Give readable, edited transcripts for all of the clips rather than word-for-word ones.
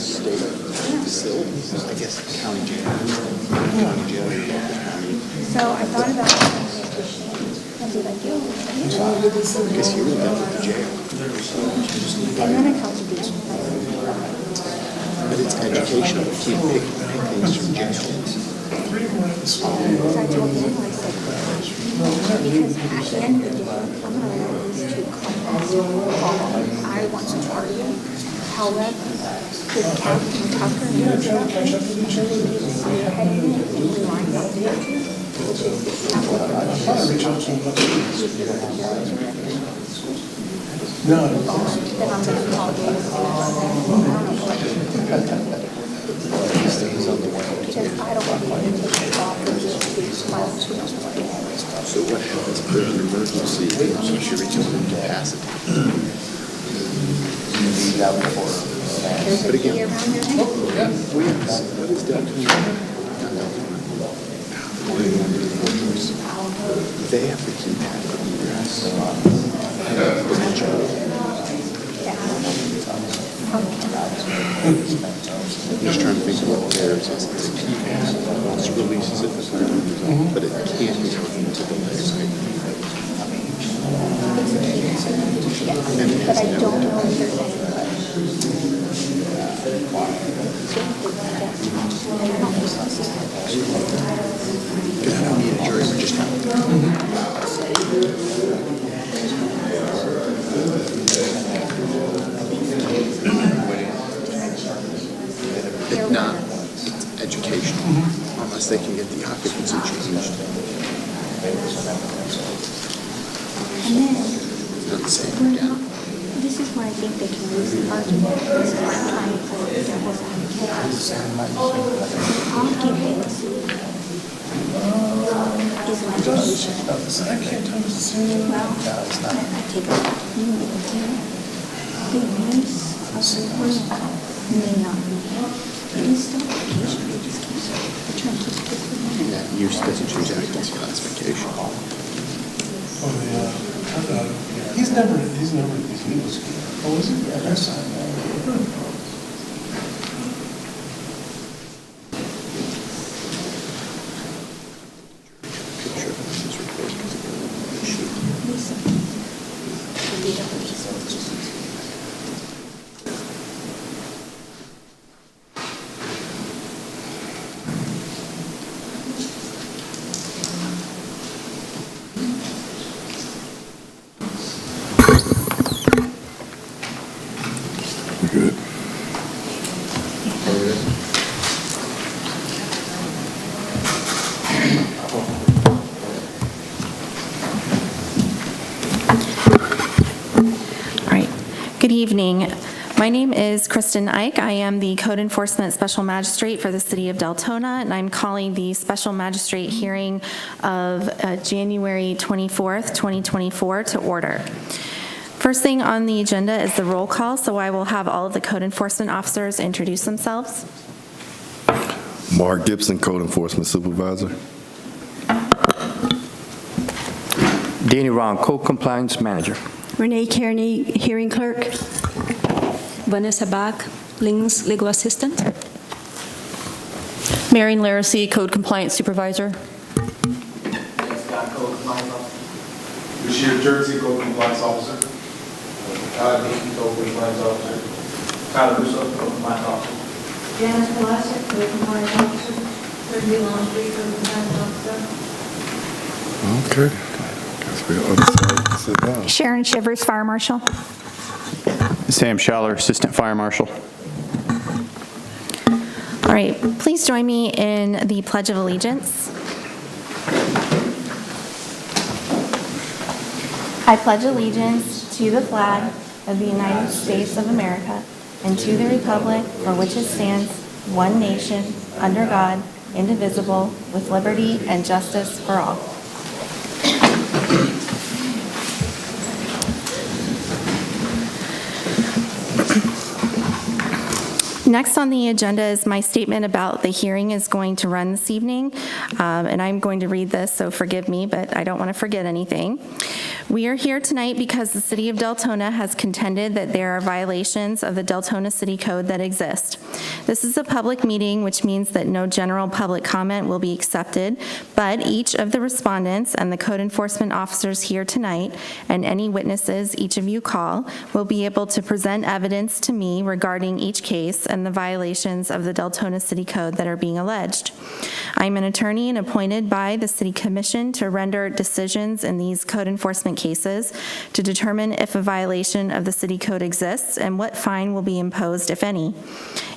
state facilities, I guess county jail. County jail. So I thought about and be like, yo, Because you were done with the jail. and then I felt the beach. But it's educational. You can't pick things from jail. So I told him, I said, because at the end of the day, I'm going to let these two clients I want to argue. However, with Captain Tucker and the truck, I'm going to be the spearheading it and we line up there, which is the No. then I'm going to call David. Because I don't want to take it off of these clients who don't want to. So what happens if there's an emergency? So she reaches incapacity. There's a key around your neck. What is Deltona? They have to keep having I'm just trying to think of what theirs is. It's a key pass. Once it releases it, but it can't be taken to the next thing. Yes, but I don't know if there's any. Because I don't need a jury, we're just It's not educational unless they can get the occupancy changed. And then, Not the same we're again. not, this is where I think they can lose the argument. This is why I'm trying to play the devil's advocate. Occupancy is an education. I can't tell the same. Well, I take it back. The use of the room may not be. It is still education. They just keep they're trying to keep it moving. That use doesn't change occupancy classification. Oh, yeah. He's never, he was, oh, was he? Yeah, that's not. Picture of this report because it goes on the sheet. Lisa, the data purchase orders. Good. All right. Good evening. My name is Kristen Ike. I am the Code Enforcement Special Magistrate for the City of Deltona, and I'm calling the Special Magistrate hearing of January 24th, 2024 to order. First thing on the agenda is the roll call, so I will have all of the code enforcement officers introduce themselves. Mark Gibson, Code Enforcement Supervisor. Danny Ron, Code Compliance Manager. Renee Kearney, Hearing Clerk. Vanessa Bach, Ling's Legal Assistant. Marion Laracy, Code Compliance Supervisor. Scott, Code Compliance Officer. Bashir Jersey, Code Compliance Officer. Todd Hickey, Code Compliance Officer. Tyler Russo, Code Compliance Officer. Janice Velasquez, Code Compliance Officer. Third Long Street, Code Compliance Officer. Okay. Guess we're on the other side. Sit down. Sharon Shivers, Fire Marshal. Sam Schaller, Assistant Fire Marshal. All right, please join me in the Pledge of Allegiance. I pledge allegiance to the flag of the United States of America and to the republic for which it stands, one nation, under God, indivisible, with liberty and justice for all. Next on the agenda is my statement about the hearing is going to run this evening, and I'm going to read this, so forgive me, but I don't want to forget anything. We are here tonight because the City of Deltona has contended that there are violations of the Deltona City Code that exist. This is a public meeting, which means that no general public comment will be accepted, but each of the respondents and the code enforcement officers here tonight, and any witnesses each of you call, will be able to present evidence to me regarding each case and the violations of the Deltona City Code that are being alleged. I'm an attorney and appointed by the City Commission to render decisions in these code enforcement cases to determine if a violation of the city code exists and what fine will be imposed, if any.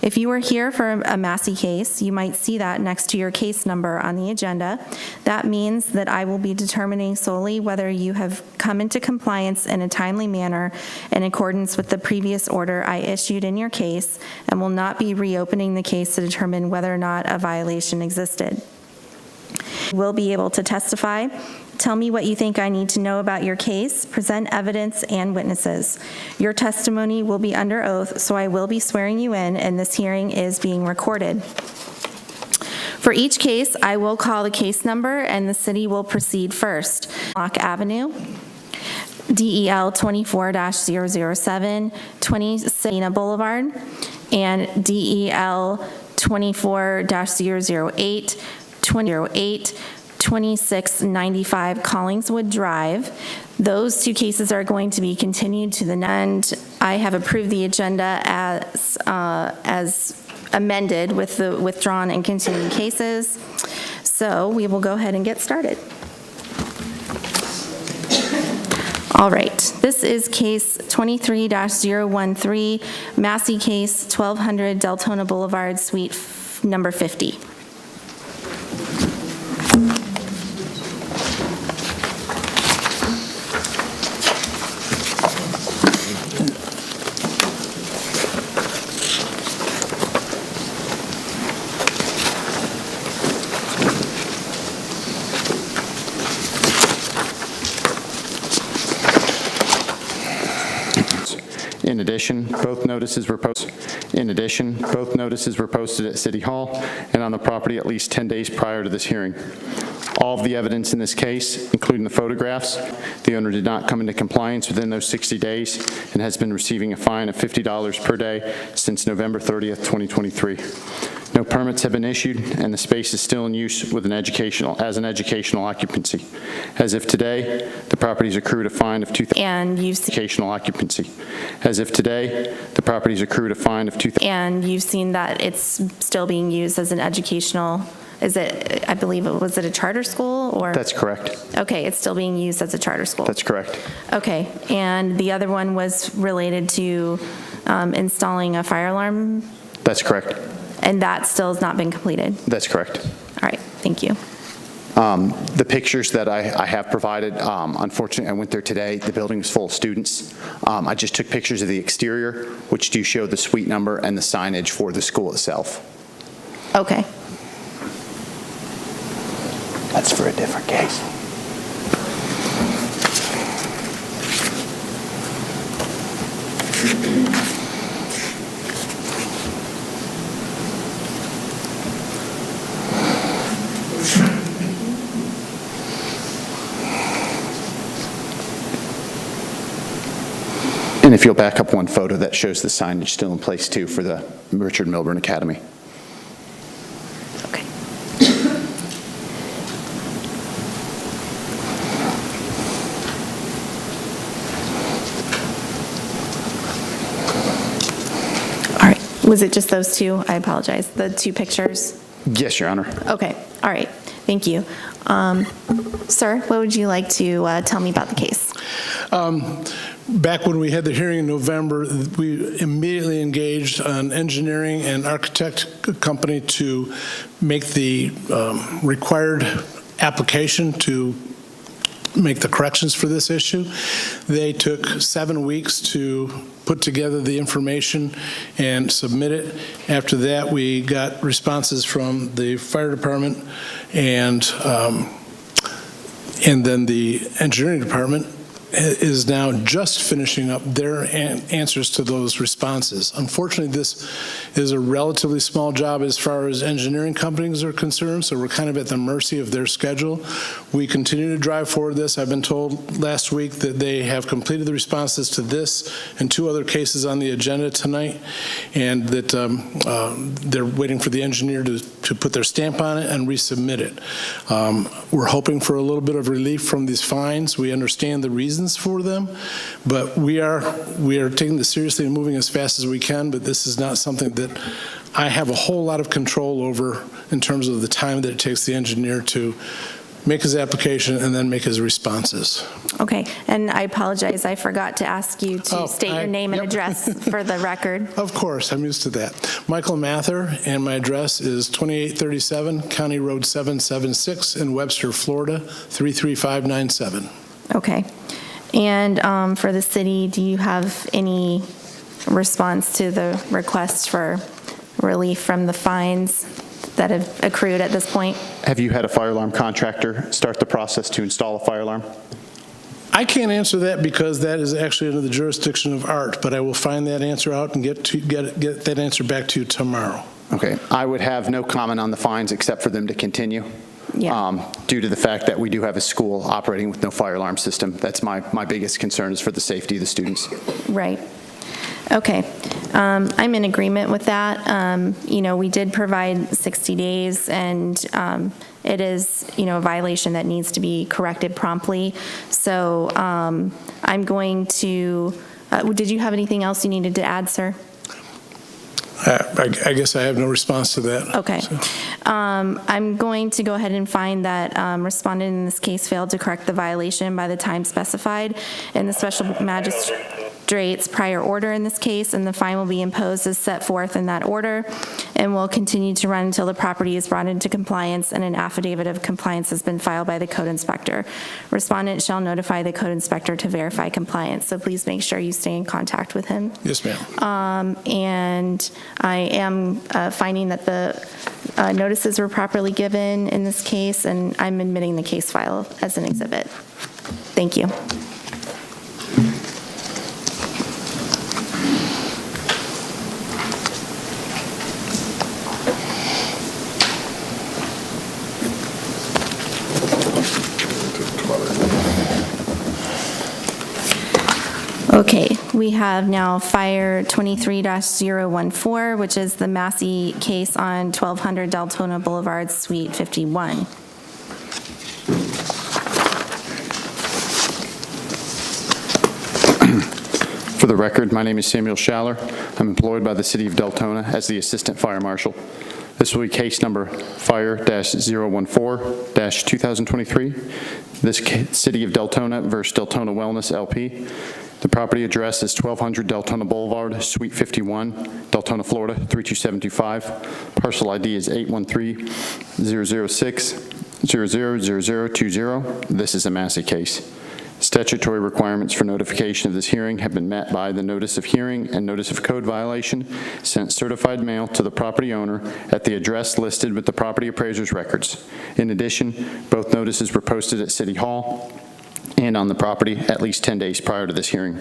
If you are here for a Massey case, you might see that next to your case number on the agenda. That means that I will be determining solely whether you have come into compliance in a timely manner in accordance with the previous order I issued in your case, and will not be reopening the case to determine whether or not a violation existed. You will be able to testify. Tell me what you think I need to know about your case, present evidence and witnesses. Your testimony will be under oath, so I will be swearing you in, and this hearing is being recorded. For each case, I will call the case number, and the city will proceed first. Lock Avenue, DEL 24-007, 20 Sabina Boulevard, and DEL 24-008, 2008, 2695 Collingswood Drive. Those two cases are going to be continued to the end. I have approved the agenda as amended with the withdrawn and continued cases. So we will go ahead and get started. All right, this is case 23-013, Massey case, 1200 Deltona Boulevard, suite number 50. In addition, both notices were posted at City Hall and on the property at least 10 days prior to this hearing. All of the evidence in this case, including the photographs, the owner did not come into compliance within those 60 days and has been receiving a fine of $50 per day since November 30th, 2023. No permits have been issued, and the space is still in use with an educational occupancy. As of today, the property's accrued a fine of $2,000. And you've Educational occupancy. As of today, the property's accrued a fine of $2,000. And you've seen that it's still being used as an educational, is it, I believe, was it a charter school or? That's correct. Okay, it's still being used as a charter school. That's correct. Okay, and the other one was related to installing a fire alarm? That's correct. And that still has not been completed? That's correct. All right, thank you. The pictures that I have provided, unfortunately, I went there today. The building was full of students. I just took pictures of the exterior, which do show the suite number and the signage for the school itself. Okay. That's for a different case. And if you'll back up one photo, that shows the signage still in place too for the Richard Milburn Academy. Okay. All right, was it just those two? I apologize, the two pictures? Yes, Your Honor. Okay, all right, thank you. Sir, what would you like to tell me about the case? Back when we had the hearing in November, we immediately engaged an engineering and architect company to make the required application to make the corrections for this issue. They took 7 weeks to put together the information and submit it. After that, we got responses from the fire department and then the engineering department. is now just finishing up their answers to those responses. Unfortunately, this is a relatively small job as far as engineering companies are concerned, so we're kind of at the mercy of their schedule. We continue to drive forward this. I've been told last week that they have completed the responses to this and 2 other cases on the agenda tonight, and that they're waiting for the engineer to put their stamp on it and resubmit it. We're hoping for a little bit of relief from these fines. We understand the reasons for them, but we are taking this seriously and moving as fast as we can, but this is not something that I have a whole lot of control over in terms of the time that it takes the engineer to make his application and then make his responses. Okay, and I apologize, I forgot to ask you to state your name and yep. address for the record. Of course, I'm used to that. Michael Mather, and my address is 2837 County Road 776 in Webster, Florida, 33597. Okay, and for the city, do you have any response to the request for relief from the fines that have accrued at this point? Have you had a fire alarm contractor start the process to install a fire alarm? I can't answer that because that is actually under the jurisdiction of ART, but I will find that answer out and get that answer back to you tomorrow. Okay. I would have no comment on the fines except for them to continue. Yeah. Due to the fact that we do have a school operating with no fire alarm system. That's my biggest concern is for the safety of the students. Right. Okay. I'm in agreement with that. We did provide 60 days, and it is, a violation that needs to be corrected promptly. So I'm going to, did you have anything else you needed to add, sir? I guess I have no response to that. Okay. So. I'm going to go ahead and find that respondent in this case failed to correct the violation by the time specified in the special magistrate's prior order in this case, and the fine will be imposed as set forth in that order and will continue to run until the property is brought into compliance and an affidavit of compliance has been filed by the code inspector. Respondent shall notify the code inspector to verify compliance, so please make sure you stay in contact with him. Yes, ma'am. And I am finding that the notices were properly given in this case, and I'm admitting the case file as an exhibit. Thank you. Okay, we have now Fire 23-014, which is the Massey case on 1200 Deltona Boulevard, Suite 51. For the record, my name is Samuel Schaller. I'm employed by the City of Deltona as the Assistant Fire Marshal. This will be case number Fire-014-2023. This City of Deltona versus Deltona Wellness LP. The property address is 1200 Deltona Boulevard, Suite 51, Deltona, Florida, 32725. Parcel ID is 813-006-000020. This is a Massey case. Statutory requirements for notification of this hearing have been met by the notice of hearing and notice of code violation sent certified mail to the property owner at the address listed with the property appraiser's records. In addition, both notices were posted at City Hall and on the property at least 10 days prior to this hearing.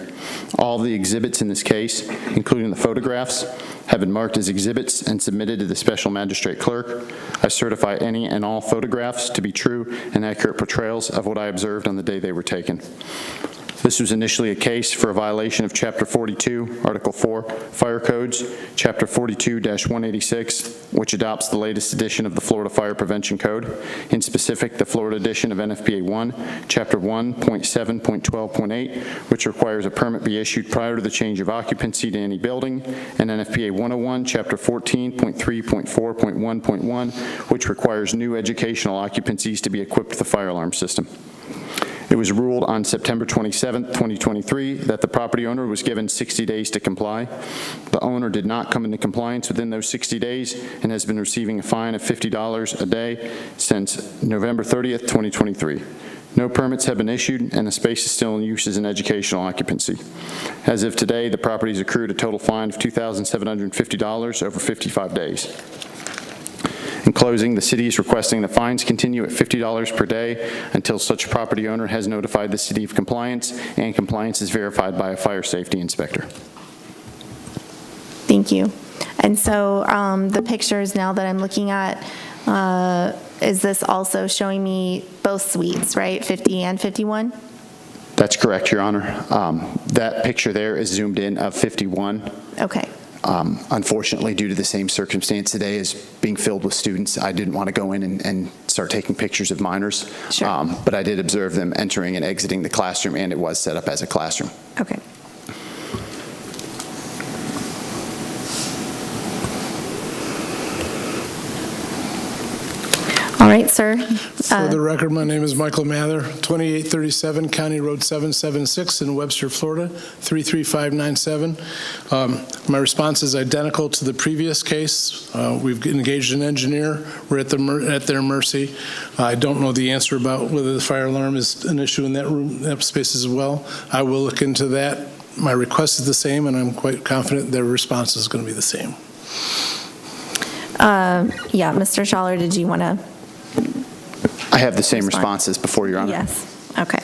All of the exhibits in this case, including the photographs, have been marked as exhibits and submitted to the special magistrate clerk. I certify any and all photographs to be true and accurate portrayals of what I observed on the day they were taken. This was initially a case for a violation of Chapter 42, Article 4, Fire Codes, Chapter 42-186, which adopts the latest edition of the Florida Fire Prevention Code, in specific, the Florida edition of NFPA 1, Chapter 1.7.12.8, which requires a permit be issued prior to the change of occupancy to any building, and NFPA 101, Chapter 14.3.4.1.1, which requires new educational occupancies to be equipped with a fire alarm system. It was ruled on September 27, 2023, that the property owner was given 60 days to comply. The owner did not come into compliance within those 60 days and has been receiving a fine of $50 a day since November 30th, 2023. No permits have been issued, and the space is still in use as an educational occupancy. As of today, the property has accrued a total fine of $2,750 over 55 days. In closing, the city is requesting the fines continue at $50 per day until such property owner has notified the city of compliance and compliance is verified by a fire safety inspector. Thank you. And so the pictures now that I'm looking at, is this also showing me both suites, right, 50 and 51? That's correct, Your Honor. That picture there is zoomed in of 51. Okay. Unfortunately, due to the same circumstance today as being filled with students, I didn't want to go in and start taking pictures of minors. Sure. But I did observe them entering and exiting the classroom, and it was set up as a classroom. Okay. All right, sir. For the record, my name is Michael Mather, 2837 County Road 776 in Webster, Florida, 33597. My response is identical to the previous case. We've engaged an engineer. We're at their mercy. I don't know the answer about whether the fire alarm is an issue in that room, that space as well. I will look into that. My request is the same, and I'm quite confident their response is going to be the same. Yeah, Mr. Schaller, did you want to? I have the same responses before, Your Honor. Yes. Okay.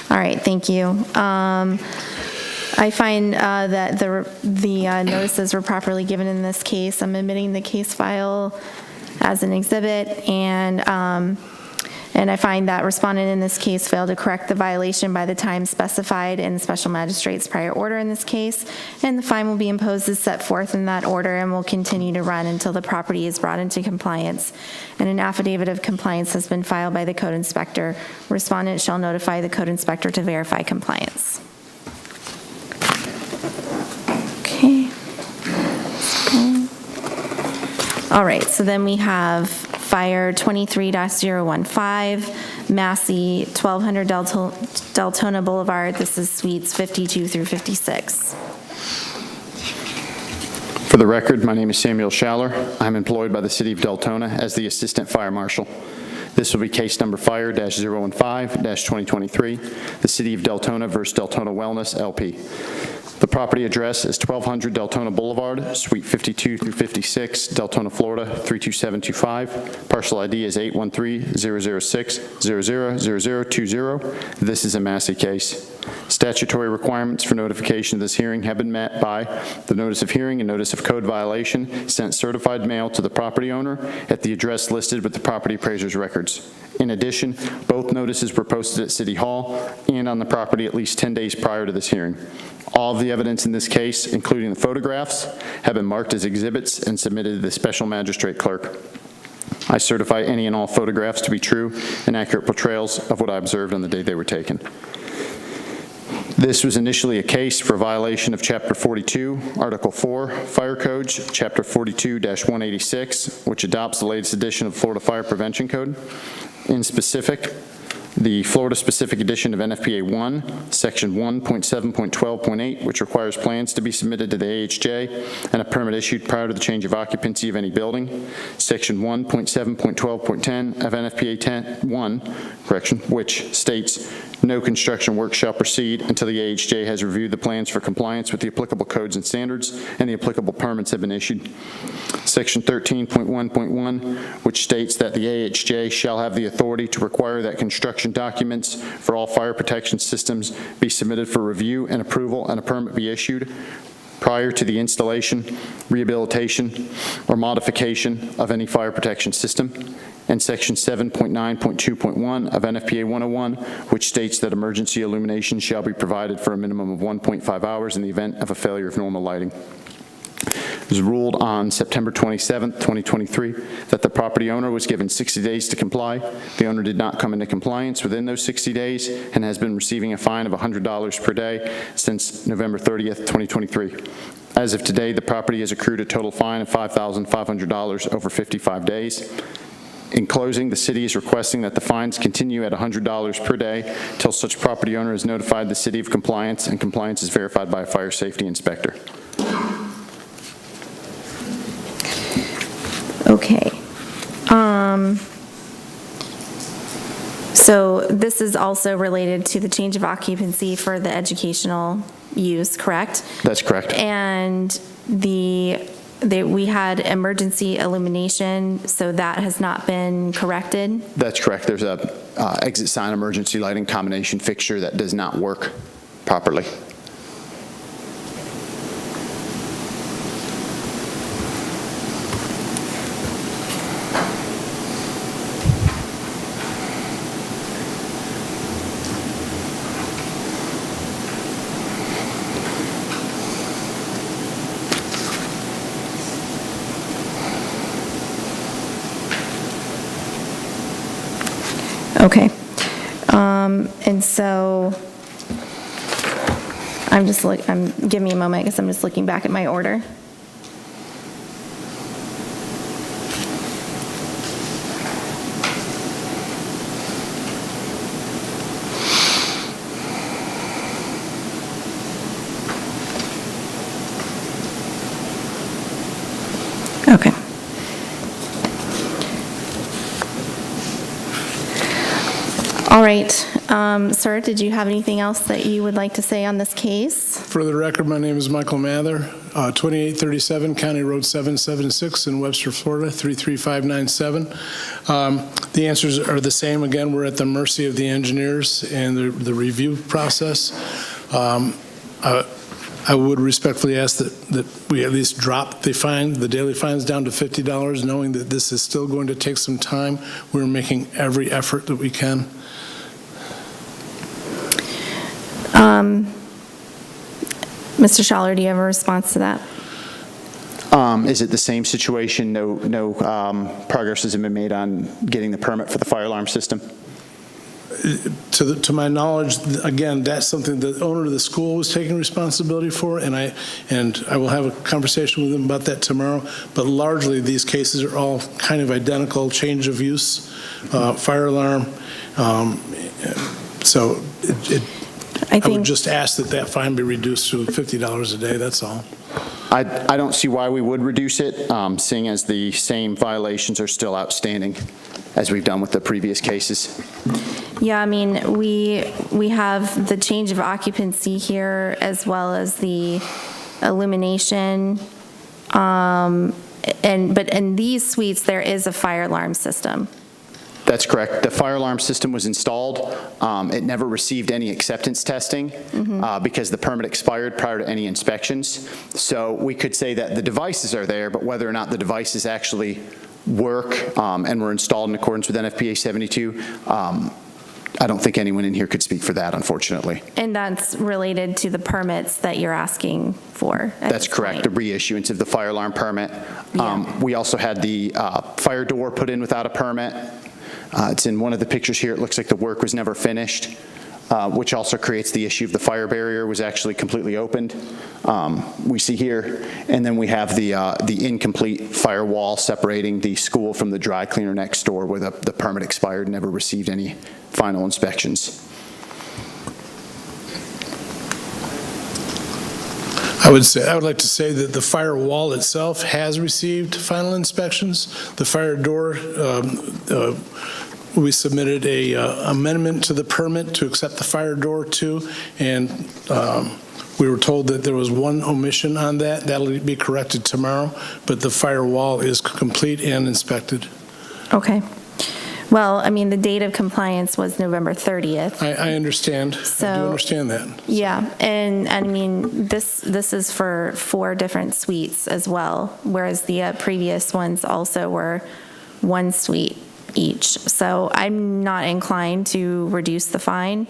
All right. Thank you. I find that the notices were properly given in this case. I'm admitting the case file as an exhibit, and I find that respondent in this case failed to correct the violation by the time specified in the special magistrate's prior order in this case, and the fine will be imposed as set forth in that order and will continue to run until the property is brought into compliance, and an affidavit of compliance has been filed by the code inspector. Respondent shall notify the code inspector to verify compliance. Okay. All right, so then we have Fire 23-015, Massey, 1200 Deltona Boulevard. This is suites 52 through 56. For the record, my name is Samuel Schaller. I'm employed by the City of Deltona as the Assistant Fire Marshal. This will be case number Fire-015-2023, the City of Deltona versus Deltona Wellness, LP. The property address is 1200 Deltona Boulevard, Suite 52 through 56, Deltona, Florida, 32725. Parcel ID is 813-006-000020. This is a Massey case. Statutory requirements for notification of this hearing have been met by the notice of hearing and notice of code violation sent certified mail to the property owner at the address listed with the property appraiser's records. In addition, both notices were posted at City Hall and on the property at least 10 days prior to this hearing. All of the evidence in this case, including the photographs, have been marked as exhibits and submitted to the special magistrate clerk. I certify any and all photographs to be true and accurate portrayals of what I observed on the day they were taken. This was initially a case for violation of Chapter 42, Article 4, Fire Code, Chapter 42-186, which adopts the latest edition of Florida Fire Prevention Code. In specific, the Florida-specific edition of NFPA 1, Section 1.7.12.8, which requires plans to be submitted to the AHJ and a permit issued prior to the change of occupancy of any building. Section 1.7.12.10 of NFPA 1, which states no construction work shall proceed until the AHJ has reviewed the plans for compliance with the applicable codes and standards and the applicable permits have been issued. Section 13.1.1, which states that the AHJ shall have the authority to require that construction documents for all fire protection systems be submitted for review and approval and a permit be issued prior to the installation, rehabilitation, or modification of any fire protection system. And Section 7.9.2.1 of NFPA 101, which states that emergency illumination shall be provided for a minimum of 1.5 hours in the event of a failure of normal lighting. It was ruled on September 27, 2023, that the property owner was given 60 days to comply. The owner did not come into compliance within those 60 days and has been receiving a fine of $100 per day since November 30th, 2023. As of today, the property has accrued a total fine of $5,500 over 55 days. In closing, the city is requesting that the fines continue at $100 per day until such property owner has notified the city of compliance and compliance is verified by a fire safety inspector. Okay. So this is also related to the change of occupancy for the educational use, correct? That's correct. And the we had emergency illumination, so that has not been corrected? That's correct. There's a exit sign emergency lighting combination fixture that does not work properly. Okay. And so give me a moment because I'm just looking back at my order. Okay. All right. Sir, did you have anything else that you would like to say on this case? For the record, my name is Michael Mather, 2837 County Road 776 in Webster, Florida, 33597. The answers are the same. Again, we're at the mercy of the engineers and the review process. I would respectfully ask that we at least drop the daily fines down to $50, knowing that this is still going to take some time. We're making every effort that we can. Mr. Schaller, do you have a response to that? Is it the same situation? No progress has been made on getting the permit for the fire alarm system? To my knowledge, again, that's something the owner of the school was taking responsibility for, and I will have a conversation with them about that tomorrow. But largely, these cases are all kind of identical: change of use, fire alarm. So I would just ask that fine be reduced to $50 a day. That's all. I don't see why we would reduce it, seeing as the same violations are still outstanding as we've done with the previous cases. Yeah, I mean, we have the change of occupancy here as well as the illumination. But in these suites, there is a fire alarm system. That's correct. The fire alarm system was installed. It never received any acceptance testing because the permit expired prior to any inspections. So we could say that the devices are there, but whether or not the devices actually work and were installed in accordance with NFPA 72, I don't think anyone in here could speak for that, unfortunately. And that's related to the permits that you're asking for? That's correct, the reissuance of the fire alarm permit. We also had the fire door put in without a permit. It's in one of the pictures here. It looks like the work was never finished, which also creates the issue of the fire barrier was actually completely opened. We see here, and then we have the incomplete firewall separating the school from the dry cleaner next door where the permit expired and never received any final inspections. I would like to say that the firewall itself has received final inspections. The fire door, we submitted a amendment to the permit to accept the fire door too, and we were told that there was one omission on that. That'll be corrected tomorrow, but the firewall is complete and inspected. Okay. Well, I mean, the date of compliance was November 30th. I understand. So, I do understand that. Yeah, and I mean, this is for 4 different suites as well, whereas the previous ones also were 1 suite each. So I'm not inclined to reduce the fine.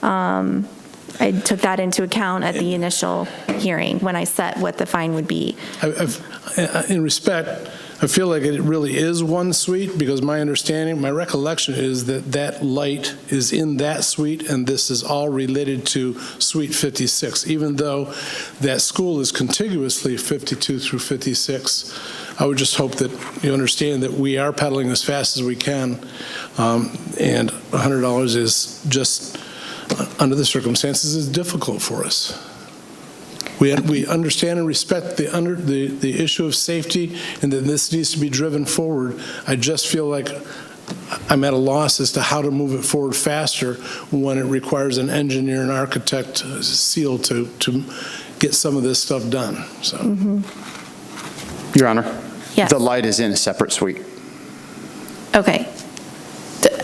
I took that into account at the initial hearing when I set what the fine would be. In respect, I feel like it really is 1 suite because my recollection is that light is in that suite and this is all related to suite 56. Even though that school is contiguously 52 through 56, I would just hope that you understand that we are pedaling as fast as we can, and $100 is just, under the circumstances, is difficult for us. We understand and respect the issue of safety and that this needs to be driven forward. I just feel like I'm at a loss as to how to move it forward faster when it requires an engineer and architect seal to get some of this stuff done. So. Your Honor? Yes. The light is in a separate suite. Okay.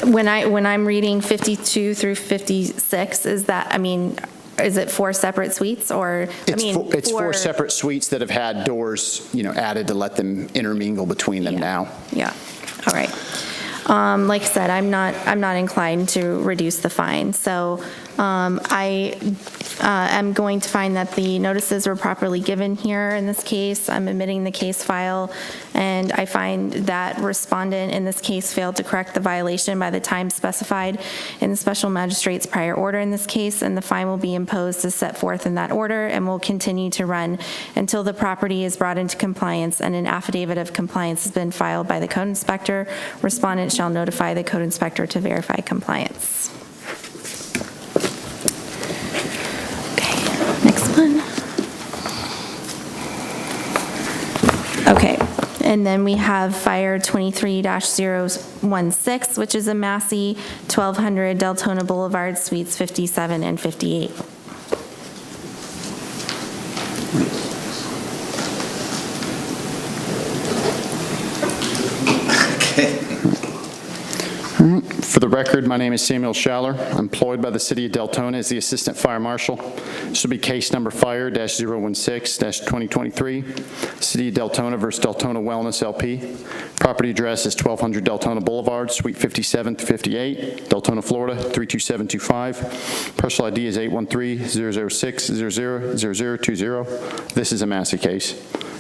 When I'm reading 52 through 56, is that, I mean, is it 4 separate suites, or, It's four separate suites that have had doors, added to let them intermingle between them now. Yeah, all right. Like I said, I'm not inclined to reduce the fine, so I am going to find that the notices were properly given here in this case. I'm admitting the case file, and I find that respondent in this case failed to correct the violation by the time specified in the special magistrate's prior order in this case, and the fine will be imposed as set forth in that order and will continue to run until the property is brought into compliance and an affidavit of compliance has been filed by the code inspector. Respondent shall notify the code inspector to verify compliance. Next one. Okay, and then we have Fire 23-016, which is a Massey 1200 Deltona Boulevard, Suites 57 and 58. For the record, my name is Samuel Schaller. I'm employed by the City of Deltona as the Assistant Fire Marshal. This will be case number Fire-016-2023, City of Deltona versus Deltona Wellness LP. Property address is 1200 Deltona Boulevard, Suite 57 to 58, Deltona, Florida 32725. Parcel ID is 813-006-000020. This is a Massey case.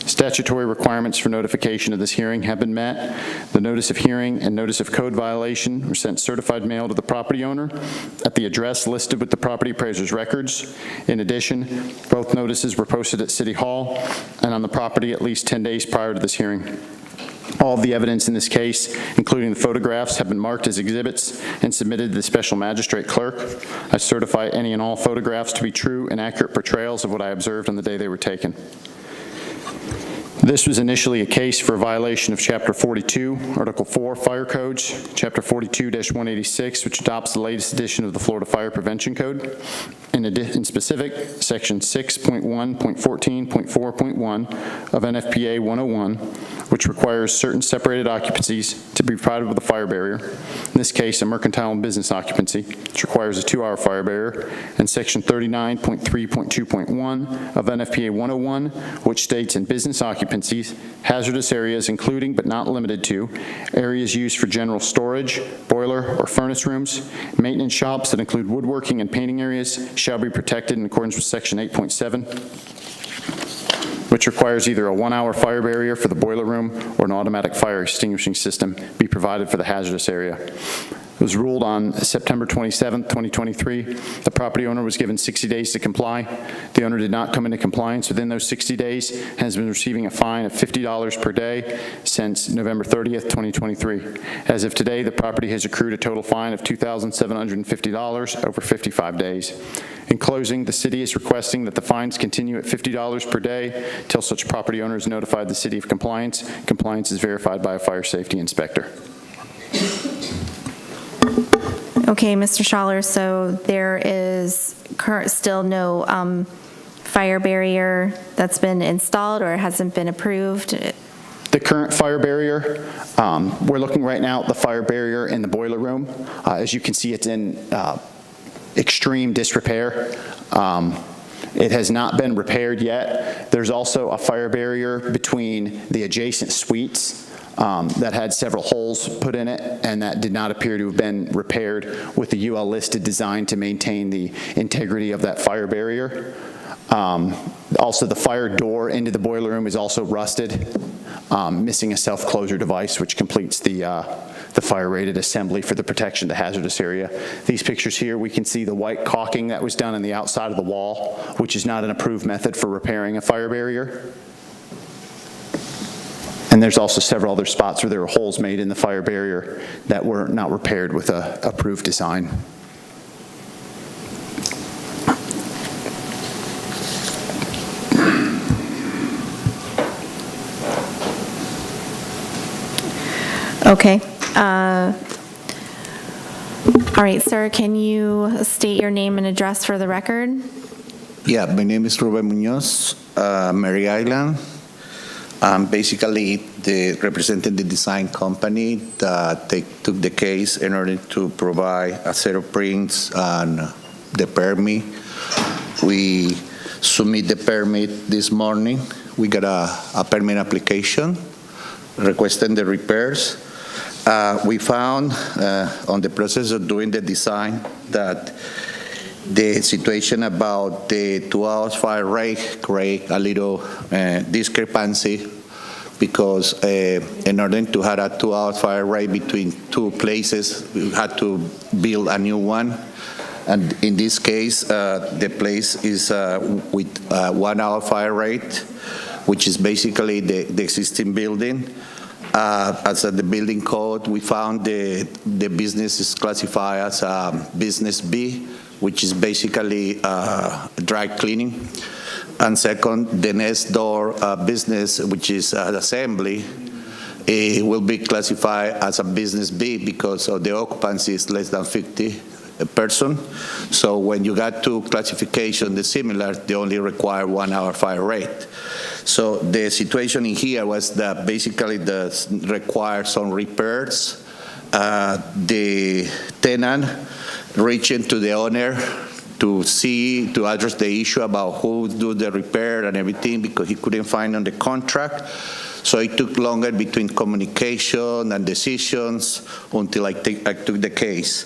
Statutory requirements for notification of this hearing have been met. The notice of hearing and notice of code violation were sent certified mail to the property owner at the address listed with the property appraiser's records. In addition, both notices were posted at City Hall and on the property at least 10 days prior to this hearing. All of the evidence in this case, including the photographs, have been marked as exhibits and submitted to the special magistrate clerk. I certify any and all photographs to be true and accurate portrayals of what I observed on the day they were taken. This was initially a case for a violation of Chapter 42, Article 4, Fire Codes, Chapter 42-186, which adopts the latest edition of the Florida Fire Prevention Code. In specific, Section 6.1.14.4.1 of NFPA 101, which requires certain separated occupancies to be provided with a fire barrier. In this case, a mercantile and business occupancy, which requires a 2-hour fire barrier, and Section 39.3.2.1 of NFPA 101, which states in business occupancies, hazardous areas including but not limited to areas used for general storage, boiler or furnace rooms, maintenance shops that include woodworking and painting areas shall be protected in accordance with Section 8.7, which requires either a 1-hour fire barrier for the boiler room or an automatic fire extinguishing system be provided for the hazardous area. It was ruled on September 27, 2023. The property owner was given 60 days to comply. The owner did not come into compliance within those 60 days and has been receiving a fine of $50 per day since November 30th, 2023. As of today, the property has accrued a total fine of $2,750 over 55 days. In closing, the city is requesting that the fines continue at $50 per day until such property owner has notified the city of compliance. Compliance is verified by a fire safety inspector. Okay, Mr. Schaller, so there is still no fire barrier that's been installed or hasn't been approved? The current fire barrier, we're looking right now at the fire barrier in the boiler room. As you can see, it's in extreme disrepair. It has not been repaired yet. There's also a fire barrier between the adjacent suites that had several holes put in it, and that did not appear to have been repaired with the UL listed design to maintain the integrity of that fire barrier. Also, the fire door into the boiler room is also rusted, missing a self-closure device which completes the fire-rated assembly for the protection of the hazardous area. These pictures here, we can see the white caulking that was done on the outside of the wall, which is not an approved method for repairing a fire barrier. And there's also several other spots where there were holes made in the fire barrier that were not repaired with an approved design. Okay. All right, sir, can you state your name and address for the record? Yeah, my name is Ruben Munoz, Mary Island. Basically, representing the design company that they took the case in order to provide a set of prints and the permit. We submit the permit this morning. We got a permit application requesting the repairs. We found on the process of doing the design that the situation about the 2 hours fire rate create a little discrepancy because in order to have a 2 hours fire rate between two places, we had to build a new one. And in this case, the place is with 1 hour fire rate, which is basically the existing building. As the building code, we found the business is classified as business B, which is basically dry cleaning. And second, the next door business, which is assembly, it will be classified as a business B because of the occupancy is less than 50 person. So when you got two classifications, the similar, they only require 1 hour fire rate. So the situation in here was that basically required some repairs. The tenant reaching to the owner to address the issue about who would do the repair and everything because he couldn't find on the contract. So it took longer between communication and decisions until I took the case.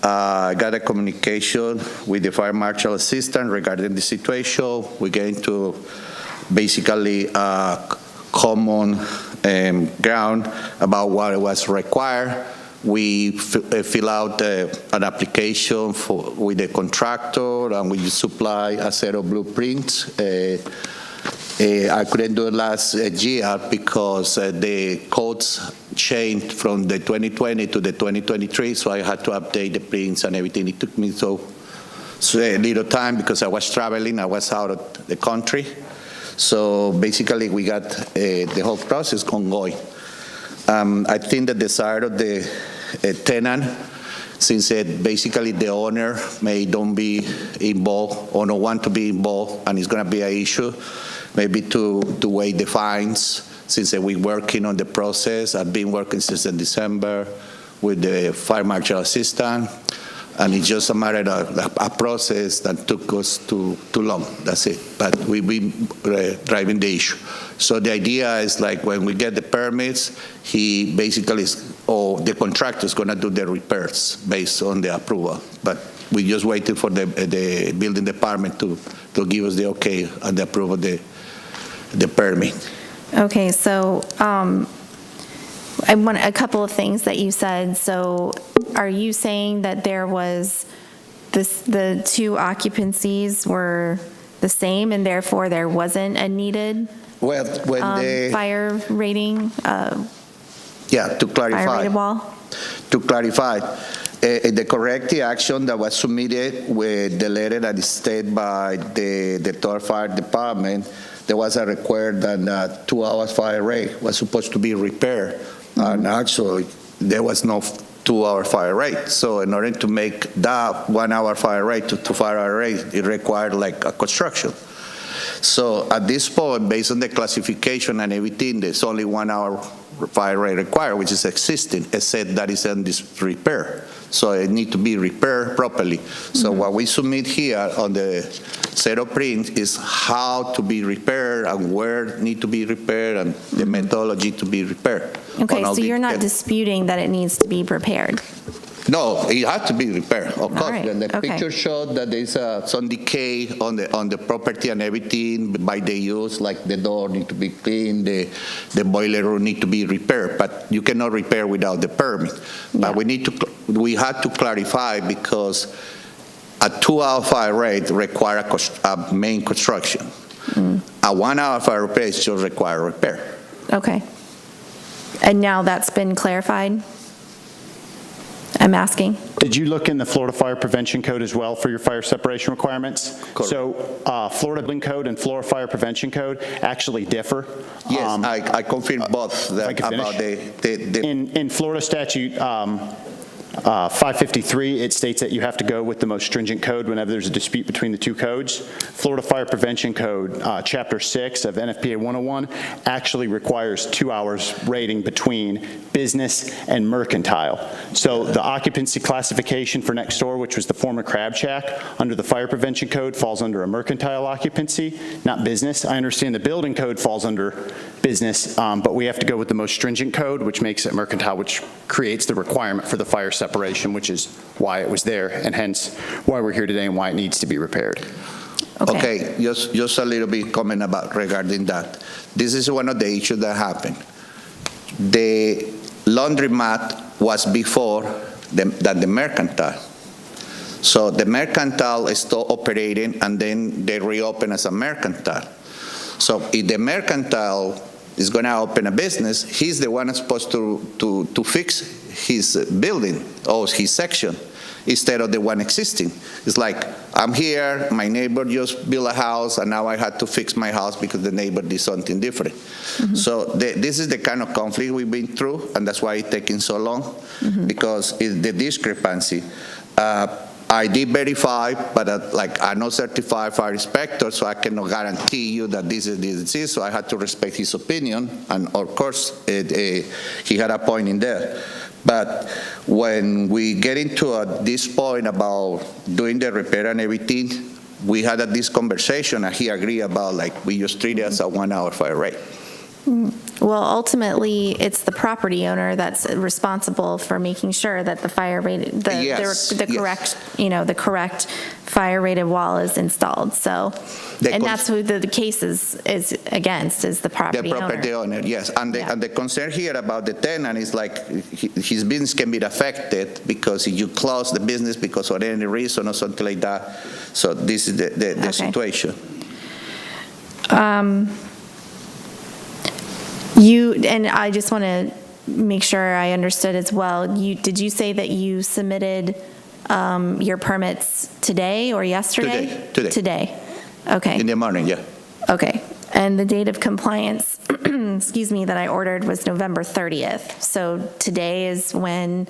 I got a communication with the fire marshal assistant regarding the situation. We get into basically common ground about what was required. We fill out an application with the contractor, and we supply a set of blueprints. I couldn't do it last year because the codes changed from the 2020 to the 2023, so I had to update the prints and everything. It took me so little time because I was traveling. I was out of the country. So basically, we got the whole process ongoing. I think the desire of the tenant, since basically the owner may don't be involved or don't want to be involved, and it's going to be an issue, maybe to waive the fines, since we're working on the process. I've been working since December with the fire marshal assistant, and it's just a matter of a process that took us too long. That's it. But we've been driving the issue. So the idea is like when we get the permits, he basically the contractor is going to do the repairs based on the approval. But we just waited for the building department to give us the okay and the approval of the permit. Okay, so I want a couple of things that you said. So are you saying that there was the two occupancies were the same and therefore there wasn't a needed fire rating? To clarify. Fire rated wall? To clarify, the corrective action that was submitted with the letter that is stated by the Third Fire Department, there was a required that 2 hours fire rate was supposed to be repaired. And actually, there was no 2 hour fire rate. So in order to make that 1 hour fire rate to 2 fire rate, it required like a construction. So at this point, based on the classification and everything, there's only 1 hour fire rate required, which is existing, except that is in this repair. So it needs to be repaired properly. So what we submit here on the set of prints is how to be repaired and where it need to be repaired and the methodology to be repaired. Okay, so you're not disputing that it needs to be repaired? No, it has to be repaired, of course. Right. And the picture showed that there's some decay on the property and everything by the use, like the door need to be cleaned, the boiler room need to be repaired, but you cannot repair without the permit. But we had to clarify because a 2 hour fire rate require a main construction. A 1 hour fire repair just require repair. Okay. And now that's been clarified? I'm asking. Did you look in the Florida Fire Prevention Code as well for your fire separation requirements? Correct. So Florida Building Code and Florida Fire Prevention Code actually differ. Yes, I confirm both if I could about finish. the In Florida statute 553, it states that you have to go with the most stringent code whenever there's a dispute between the two codes. Florida Fire Prevention Code, Chapter 6 of NFPA 101, actually requires 2 hours rating between business and mercantile. So the occupancy classification for next door, which was the former Crab Shack, under the Fire Prevention Code falls under a mercantile occupancy, not business. I understand the building code falls under business, but we have to go with the most stringent code, which makes it mercantile, which creates the requirement for the fire separation, which is why it was there, and hence why we're here today and why it needs to be repaired. Okay, just a little bit comment about regarding that. This is one of the issues that happened. The laundromat was before the mercantile. So the mercantile is still operating, and then they reopen as a mercantile. So if the mercantile is going to open a business, he's the one that's supposed to fix his building or his section instead of the one existing. It's like, I'm here, my neighbor just built a house, and now I had to fix my house because the neighbor did something different. Mm-hmm. So this is the kind of conflict we've been through, and that's why it's taking so long, mm-hmm. because it's the discrepancy. I did verify, but I'm not certified fire inspector, so I cannot guarantee you that this is, so I had to respect his opinion, and of course, he had a point in there. But when we get into this point about doing the repair and everything, we had this conversation, and he agreed about, we just treat it as a 1 hour fire rate. Well, ultimately, it's the property owner that's responsible for making sure that the fire rated, correct, the correct fire rated wall is installed. So, and that's who the case is against, is the property owner. The property owner, yes. And the concern here about the tenant is his business can be affected because if you close the business because of any reason or something like that. So this is the situation. And I just want to make sure I understood as well. Did you say that you submitted your permits today or yesterday? Today. Okay. In the morning, yeah. Okay. And the date of compliance, excuse me, that I ordered was November 30th. So today is when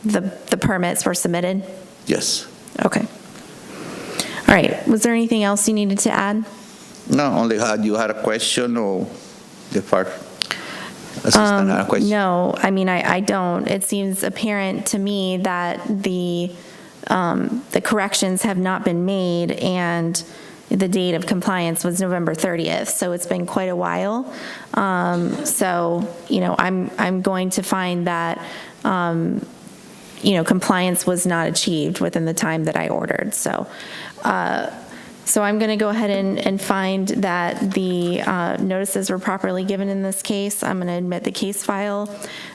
the permits were submitted? Yes. Okay. All right. Was there anything else you needed to add? No, only you had a question or the fire assistant had a question? No, I mean, I don't. It seems apparent to me that the corrections have not been made, and the date of compliance was November 30th, so it's been quite a while. So, I'm going to find that, compliance was not achieved within the time that I ordered. So I'm going to go ahead and find that the notices were properly given in this case. I'm going to admit the case file.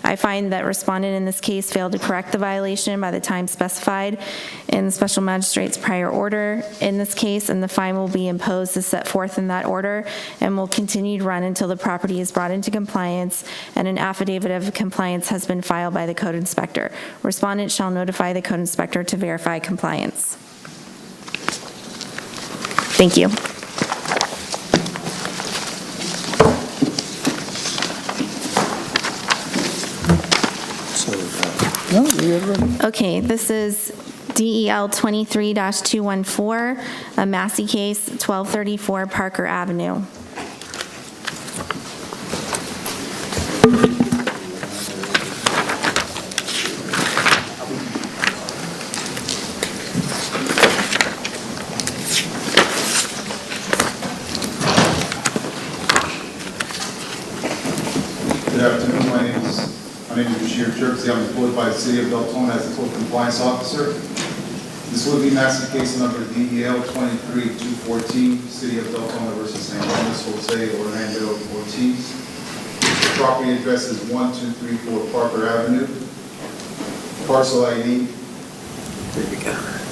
I find that respondent in this case failed to correct the violation by the time specified in the special magistrate's prior order in this case, and the fine will be imposed as set forth in that order and will continue to run until the property is brought into compliance and an affidavit of compliance has been filed by the code inspector. Respondent shall notify the code inspector to verify compliance. Thank you. Okay, this is DEL 23-214, a Massey case, 1234 Parker Avenue. Good afternoon. My name is Jersey. I'm employed by the City of Deltona as a code compliance officer. This will be Massey case number DEL 23-214, City of Deltona versus San Luis Jose Orlando Ortiz. The property address is 1234 Parker Avenue. Parcel ID.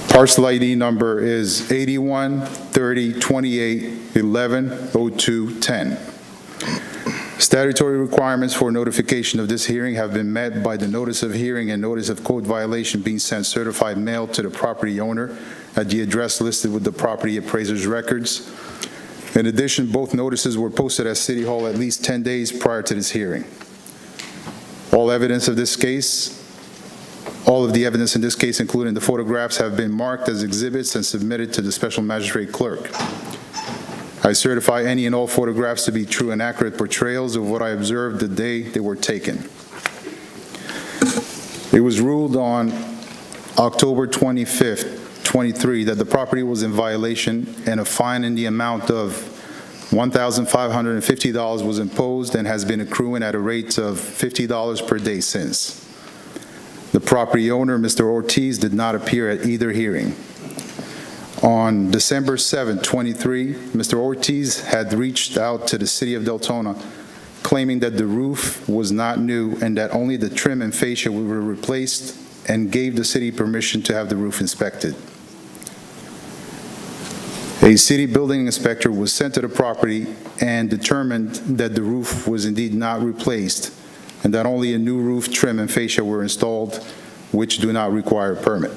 Parcel ID number is 813028110210. Statutory requirements for notification of this hearing have been met by the notice of hearing and notice of code violation being sent certified mail to the property owner at the address listed with the property appraiser's records. In addition, both notices were posted at City Hall at least 10 days prior to this hearing. All evidence of this case All of the evidence in this case, including the photographs, have been marked as exhibits and submitted to the special magistrate clerk. I certify any and all photographs to be true and accurate portrayals of what I observed the day they were taken. It was ruled on October 25th, 23, that the property was in violation and a fine in the amount of $1,550 was imposed and has been accruing at a rate of $50 per day since. The property owner, Mr. Ortiz, did not appear at either hearing. On December 7, 23, Mr. Ortiz had reached out to the city of Deltona claiming that the roof was not new and that only the trim and fascia were replaced, and gave the city permission to have the roof inspected. A city building inspector was sent to the property and determined that the roof was indeed not replaced and that only a new roof trim and fascia were installed, which do not require a permit.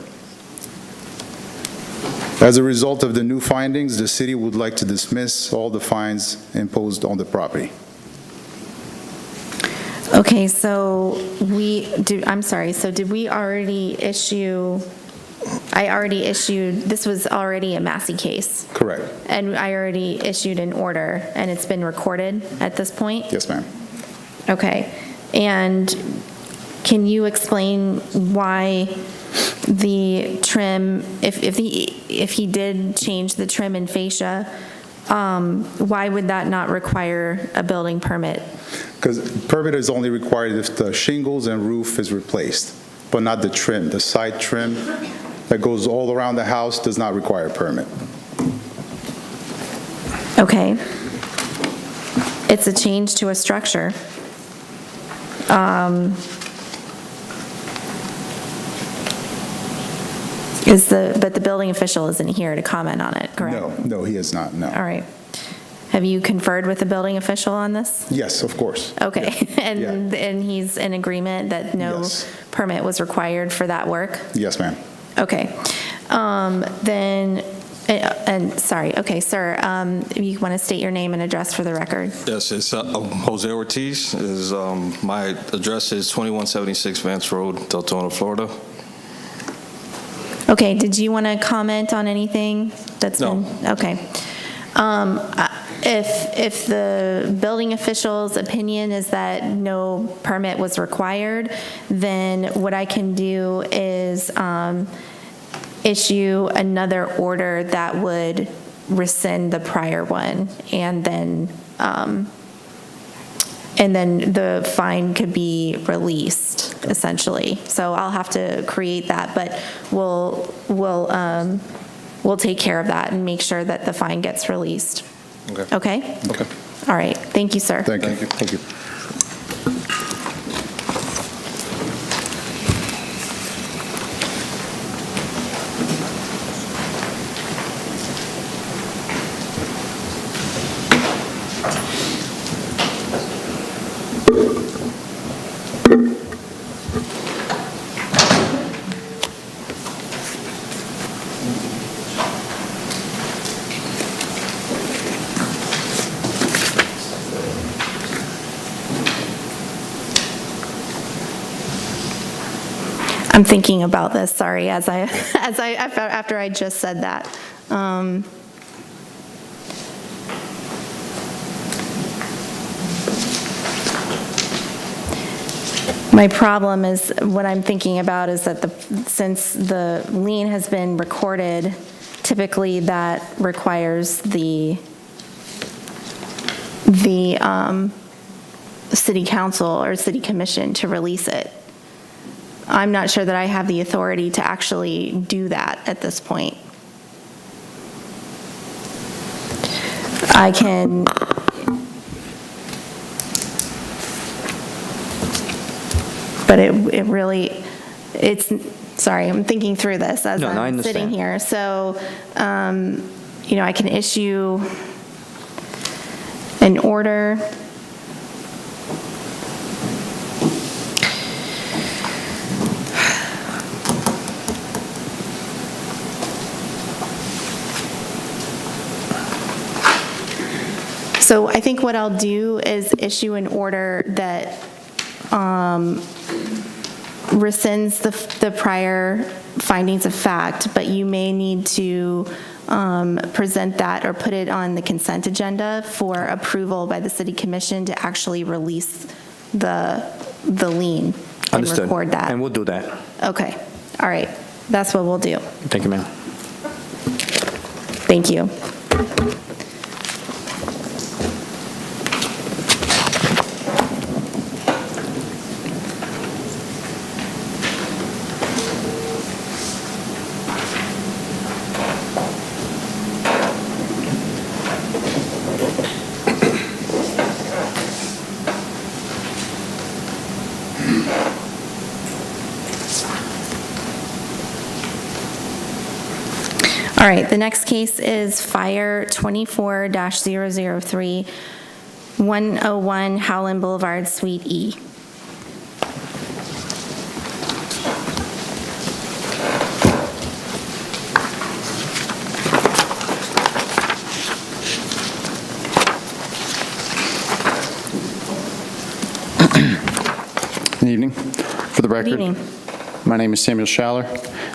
As a result of the new findings, the city would like to dismiss all the fines imposed on the property. Okay, so did we already issue, this was already a Massey case? Correct. And I already issued an order, and it's been recorded at this point? Yes, ma'am. Okay, and can you explain why the trim, if he did change the trim and fascia, why would that not require a building permit? Because permit is only required if the shingles and roof is replaced, but not the trim. The side trim that goes all around the house does not require a permit. Okay. It's a change to a structure. But the building official isn't here to comment on it, correct? No, he is not, no. All right. Have you conferred with the building official on this? Yes, of course. Okay, Yeah. and he's in agreement that no Yes. permit was required for that work? Yes, ma'am. Okay. Okay, sir, you want to state your name and address for the record? Yes, it's Jose Ortiz. My address is 2176 Vance Road, Deltona, Florida. Okay, did you want to comment on anything that's No. been? Okay. If the building official's opinion is that no permit was required, then what I can do is issue another order that would rescind the prior one, and then the fine could be released, essentially. So I'll have to create that, but we'll take care of that and make sure that the fine gets released. Okay. Okay? Okay. All right. Thank you, sir. Thank you. Thank you. I'm thinking about this, sorry, after I just said that. My problem is, what I'm thinking about is that since the lien has been recorded, typically that requires the city council or city commission to release it. I'm not sure that I have the authority to actually do that at this point. I can, but it really, sorry, I'm thinking through this as No, I I'm sitting understand. here. So, I can issue an order. So I think what I'll do is issue an order that rescinds the prior findings of fact, but you may need to present that or put it on the consent agenda for approval by the city commission to actually release the lien and Understood. record that. And we'll do that. Okay, all right, that's what we'll do. Thank you, ma'am. Thank you. All right, the next case is Fire 24-003, 101 Howland Boulevard, Suite E. Good evening. For the record, Good evening. my name is Samuel Schaller.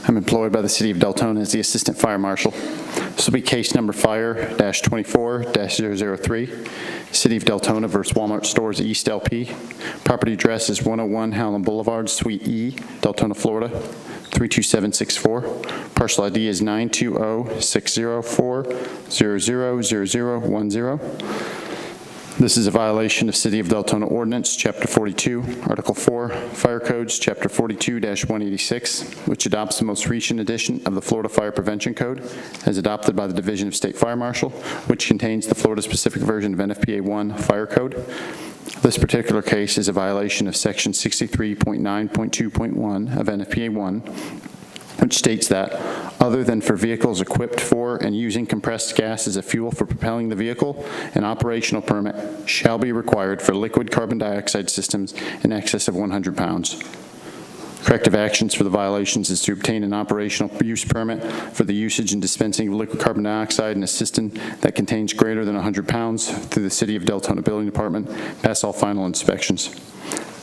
I'm employed by the City of Deltona as the Assistant Fire Marshal. This will be case number Fire-24-003, City of Deltona versus Walmart Stores East LP. Property address is 101 Howland Boulevard, Suite E, Deltona, Florida, 32764. Parcel ID is 920-604-000010. This is a violation of City of Deltona Ordinance, Chapter 42, Article 4, Fire Codes, Chapter 42-186, which adopts the most recent edition of the Florida Fire Prevention Code, as adopted by the Division of State Fire Marshal, which contains the Florida-specific version of NFPA 1 Fire Code. This particular case is a violation of Section 63.9.2.1 of NFPA 1, which states that, other than for vehicles equipped for and using compressed gas as a fuel for propelling the vehicle, an operational permit shall be required for liquid carbon dioxide systems in excess of 100 pounds. Corrective actions for the violations is to obtain an operational use permit for the usage and dispensing of liquid carbon dioxide in a system that contains greater than 100 pounds through the City of Deltona Building Department, pass all final inspections.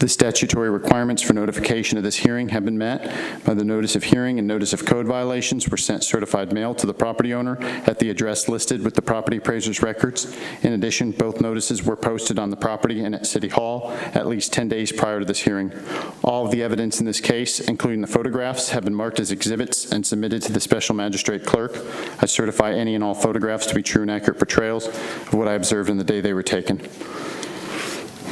The statutory requirements for notification of this hearing have been met by the notice of hearing and notice of code violations were sent certified mail to the property owner at the address listed with the property appraiser's records. In addition, both notices were posted on the property and at City Hall at least 10 days prior to this hearing. All of the evidence in this case, including the photographs, have been marked as exhibits and submitted to the special magistrate clerk. I certify any and all photographs to be true and accurate portrayals of what I observed on the day they were taken.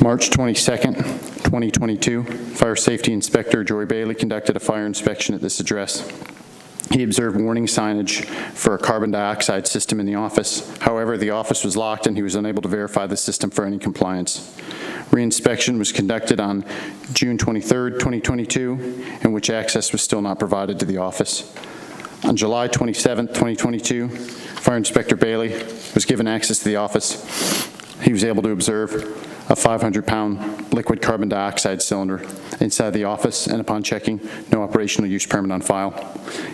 March 22nd, 2022, Fire Safety Inspector Joy Bailey conducted a fire inspection at this address. He observed warning signage for a carbon dioxide system in the office. However, the office was locked and he was unable to verify the system for any compliance. Reinspection was conducted on June 23rd, 2022, in which access was still not provided to the office. On July 27th, 2022, Fire Inspector Bailey was given access to the office. He was able to observe a 500-pound liquid carbon dioxide cylinder inside the office, and upon checking, no operational use permit on file.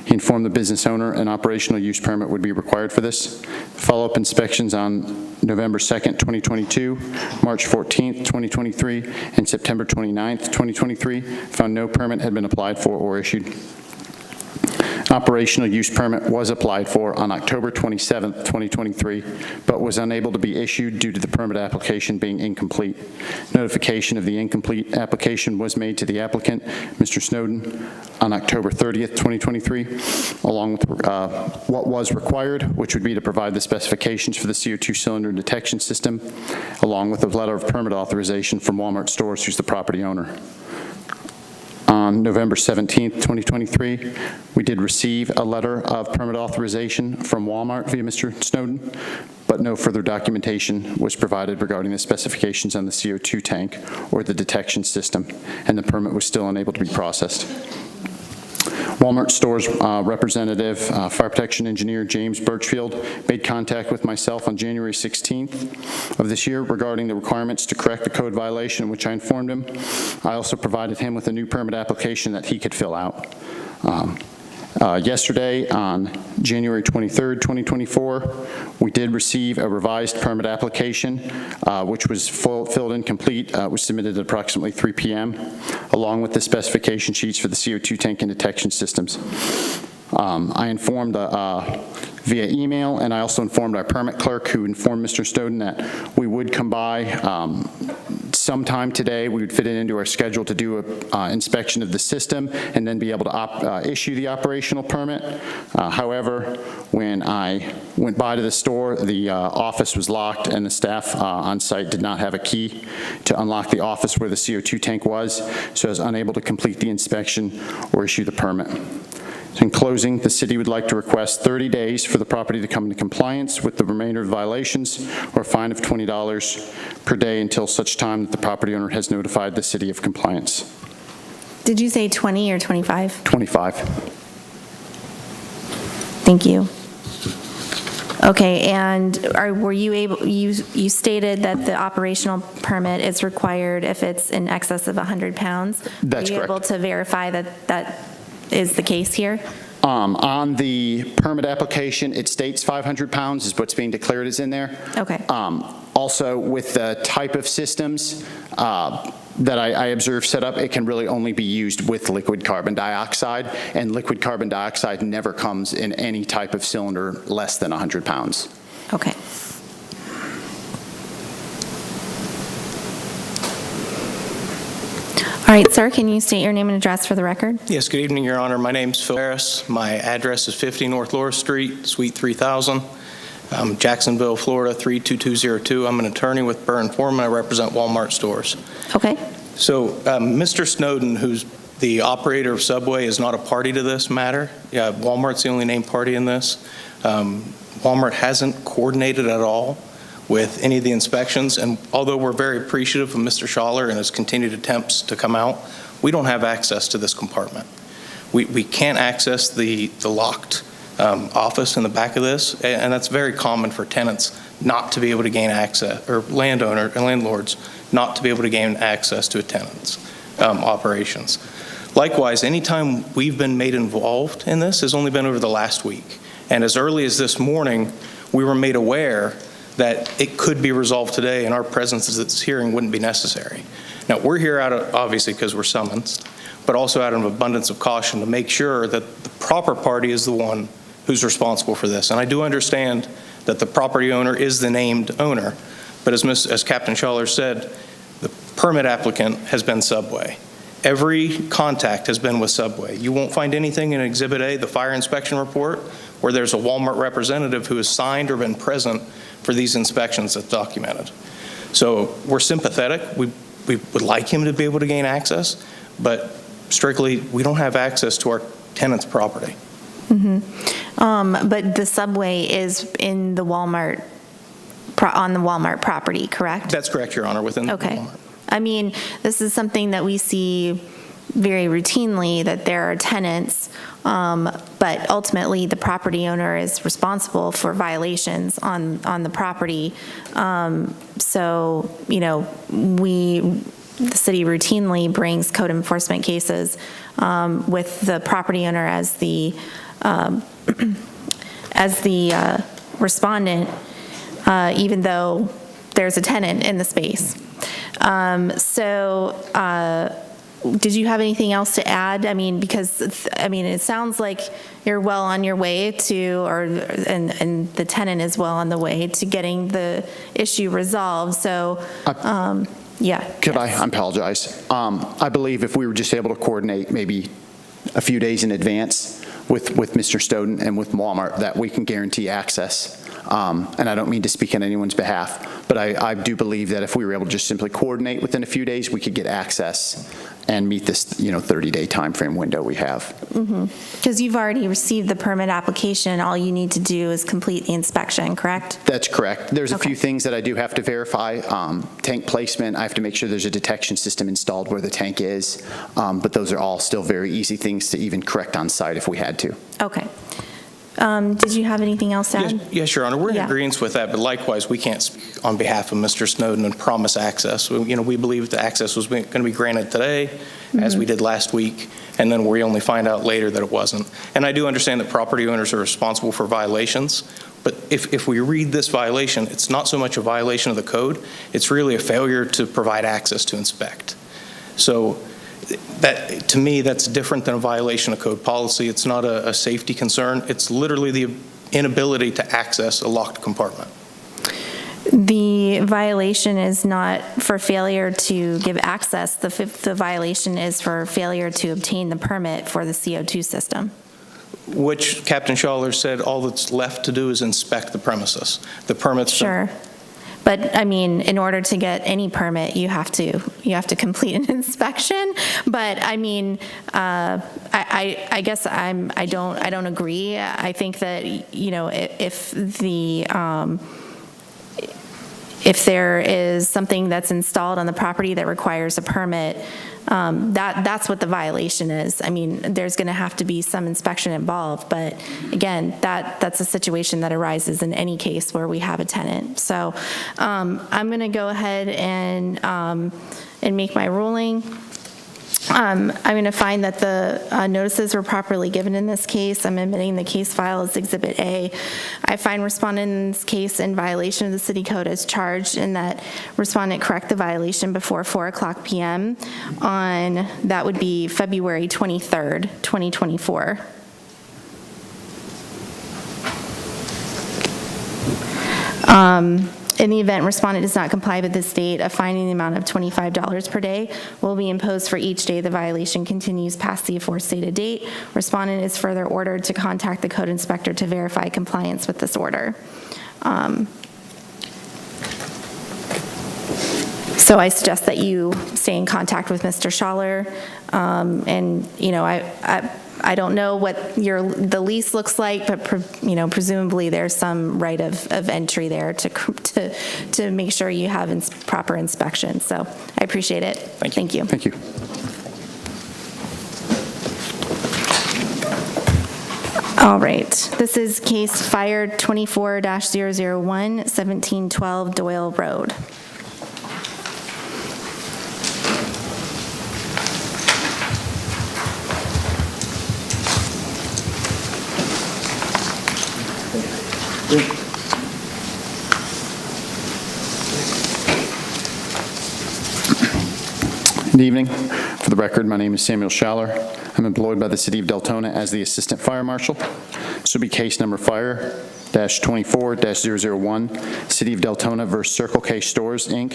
He informed the business owner an operational use permit would be required for this. Follow-up inspections on November 2nd, 2022, March 14th, 2023, and September 29th, 2023 found no permit had been applied for or issued. Operational use permit was applied for on October 27, 2023, but was unable to be issued due to the permit application being incomplete. Notification of the incomplete application was made to the applicant, Mr. Snowden, on October 30th, 2023, along with what was required, which would be to provide the specifications for the CO2 cylinder detection system, along with a letter of permit authorization from Walmart Stores, who's the property owner. On November 17th, 2023, we did receive a letter of permit authorization from Walmart via Mr. Snowden, but no further documentation was provided regarding the specifications on the CO2 tank or the detection system, and the permit was still unable to be processed. Walmart Stores representative, fire protection engineer James Birchfield, made contact with myself on January 16th of this year regarding the requirements to correct the code violation, which I informed him. I also provided him with a new permit application that he could fill out. Yesterday, on January 23rd, 2024, we did receive a revised permit application, which was filled in complete, was submitted at approximately 3 p.m., along with the specification sheets for the CO2 tank and detection systems. I informed via email, and I also informed our permit clerk, who informed Mr. Snowden that we would come by sometime today. We would fit it into our schedule to do an inspection of the system and then be able to issue the operational permit. However, when I went by to the store, the office was locked, and the staff on site did not have a key to unlock the office where the CO2 tank was, so I was unable to complete the inspection or issue the permit. In closing, the city would like to request 30 days for the property to come into compliance with the remainder of violations, or a fine of $20 per day until such time that the property owner has notified the city of compliance. Did you say 20 or 25? 25. Thank you. Okay, and were you able, you stated that the operational permit is required if it's in excess of 100 pounds? That's correct. Are you able to verify that that is the case here? On the permit application, it states 500 pounds is what's being declared is in there. Okay. Also, with the type of systems that I observed set up, it can really only be used with liquid carbon dioxide, and liquid carbon dioxide never comes in any type of cylinder less than 100 pounds. Okay. All right, sir, can you state your name and address for the record? Yes, good evening, Your Honor. My name's Phil Harris. My address is 50 North Laura Street, Suite 3000, Jacksonville, Florida, 32202. I'm an attorney with Burr & Foreman. I represent Walmart stores. Okay. So Mr. Snowden, who's the operator of Subway, is not a party to this matter. Walmart's the only named party in this. Walmart hasn't coordinated at all with any of the inspections, and although we're very appreciative of Mr. Schaller and his continued attempts to come out, we don't have access to this compartment. We can't access the locked office in the back of this, and that's very common for tenants not to be able to gain access, or landlords not to be able to gain access to a tenant's operations. Likewise, anytime we've been made involved in this has only been over the last week, and as early as this morning, we were made aware that it could be resolved today, and our presence at this hearing wouldn't be necessary. Now, we're here obviously because we're summoned, but also out of abundance of caution to make sure that the proper party is the one who's responsible for this. And I do understand that the property owner is the named owner, but as Captain Schaller said, the permit applicant has been Subway. Every contact has been with Subway. You won't find anything in Exhibit A, the fire inspection report, where there's a Walmart representative who has signed or been present for these inspections that's documented. So we're sympathetic. We would like him to be able to gain access, but strictly, we don't have access to our tenant's property. Mm-hmm. But the Subway is in the Walmart, on the Walmart property, correct? That's correct, Your Honor, within Okay. Walmart. I mean, this is something that we see very routinely, that there are tenants, but ultimately the property owner is responsible for violations on the property. So, you know, the city routinely brings code enforcement cases with the property owner as the respondent, even though there's a tenant in the space. Did you have anything else to add? I mean, because, it sounds like you're well on your way to, and the tenant is well on the way to getting the issue resolved, so, yeah. Could I apologize. I believe if we were just able to coordinate maybe a few days in advance with Mr. Snowden and with Walmart, that we can guarantee access. And I don't mean to speak on anyone's behalf, but I do believe that if we were able to just simply coordinate within a few days, we could get access and meet this, 30-day time frame window we have. Because you've already received the permit application, all you need to do is complete the inspection, correct? That's correct. There's a Okay. few things that I do have to verify. Tank placement, I have to make sure there's a detection system installed where the tank is, but those are all still very easy things to even correct on site if we had to. Okay. Did you have anything else to add? Yes, Your Honor, we're in Yeah. agreement with that, but likewise, we can't speak on behalf of Mr. Snowden and promise access. We believe the access was going to be granted today, as we did last week, and then we only find out later that it wasn't. And I do understand that property owners are responsible for violations, but if we read this violation, it's not so much a violation of the code, it's really a failure to provide access to inspect. So that, to me, that's different than a violation of code policy. It's not a safety concern. It's literally the inability to access a locked compartment. The violation is not for failure to give access. The violation is for failure to obtain the permit for the CO2 system. Which Captain Schaller said all that's left to do is inspect the premises. The permits. Sure. But, I mean, in order to get any permit, you have to complete an inspection. But, I mean, I guess I don't agree. I think that, you know, if there is something that's installed on the property that requires a permit, that's what the violation is. I mean, there's going to have to be some inspection involved, but again, that's a situation that arises in any case where we have a tenant. So I'm going to go ahead and make my ruling. I'm going to find that the notices were properly given in this case. I'm admitting the case file as Exhibit A. I find respondent in this case in violation of the city code as charged, and that respondent correct the violation before 4:00 p.m. on, that would be February 23rd, 2024. In the event respondent does not comply with this date, a fine in the amount of $25 per day will be imposed for each day the violation continues past the aforestated date. Respondent is further ordered to contact the code inspector to verify compliance with this order. So I suggest that you stay in contact with Mr. Schaller, and, you know, I don't know what the lease looks like, but presumably there's some right of entry there to make sure you have proper inspection. So I appreciate it. Thank you. Thank you. All right. This is case fire 24-001, 1712 Doyle Road. Good evening. For the record, my name is Samuel Schaller. I'm employed by the City of Deltona as the Assistant Fire Marshal. This will be case number fire-24-001, City of Deltona versus Circle K Stores, Inc.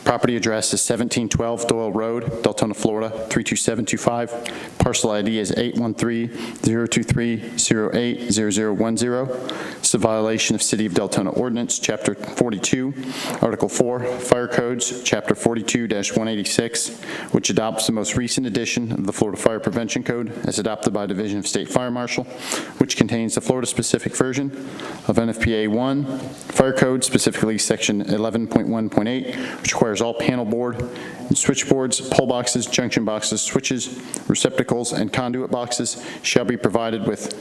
Property address is 1712 Doyle Road, Deltona, Florida, 32725. Parcel ID is 813-023-080010. It's a violation of City of Deltona Ordinance, Chapter 42, Article 4, Fire Codes, Chapter 42-186, which adopts the most recent edition of the Florida Fire Prevention Code as adopted by Division of State Fire Marshal, which contains the Florida-specific version of NFPA 1 Fire Code, specifically Section 11.1.8, which requires all panel board and switchboards, pole boxes, junction boxes, switches, receptacles, and conduit boxes shall be provided with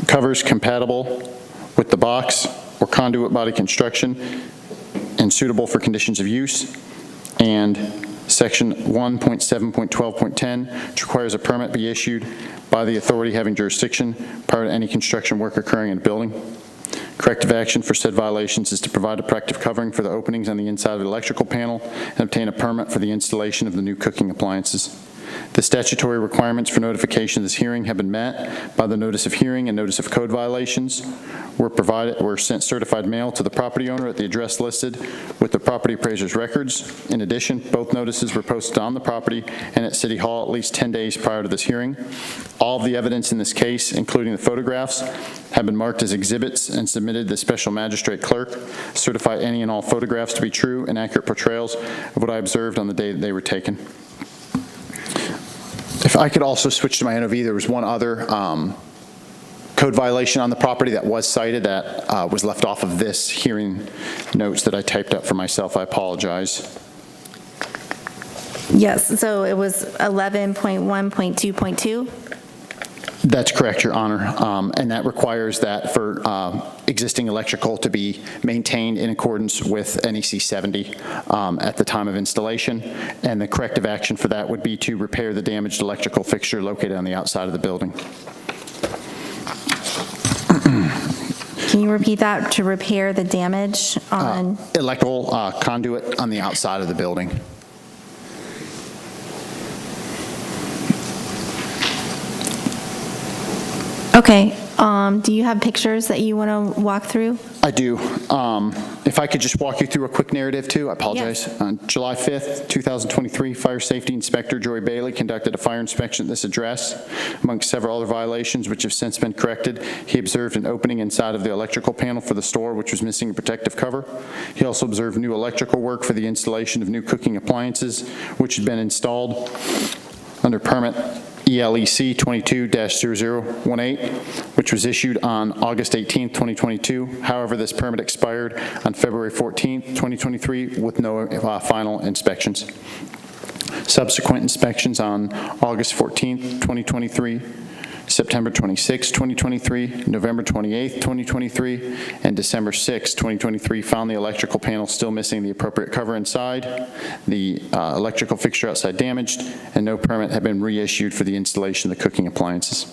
covers compatible with the box or conduit body construction and suitable for conditions of use. And Section 1.7.12.10, which requires a permit be issued by the authority having jurisdiction prior to any construction work occurring in a building. Corrective action for said violations is to provide a protective covering for the openings on the inside of the electrical panel and obtain a permit for the installation of the new cooking appliances. The statutory requirements for notification of this hearing have been met by the notice of hearing and notice of code violations were sent certified mail to the property owner at the address listed with the property appraiser's records. In addition, both notices were posted on the property and at City Hall at least 10 days prior to this hearing. All of the evidence in this case, including the photographs, have been marked as exhibits and submitted to the special magistrate clerk. Certify any and all photographs to be true and accurate portrayals of what I observed on the day that they were taken. If I could also switch to my NOV, there was one other code violation on the property that was cited that was left off of this hearing notes that I typed up for myself. I apologize. Yes, so it was 11.1.2.2? That's correct, Your Honor. And that requires that for existing electrical to be maintained in accordance with NEC 70 at the time of installation. And the corrective action for that would be to repair the damaged electrical fixture located on the outside of the building. Can you repeat that? To repair the damage on? Electrical conduit on the outside of the building. Okay. Do you have pictures that you want to walk through? I do. If I could just walk you through a quick narrative, too, I apologize. Yes. On July 5th, 2023, Fire Safety Inspector Joy Bailey conducted a fire inspection at this address. Among several other violations, which have since been corrected, he observed an opening inside of the electrical panel for the store, which was missing a protective cover. He also observed new electrical work for the installation of new cooking appliances, which had been installed under permit ELEC 22-0018, which was issued on August 18, 2022. However, this permit expired on February 14, 2023, with no final inspections. Subsequent inspections on August 14, 2023, September 26, 2023, November 28, 2023, and December 6, 2023 found the electrical panel still missing the appropriate cover inside, the electrical fixture outside damaged, and no permit had been reissued for the installation of the cooking appliances.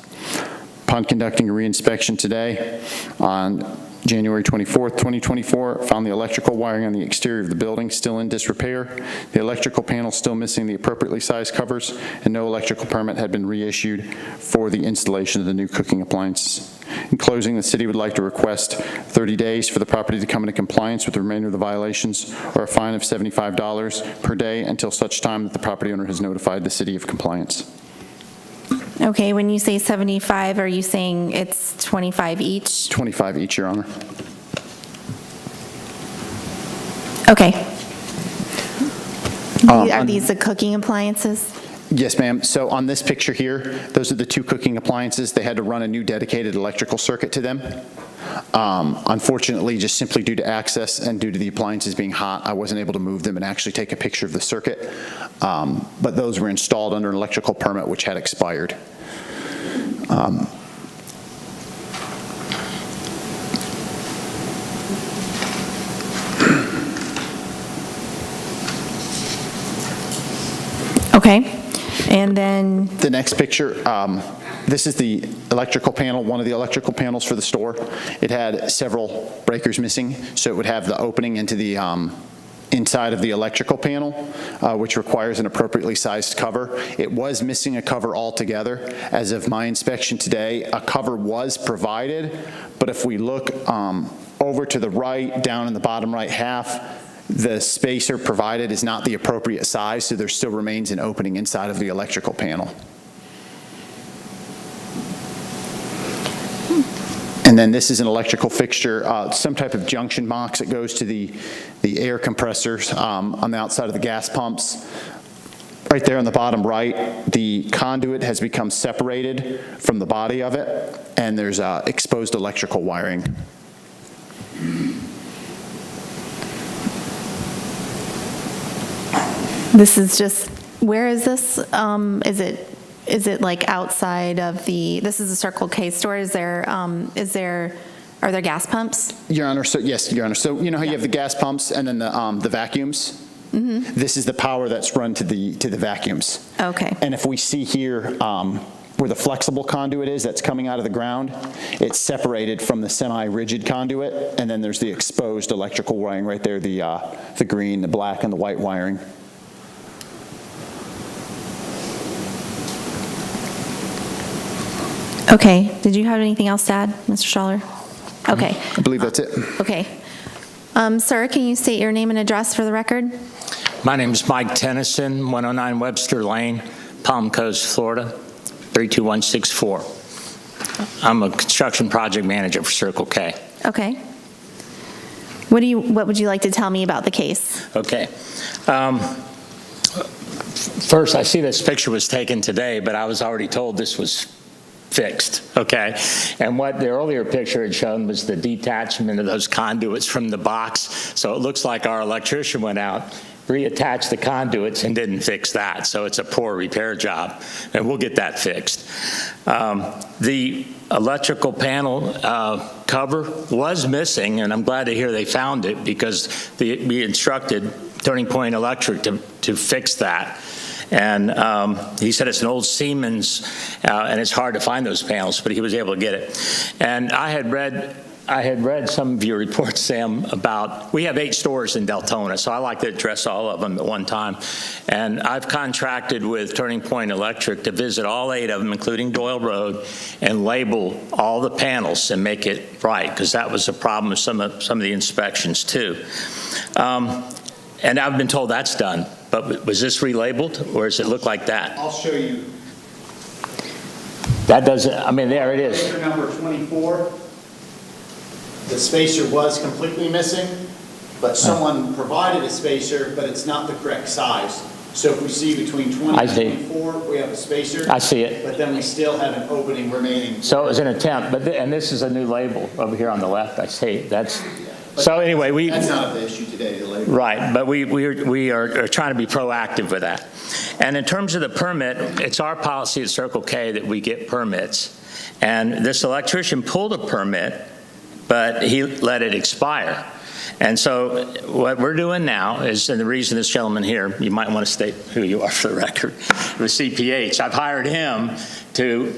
Upon conducting a reinspection today on January 24th, 2024, found the electrical wiring on the exterior of the building still in disrepair, the electrical panel still missing the appropriately sized covers, and no electrical permit had been reissued for the installation of the new cooking appliances. In closing, the city would like to request 30 days for the property to come into compliance with the remainder of the violations, or a fine of $75 per day until such time that the property owner has notified the city of compliance. Okay, when you say 75, are you saying it's 25 each? 25 each, Your Honor. Okay. Are these the cooking appliances? Yes, ma'am. So on this picture here, those are the two cooking appliances. They had to run a new dedicated electrical circuit to them. Unfortunately, just simply due to access and due to the appliances being hot, I wasn't able to move them and actually take a picture of the circuit. But those were installed under an electrical permit which had expired. Okay. And then the next picture, this is the electrical panel, one of the electrical panels for the store. It had several breakers missing, so it would have the opening into the inside of the electrical panel, which requires an appropriately sized cover. It was missing a cover altogether. As of my inspection today, a cover was provided, but if we look over to the right, down in the bottom right half, the spacer provided is not the appropriate size, so there still remains an opening inside of the electrical panel. And then this is an electrical fixture, some type of junction box that goes to the air compressors on the outside of the gas pumps. Right there on the bottom right, the conduit has become separated from the body of it, and there's exposed electrical wiring. this is just, where is this? Is it like outside of the, this is a Circle K store, are there gas pumps? Your Honor, so yes, Your Honor. So you know how you have the gas pumps and then the vacuums? Mm-hmm. This is the power that's run to the vacuums. Okay. And if we see here where the flexible conduit is that's coming out of the ground, it's separated from the semi-rigid conduit, and then there's the exposed electrical wiring right there, the green, the black, and the white wiring. Okay. Did you have anything else to add, Mr. Schaller? Okay. I believe that's it. Okay. Sir, can you state your name and address for the record? My name is Mike Tennyson, 109 Webster Lane, Palm Coast, Florida, 32164. I'm a construction project manager for Circle K. Okay. What would you like to tell me about the case? Okay. First, I see this picture was taken today, but I was already told this was fixed, okay? And what the earlier picture had shown was the detachment of those conduits from the box. So it looks like our electrician went out reattached the conduits and didn't fix that, so it's a poor repair job, and we'll get that fixed. The electrical panel cover was missing, and I'm glad to hear they found it, because we instructed Turning Point Electric to fix that. And he said it's an old Siemens, and it's hard to find those panels, but he was able to get it. And I had read some of your reports, Sam, about, we have 8 stores in Deltona, so I like to address all of them at one time. And I've contracted with Turning Point Electric to visit all 8 of them, including Doyle Road, and label all the panels and make it right, because that was a problem with some of the inspections too. And I've been told that's done, but was this relabeled, or does it look like that? I'll show you. That doesn't, I mean, there it is. Spacer number 24. The spacer was completely missing, but someone provided a spacer, but it's not the correct size. So if we see between 20 and 24, we have a spacer. I see it. But then we still have an opening remaining. So it was an attempt, and this is a new label over here on the left. I see that's. So anyway, that's not the issue today, the label. Right, but we are trying to be proactive with that. And in terms of the permit, it's our policy at Circle K that we get permits. And this electrician pulled a permit, but he let it expire. And so what we're doing now is, and the reason this gentleman here, you might want to state who you are for the record, with CPH, I've hired him to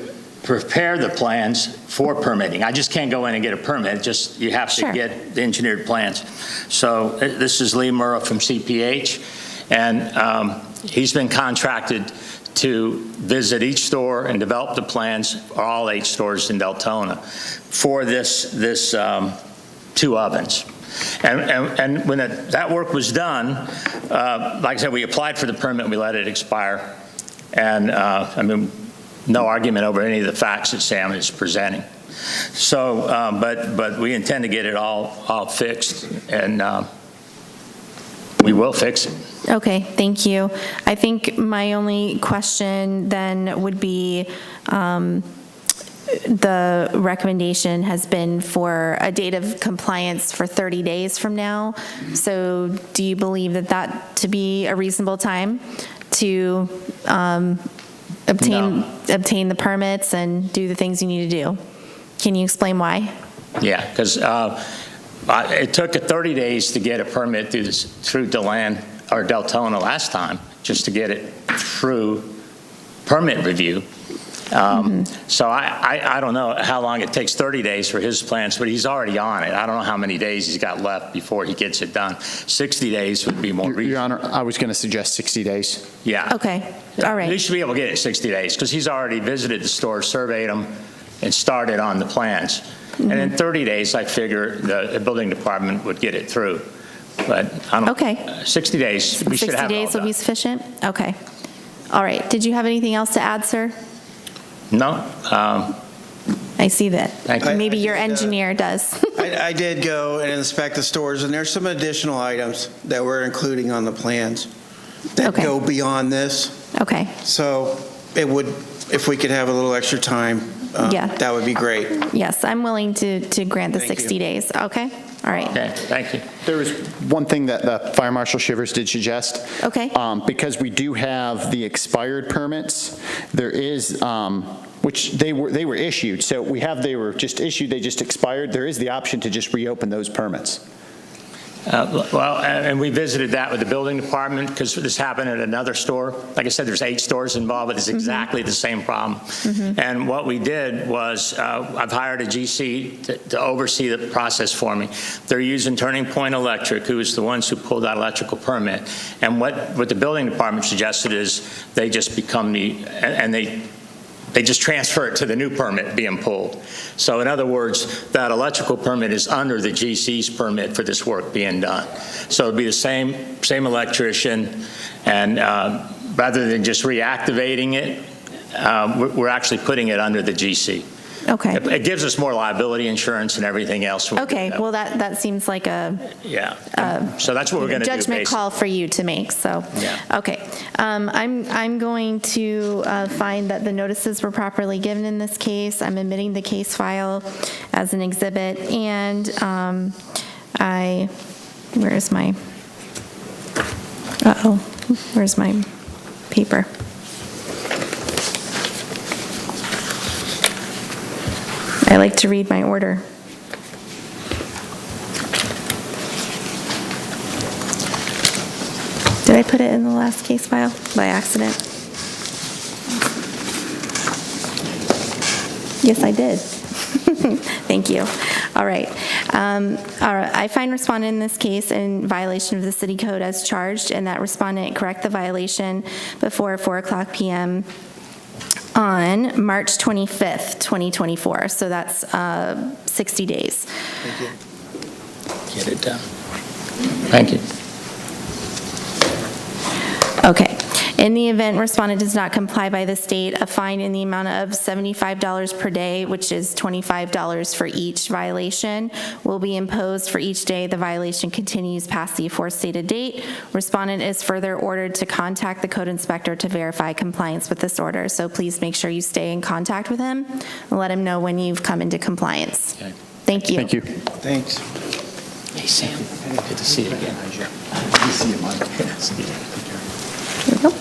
prepare the plans for permitting. I just can't go in and get a permit, just you have to get the engineered plans. So this is Lee Murrah from CPH, and he's been contracted to visit each store and develop the plans for all 8 stores in Deltona for this 2 ovens. And when that work was done, like I said, we applied for the permit, we let it expire, and I mean, no argument over any of the facts that Sam is presenting. So, but we intend to get it all fixed, and we will fix it. Okay, thank you. I think my only question then would be, the recommendation has been for a date of compliance for 30 days from now. So do you believe that to be a reasonable time to obtain the permits and do the things you need to do? Can you explain why? Yeah, because it took 30 days to get a permit through DeLand or Deltona last time, just to get it through permit review. So I don't know how long it takes 30 days for his plans, but he's already on it. I don't know how many days he's got left before he gets it done. 60 days would be more reasonable. Your Honor, I was going to suggest 60 days. Yeah. Okay, all right. He should be able to get it 60 days because he's already visited the store, surveyed them, and started on the plans. And in 30 days, I figure the building department would get it through. But I don't know. 60 days, we should have it all 60 days will done. be sufficient? Okay. All right. Did you have anything else to add, sir? No. I see that. Thank you. Maybe your engineer does. I did go and inspect the stores, and there's some additional items that we're including on the plans that go beyond this. Okay. So it would, if we could have a little extra time, that would be great. Yes, I'm willing to grant the 60 days. Okay? All right. Okay, thank you. There was one thing that the Fire Marshal Shivers did suggest. Okay. Because we do have the expired permits, there is, which they were issued. So they were just issued, they just expired. There is the option to just reopen those permits. Well, and we visited that with the building department because this happened at another store. Like I said, there's 8 stores involved, but it's exactly the same problem. And what we did was I've hired a GC to oversee the process for me. They're using Turning Point Electric, who is the ones who pulled that electrical permit. And what the building department suggested is they just become they just transfer it to the new permit being pulled. So in other words, that electrical permit is under the GC's permit for this work being done. So it'd be the same electrician, and rather than just reactivating it, we're actually putting it under the GC. Okay. It gives us more liability insurance and everything else. Okay, well, that seems like a so that's what we're going to do. Judgment call for you to make, so. Yeah. Okay. I'm going to find that the notices were properly given in this case. I'm admitting the case file as an exhibit, and where is my, Uh-oh, where's my paper? I like to read my order. Did I put it in the last case file by accident? Yes, I did. Thank you. All right. I find respondent in this case in violation of the city code as charged, and that respondent correct the violation before 4:00 p.m. on March 25th, 2024. So that's 60 days. Thank you. Get it done. Thank you. Okay. In the event respondent does not comply by the state, a fine in the amount of $75 per day, which is $25 for each violation, will be imposed for each day the violation continues past the aforestated date. Respondent is further ordered to contact the code inspector to verify compliance with this order. So please make sure you stay in contact with him and let him know when you've come into compliance. Okay. Thank you. Thank you. Thanks. Hey, Sam, good to see you again. Here we go.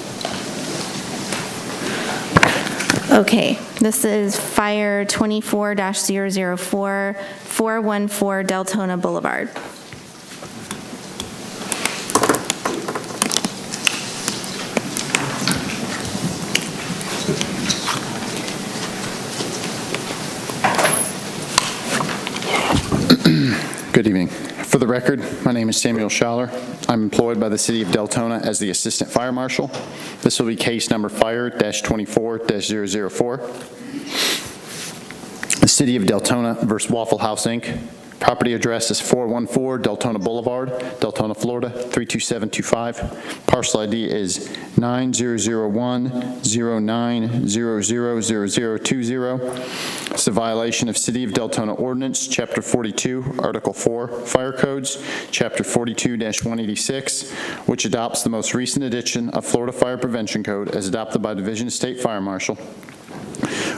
Okay, this is Fire 24-004, 414 Deltona Boulevard. Good evening. For the record, my name is Samuel Schaller. I'm employed by the City of Deltona as the Assistant Fire Marshal. This will be case number Fire-24-004. The City of Deltona versus Waffle House, Inc. Property address is 414 Deltona Boulevard, Deltona, Florida, 32725. Parcel ID is 900109000020. It's a violation of City of Deltona Ordinance, Chapter 42, Article 4, Fire Codes, Chapter 42-186, which adopts the most recent edition of Florida Fire Prevention Code as adopted by Division of State Fire Marshal,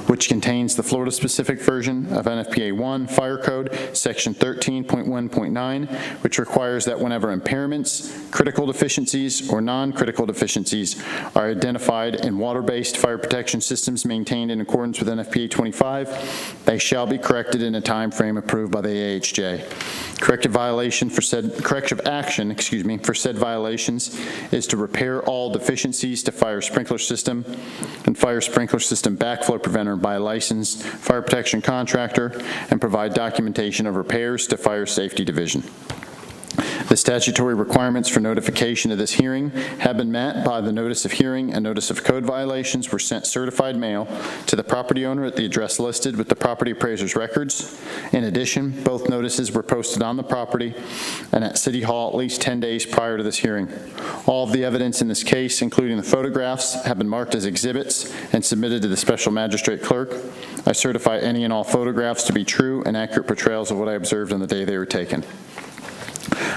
which contains the Florida-specific version of NFPA 1 Fire Code, Section 13.1.9, which requires that whenever impairments, critical deficiencies, or non-critical deficiencies are identified in water-based fire protection systems maintained in accordance with NFPA 25, they shall be corrected in a time frame approved by the AHJ. Corrective action for said violations is to repair all deficiencies to fire sprinkler system and fire sprinkler system backflow preventer by a licensed fire protection contractor and provide documentation of repairs to Fire Safety Division. The statutory requirements for notification of this hearing have been met by the notice of hearing and notice of code violations were sent certified mail to the property owner at the address listed with the property appraiser's records. In addition, both notices were posted on the property and at City Hall at least 10 days prior to this hearing. All of the evidence in this case, including the photographs, have been marked as exhibits and submitted to the special magistrate clerk. I certify any and all photographs to be true and accurate portrayals of what I observed on the day they were taken.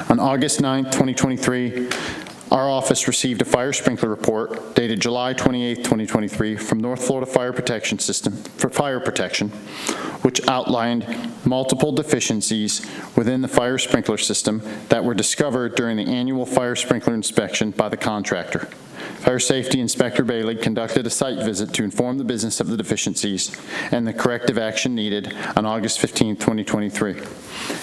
On August 9, 2023, our office received a fire sprinkler report dated July 28, 2023 from North Florida Fire Protection System for fire protection, which outlined multiple deficiencies within the fire sprinkler system that were discovered during the annual fire sprinkler inspection by the contractor. Fire Safety Inspector Bailey conducted a site visit to inform the business of the deficiencies and the corrective action needed on August 15, 2023.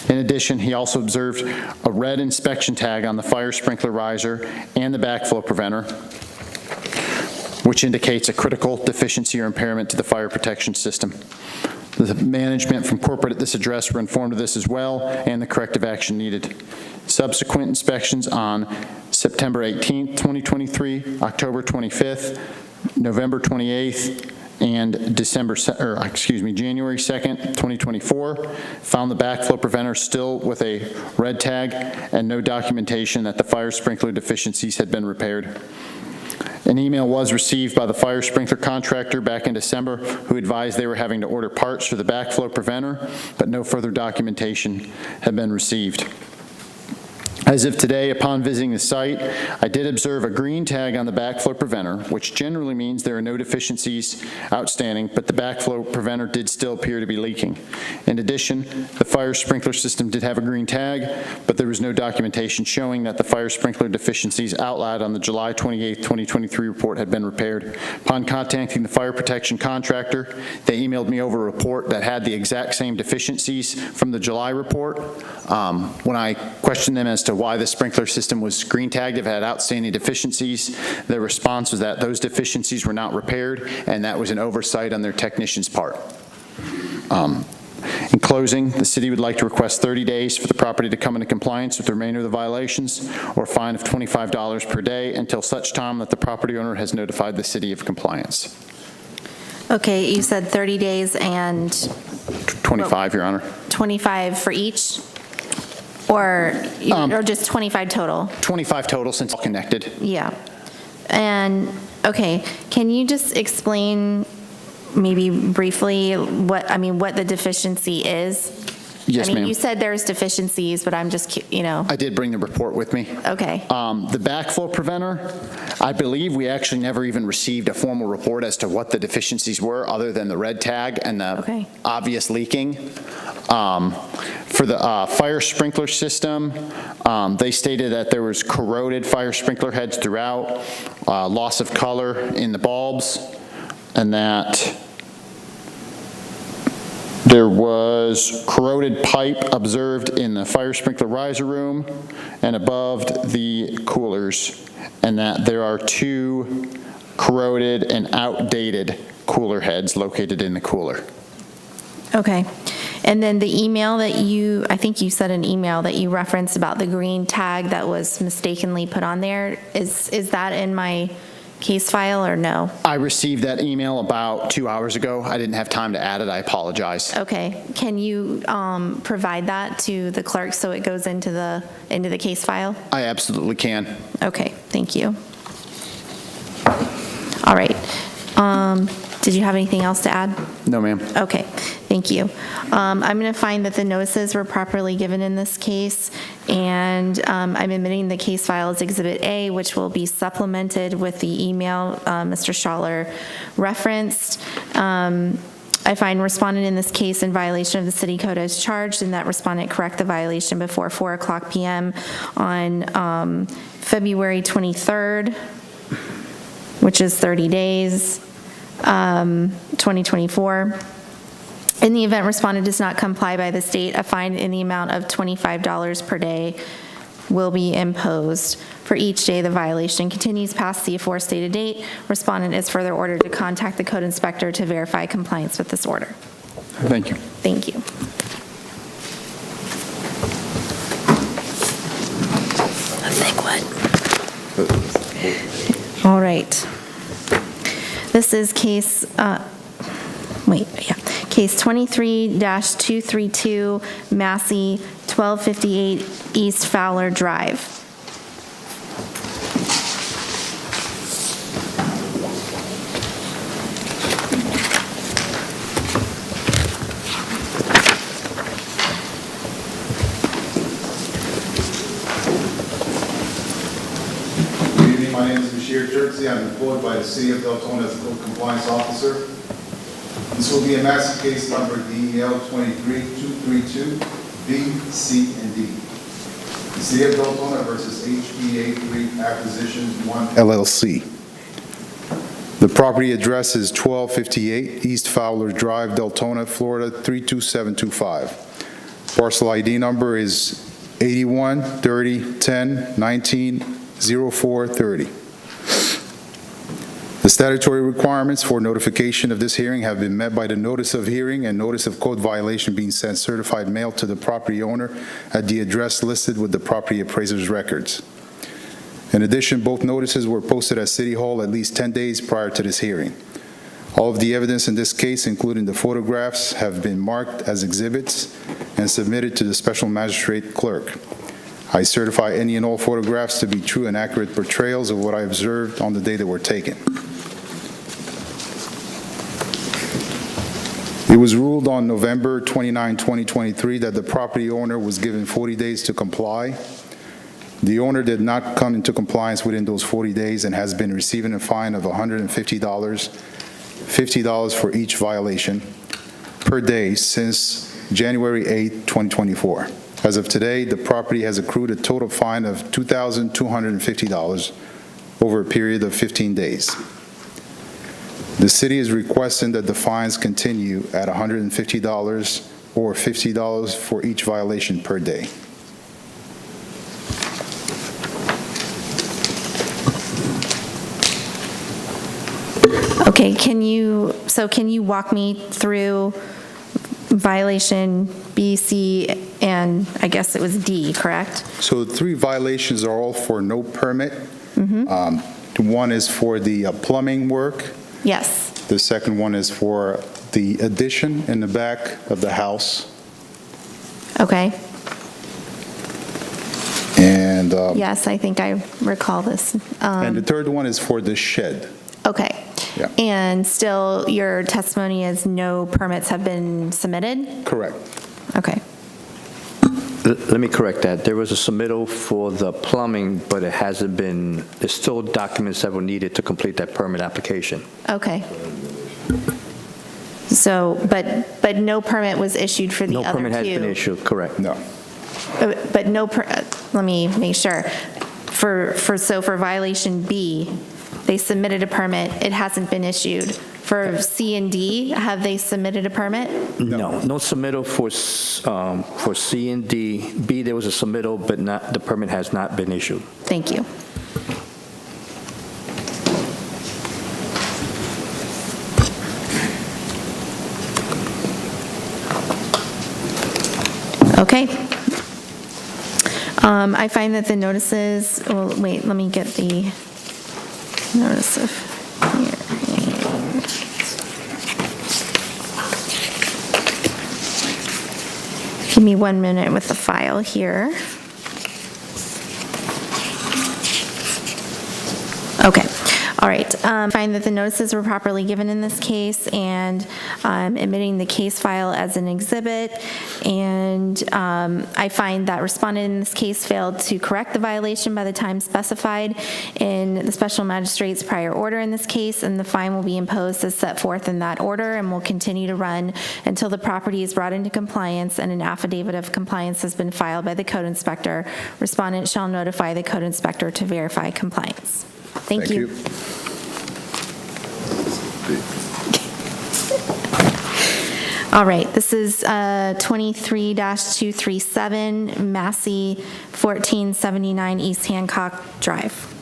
In addition, he also observed a red inspection tag on the fire sprinkler riser and the backflow preventer, which indicates a critical deficiency or impairment to the fire protection system. The management from corporate at this address were informed of this as well and the corrective action needed. Subsequent inspections on September 18th, 2023, October 25th, November 28th, and January 2nd, 2024, found the backflow preventer still with a red tag and no documentation that the fire sprinkler deficiencies had been repaired. An email was received by the fire sprinkler contractor back in December who advised they were having to order parts for the backflow preventer, but no further documentation had been received. As of today, upon visiting the site, I did observe a green tag on the backflow preventer, which generally means there are no deficiencies outstanding, but the backflow preventer did still appear to be leaking. In addition, the fire sprinkler system did have a green tag, but there was no documentation showing that the fire sprinkler deficiencies outlined on the July 28, 2023 report had been repaired. Upon contacting the fire protection contractor, they emailed me over a report that had the exact same deficiencies from the July report. When I questioned them as to why the sprinkler system was green tagged, if it had outstanding deficiencies, the response was that those deficiencies were not repaired, and that was an oversight on their technician's part. In closing, the city would like to request 30 days for the property to come into compliance with the remainder of the violations, or a fine of $25 per day until such time that the property owner has notified the city of compliance. Okay, you said 30 days and 25, Your Honor. 25 for each? Or just 25 total? 25 total since all connected. Yeah. And, okay, can you just explain maybe briefly what the deficiency is? Yes, ma'am. You said there's deficiencies, but I'm just, I did bring the report with me. Okay. The backflow preventer, I believe we actually never even received a formal report as to what the deficiencies were, other than the red tag and the obvious leaking. For the fire sprinkler system, they stated that there was corroded fire sprinkler heads throughout, loss of color in the bulbs, and that there was corroded pipe observed in the fire sprinkler riser room and above the coolers, and that there are 2 corroded and outdated cooler heads located in the cooler. Okay. And then the email that I think you said an email that you referenced about the green tag that was mistakenly put on there, is that in my case file or no? I received that email about 2 hours ago. I didn't have time to add it. I apologize. Okay. Can you provide that to the clerk so it goes into the case file? I absolutely can. Okay, thank you. All right. Did you have anything else to add? No, ma'am. Okay, thank you. I'm going to find that the notices were properly given in this case, and I'm admitting the case file as Exhibit A, which will be supplemented with the email Mr. Schaller referenced. I find respondent in this case in violation of the city code as charged, and that respondent correct the violation before 4:00 p.m. on February 23rd, which is 30 days. 2024. In the event respondent does not comply by this date, a fine in the amount of $25 per day will be imposed. For each day the violation continues past the aforestated date, respondent is further ordered to contact the code inspector to verify compliance with this order. Thank you. Thank you. A big one. All right. This is case 23-232, Massey, 1258 East Fowler Drive. My name is Bashir Turksy. I'm employed by the City of Deltona as a code compliance officer. This will be a massive case number DEL 23232, B, C, and D. The City of Deltona versus HBA3 Acquisitions 1 LLC. The property address is 1258 East Fowler Drive, Deltona, Florida 32725. Parcel ID number is 81 30 10 19 0430. The statutory requirements for notification of this hearing have been met by the notice of hearing and notice of code violation being sent certified mail to the property owner at the address listed with the property appraiser's records. In addition, both notices were posted at City Hall at least 10 days prior to this hearing. All of the evidence in this case, including the photographs, have been marked as exhibits and submitted to the special magistrate clerk. I certify any and all photographs to be true and accurate portrayals of what I observed on the day they were taken. It was ruled on November 29, 2023 that the property owner was given 40 days to comply. The owner did not come into compliance within those 40 days and has been receiving a fine of $150, $50 for each violation per day since January 8, 2024. As of today, the property has accrued a total fine of $2,250 over a period of 15 days. The city is requesting that the fines continue at $150 or $50 for each violation per day. Okay, can you walk me through violation B, C, and I guess it was D, correct? So the 3 violations are all for no permit. One is for the plumbing work. Yes. The second one is for the addition in the back of the house. Okay. And Yes, I think I recall this. and the third one is for the shed. Okay. Yeah. And still, your testimony is no permits have been submitted? Correct. Okay. Let me correct that. There was a submittal for the plumbing, but it hasn't been, there's still documents that were needed to complete that permit application. Okay. So, but no permit was issued for the other two? No permit has been issued, correct. No. But no, let me make sure. So for violation B, they submitted a permit, it hasn't been issued. For C and D, have they submitted a permit? No submittal for C and D. B, there was a submittal, but the permit has not been issued. Thank you. Okay. I find that the notices, well, wait, let me get the notice of hearing. Give me 1 minute with the file here. Okay. All right. Find that the notices were properly given in this case, and admitting the case file as an exhibit. And I find that respondent in this case failed to correct the violation by the time specified in the special magistrate's prior order in this case, and the fine will be imposed as set forth in that order and will continue to run until the property is brought into compliance and an affidavit of compliance has been filed by the code inspector. Respondent shall notify the code inspector to verify compliance. Thank you. All right, this is 23-237, Massey, 1479 East Hancock Drive.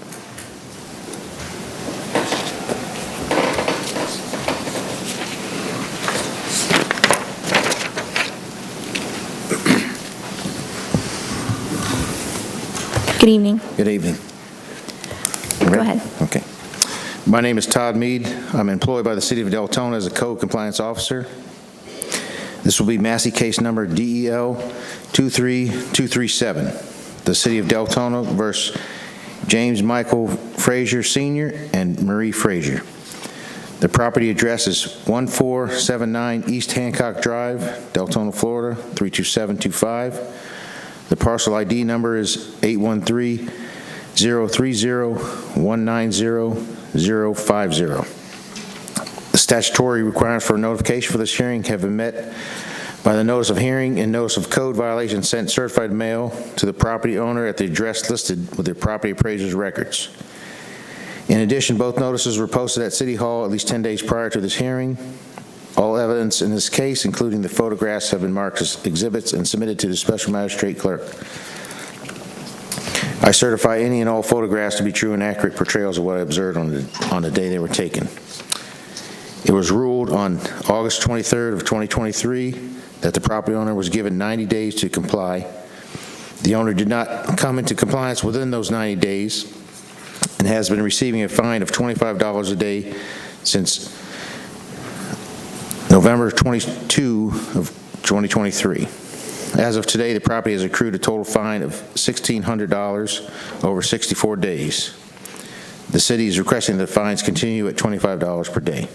Good evening. Good evening. Go ahead. Okay. My name is Todd Mead. I'm employed by the City of Deltona as a code compliance officer. This will be Massey case number DEL 23237. The City of Deltona versus James Michael Frazier Sr. and Marie Frazier. The property address is 1479 East Hancock Drive, Deltona, Florida 32725. The parcel ID number is 813-030-190-050. The statutory requirements for notification for this hearing have been met by the notice of hearing and notice of code violation sent certified mail to the property owner at the address listed with the property appraiser's records. In addition, both notices were posted at City Hall at least 10 days prior to this hearing. All evidence in this case, including the photographs, have been marked as exhibits and submitted to the special magistrate clerk. I certify any and all photographs to be true and accurate portrayals of what I observed on the day they were taken. It was ruled on August 23rd of 2023 that the property owner was given 90 days to comply. The owner did not come into compliance within those 90 days and has been receiving a fine of $25 a day since November 22 of 2023. As of today, the property has accrued a total fine of $1,600 over 64 days. The city is requesting the fines continue at $25 per day.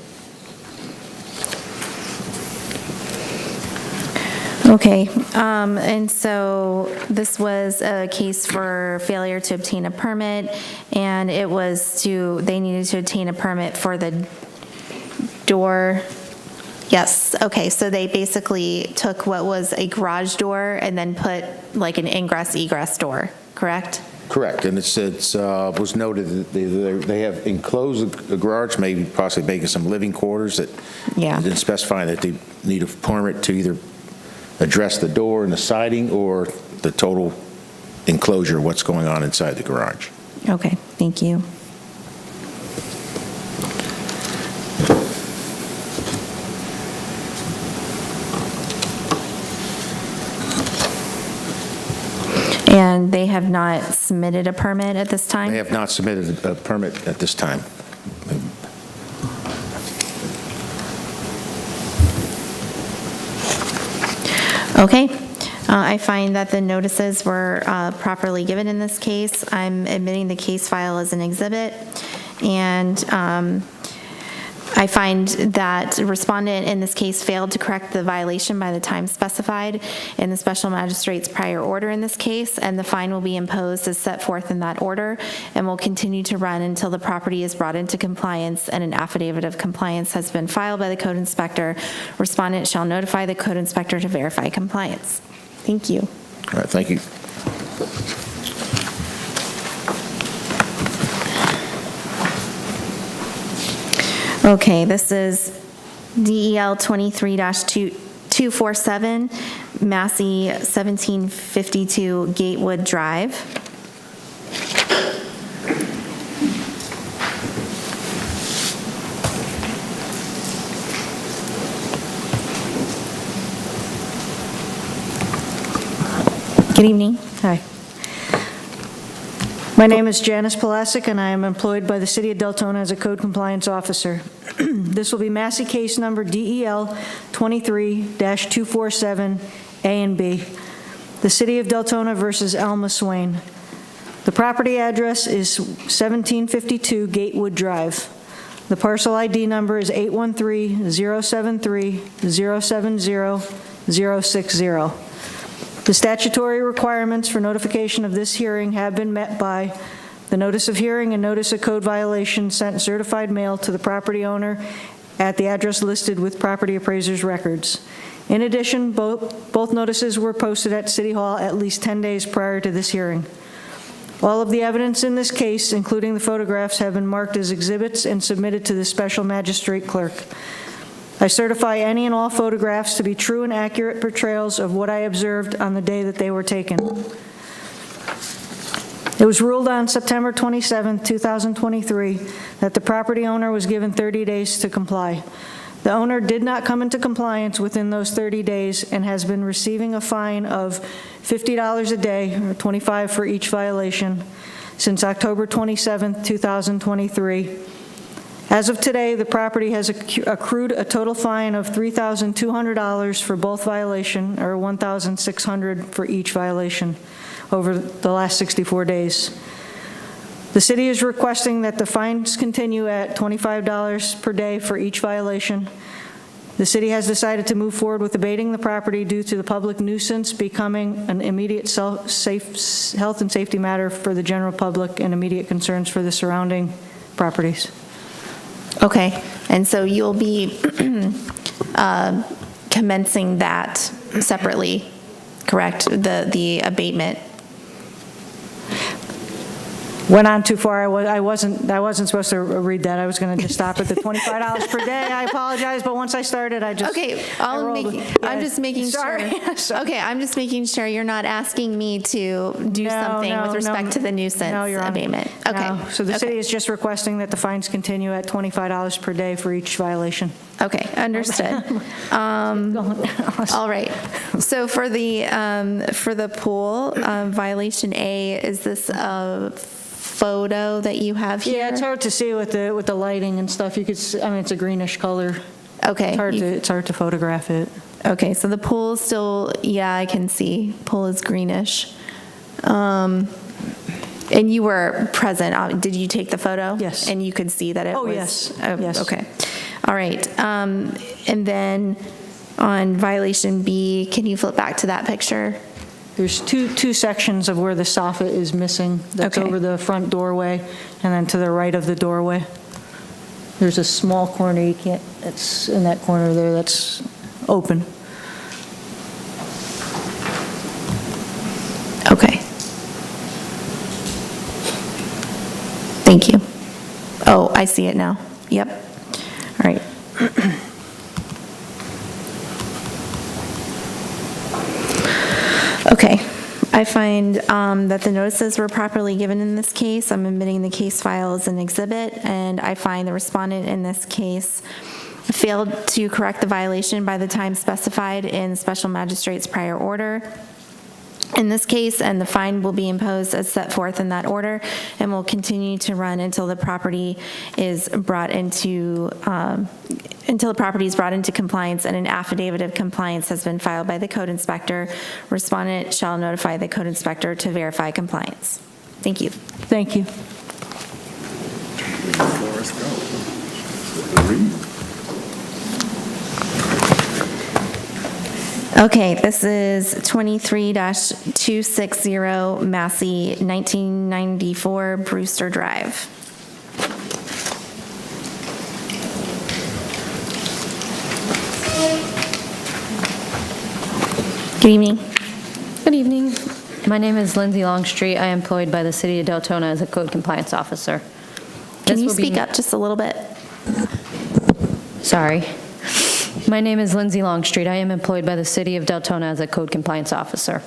Okay, and so this was a case for failure to obtain a permit, and they needed to obtain a permit for the door. Yes, okay, so they basically took what was a garage door and then put like an ingress-egress door, correct? Correct, and it was noted that they have enclosed a garage, maybe possibly making some living quarters that didn't specify that they need a permit to either address the door and the siding or the total enclosure, what's going on inside the garage. Okay, thank you. And they have not submitted a permit at this time? They have not submitted a permit at this time. Okay. I find that the notices were properly given in this case. I'm admitting the case file as an exhibit, and I find that the respondent in this case failed to correct the violation by the time specified in the special magistrate's prior order in this case, and the fine will be imposed as set forth in that order and will continue to run until the property is brought into compliance and an affidavit of compliance has been filed by the code inspector. Respondent shall notify the code inspector to verify compliance. Thank you. All right, thank you. Okay, this is DEL 23-247, Massey 1752 Gatewood Drive. Good evening. Hi. My name is Janice Palasic, and I am employed by the City of Deltona as a code compliance officer. This will be Massey case number DEL 23-247 A and B. The City of Deltona versus Alma Swain. The property address is 1752 Gatewood Drive. The parcel ID number is 813-073-070-060. The statutory requirements for notification of this hearing have been met by the notice of hearing and notice of code violation sent certified mail to the property owner at the address listed with property appraiser's records. In addition, both notices were posted at City Hall at least 10 days prior to this hearing. All of the evidence in this case, including the photographs, have been marked as exhibits and submitted to the special magistrate clerk. I certify any and all photographs to be true and accurate portrayals of what I observed on the day that they were taken. It was ruled on September 27, 2023, that the property owner was given 30 days to comply. The owner did not come into compliance within those 30 days and has been receiving a fine of $50 a day, or $25 for each violation, since October 27, 2023. As of today, the property has accrued a total fine of $3,200 for both violation, or $1,600 for each violation over the last 64 days. The city is requesting that the fines continue at $25 per day for each violation. The city has decided to move forward with abating the property due to the public nuisance becoming an immediate health and safety matter for the general public and immediate concerns for the surrounding properties. Okay, and so you'll be commencing that separately, correct? The abatement. Went on too far. I wasn't supposed to read that. I was going to just stop at the $25 per day. I apologize, but once I started, I just Okay, I'm just making sure. Okay, I'm just making sure you're not asking me to do something with respect to the nuisance abatement. Okay. No. So the city is just requesting that the fines continue at $25 per day for each violation. Okay, understood. All right. So for the pool, violation A, is this a photo that you have here? Yeah, it's hard to see with the lighting and stuff. You could, I mean, it's a greenish color. Okay. It's hard to photograph it. Okay, so the pool is still, yeah, I can see. Pool is greenish. And you were present. Did you take the photo? Yes. And you could see that it was? Yes. Yes. Okay. All right. And then On violation B, can you flip back to that picture? There's two sections of where the soffit is missing. That's Okay. over the front doorway, and then to the right of the doorway. There's a small corner, you can't, it's in that corner there, that's open. Okay. Thank you. Oh, I see it now. Yep. All right. Okay. I find that the notices were properly given in this case. I'm admitting the case file as an exhibit, and I find the respondent in this case failed to correct the violation by the time specified in the special magistrate's prior order. In this case, and the fine will be imposed as set forth in that order, and will continue to run until the property is brought into compliance and an affidavit of compliance has been filed by the code inspector. Respondent shall notify the code inspector to verify compliance. Thank you. Thank you. Okay, this is 23-260 Massey, 1994 Brewster Drive. Good evening. Good evening. My name is Lindsay Longstreet. I am employed by the City of Deltona as a code compliance officer. Can you speak up just a little bit? Sorry. My name is Lindsay Longstreet. I am employed by the City of Deltona as a code compliance officer.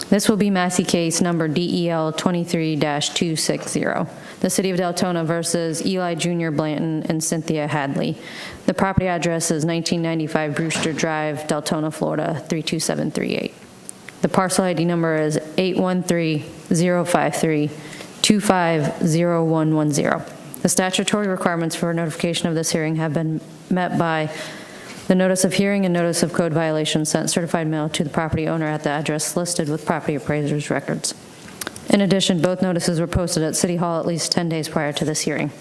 This will be Massey case number DEL 23-260. The City of Deltona versus Eli Jr. Blanton and Cynthia Hadley. The property address is 1995 Brewster Drive, Deltona, Florida 32738. The parcel ID number is 813-053-250110. The statutory requirements for notification of this hearing have been met by the notice of hearing and notice of code violation sent certified mail to the property owner at the address listed with property appraiser's records. In addition, both notices were posted at City Hall at least 10 days prior to this hearing.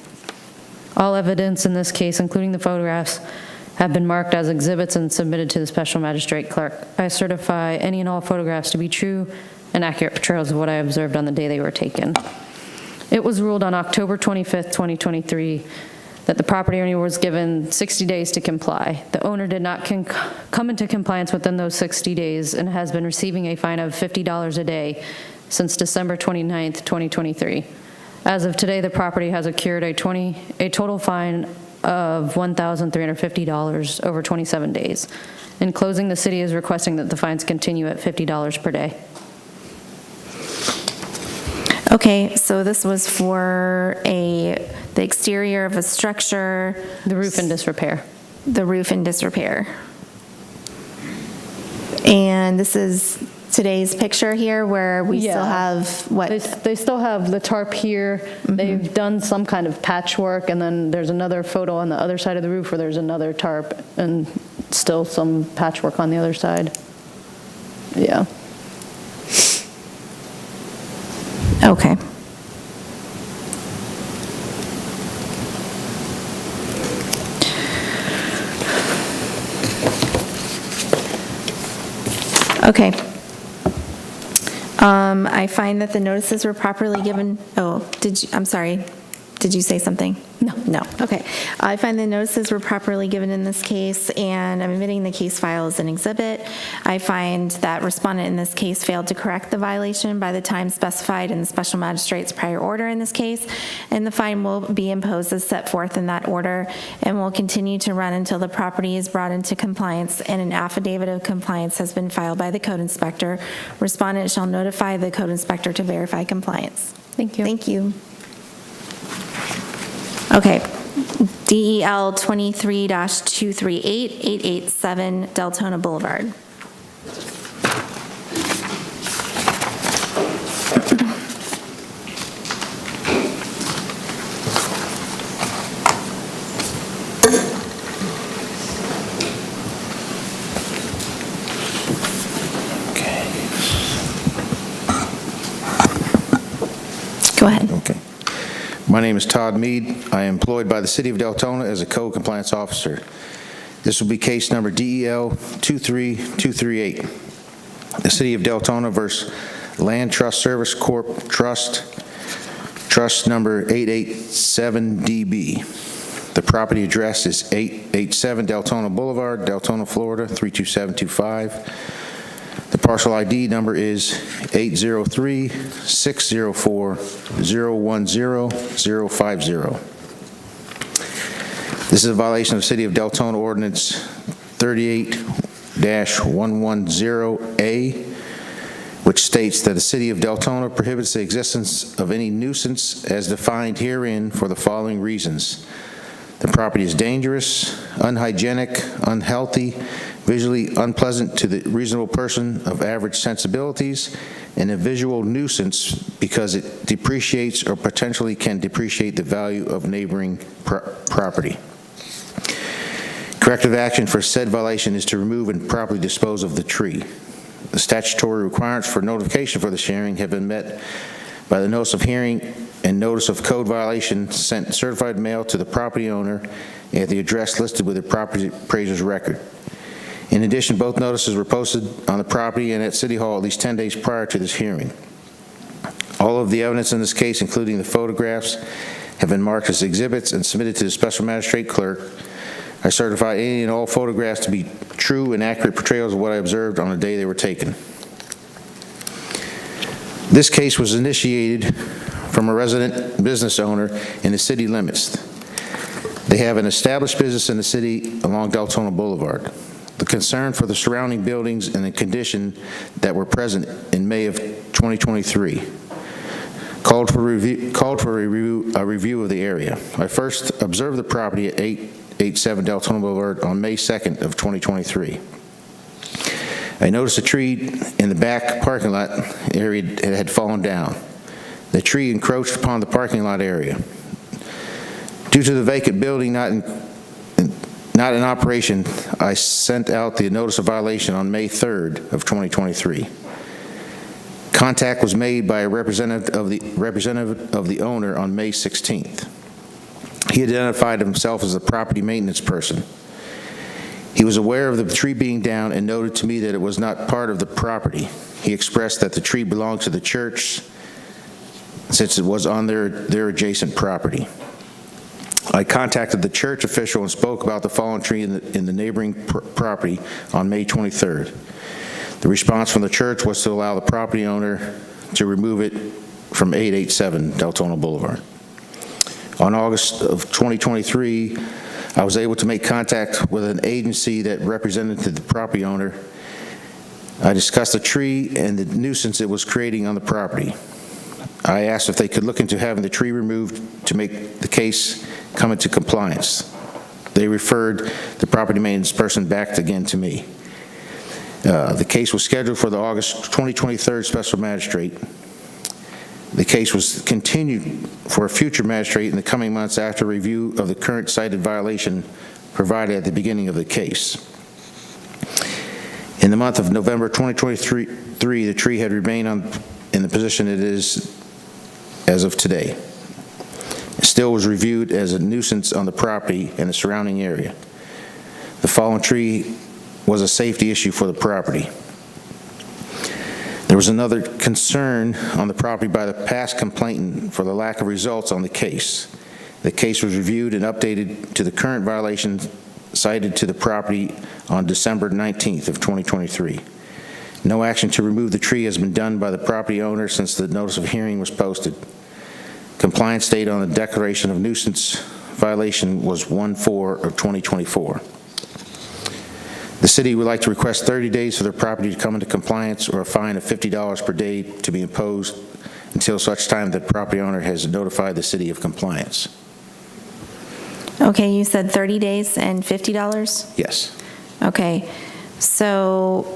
All evidence in this case, including the photographs, have been marked as exhibits and submitted to the special magistrate clerk. I certify any and all photographs to be true and accurate portrayals of what I observed on the day they were taken. It was ruled on October 25th, 2023, that the property owner was given 60 days to comply. The owner did not come into compliance within those 60 days and has been receiving a fine of $50 a day since December 29th, 2023. As of today, the property has accrued a total fine of $1,350 over 27 days. In closing, the city is requesting that the fines continue at $50 per day. Okay, so this was for the exterior of a structure. The roof in disrepair. The roof in disrepair. And this is today's picture here where we still have what? They still have the tarp here. Mm-hmm. They've done some kind of patchwork, and then there's another photo on the other side of the roof where there's another tarp and still some patchwork on the other side. Yeah. Okay. Okay. I find that the notices were properly given. Oh, I'm sorry. Did you say something? No. No. Okay. I find the notices were properly given in this case, and I'm admitting the case file as an exhibit. I find that respondent in this case failed to correct the violation by the time specified in the special magistrate's prior order in this case, and the fine will be imposed as set forth in that order and will continue to run until the property is brought into compliance and an affidavit of compliance has been filed by the code inspector. Respondent shall notify the code inspector to verify compliance. Thank you. Thank you. Okay, DEL 23-238, 887 Deltona Boulevard. Go ahead. Okay. My name is Todd Mead. I am employed by the City of Deltona as a code compliance officer. This will be case number DEL 23238. The City of Deltona versus Land Trust Service Corp. Trust number 887DB. The property address is 887 Deltona Boulevard, Deltona, Florida, 32725. The parcel ID number is 803-604-010-050. This is a violation of City of Deltona Ordinance 38-110A, which states that the City of Deltona prohibits the existence of any nuisance as defined herein for the following reasons. The property is dangerous, unhygienic, unhealthy, visually unpleasant to the reasonable person of average sensibilities, and a visual nuisance because it depreciates or potentially can depreciate the value of neighboring property. Corrective action for said violation is to remove and properly dispose of the tree. The statutory requirements for notification for this hearing have been met by the notice of hearing and notice of code violation sent certified mail to the property owner at the address listed with the property appraiser's record. In addition, both notices were posted on the property and at City Hall at least 10 days prior to this hearing. All of the evidence in this case, including the photographs, have been marked as exhibits and submitted to the Special Magistrate Clerk. I certify any and all photographs to be true and accurate portrayals of what I observed on the day they were taken. This case was initiated from a resident business owner in the city limits. They have an established business in the city along Deltona Boulevard. The concern for the surrounding buildings and the condition that were present in May of 2023 called for a review of the area. I first observed the property at 887 Deltona Boulevard on May 2nd of 2023. I noticed a tree in the back parking lot area had fallen down. The tree encroached upon the parking lot area. Due to the vacant building not in operation, I sent out the notice of violation on May 3rd of 2023. Contact was made by a representative of the owner on May 16th. He identified himself as a property maintenance person. He was aware of the tree being down and noted to me that it was not part of the property. He expressed that the tree belonged to the church since it was on their adjacent property. I contacted the church official and spoke about the fallen tree in the neighboring property on May 23rd. The response from the church was to allow the property owner to remove it from 887 Deltona Boulevard. On August of 2023, I was able to make contact with an agency that represented the property owner. I discussed the tree and the nuisance it was creating on the property. I asked if they could look into having the tree removed to make the case come into compliance. They referred the property maintenance person back again to me. The case was scheduled for the August 2023 Special Magistrate. The case was continued for a future magistrate in the coming months after review of the current cited violation provided at the beginning of the case. In the month of November 2023, the tree had remained in the position it is as of today. It still was reviewed as a nuisance on the property and the surrounding area. The fallen tree was a safety issue for the property. There was another concern on the property by the past complainant for the lack of results on the case. The case was reviewed and updated to the current violation cited to the property on December 19th of 2023. No action to remove the tree has been done by the property owner since the notice of hearing was posted. Compliance date on the declaration of nuisance violation was 1/4 of 2024. The city would like to request 30 days for their property to come into compliance or a fine of $50 per day to be imposed until such time that the property owner has notified the city of compliance. Okay, you said 30 days and $50? Yes. Okay, so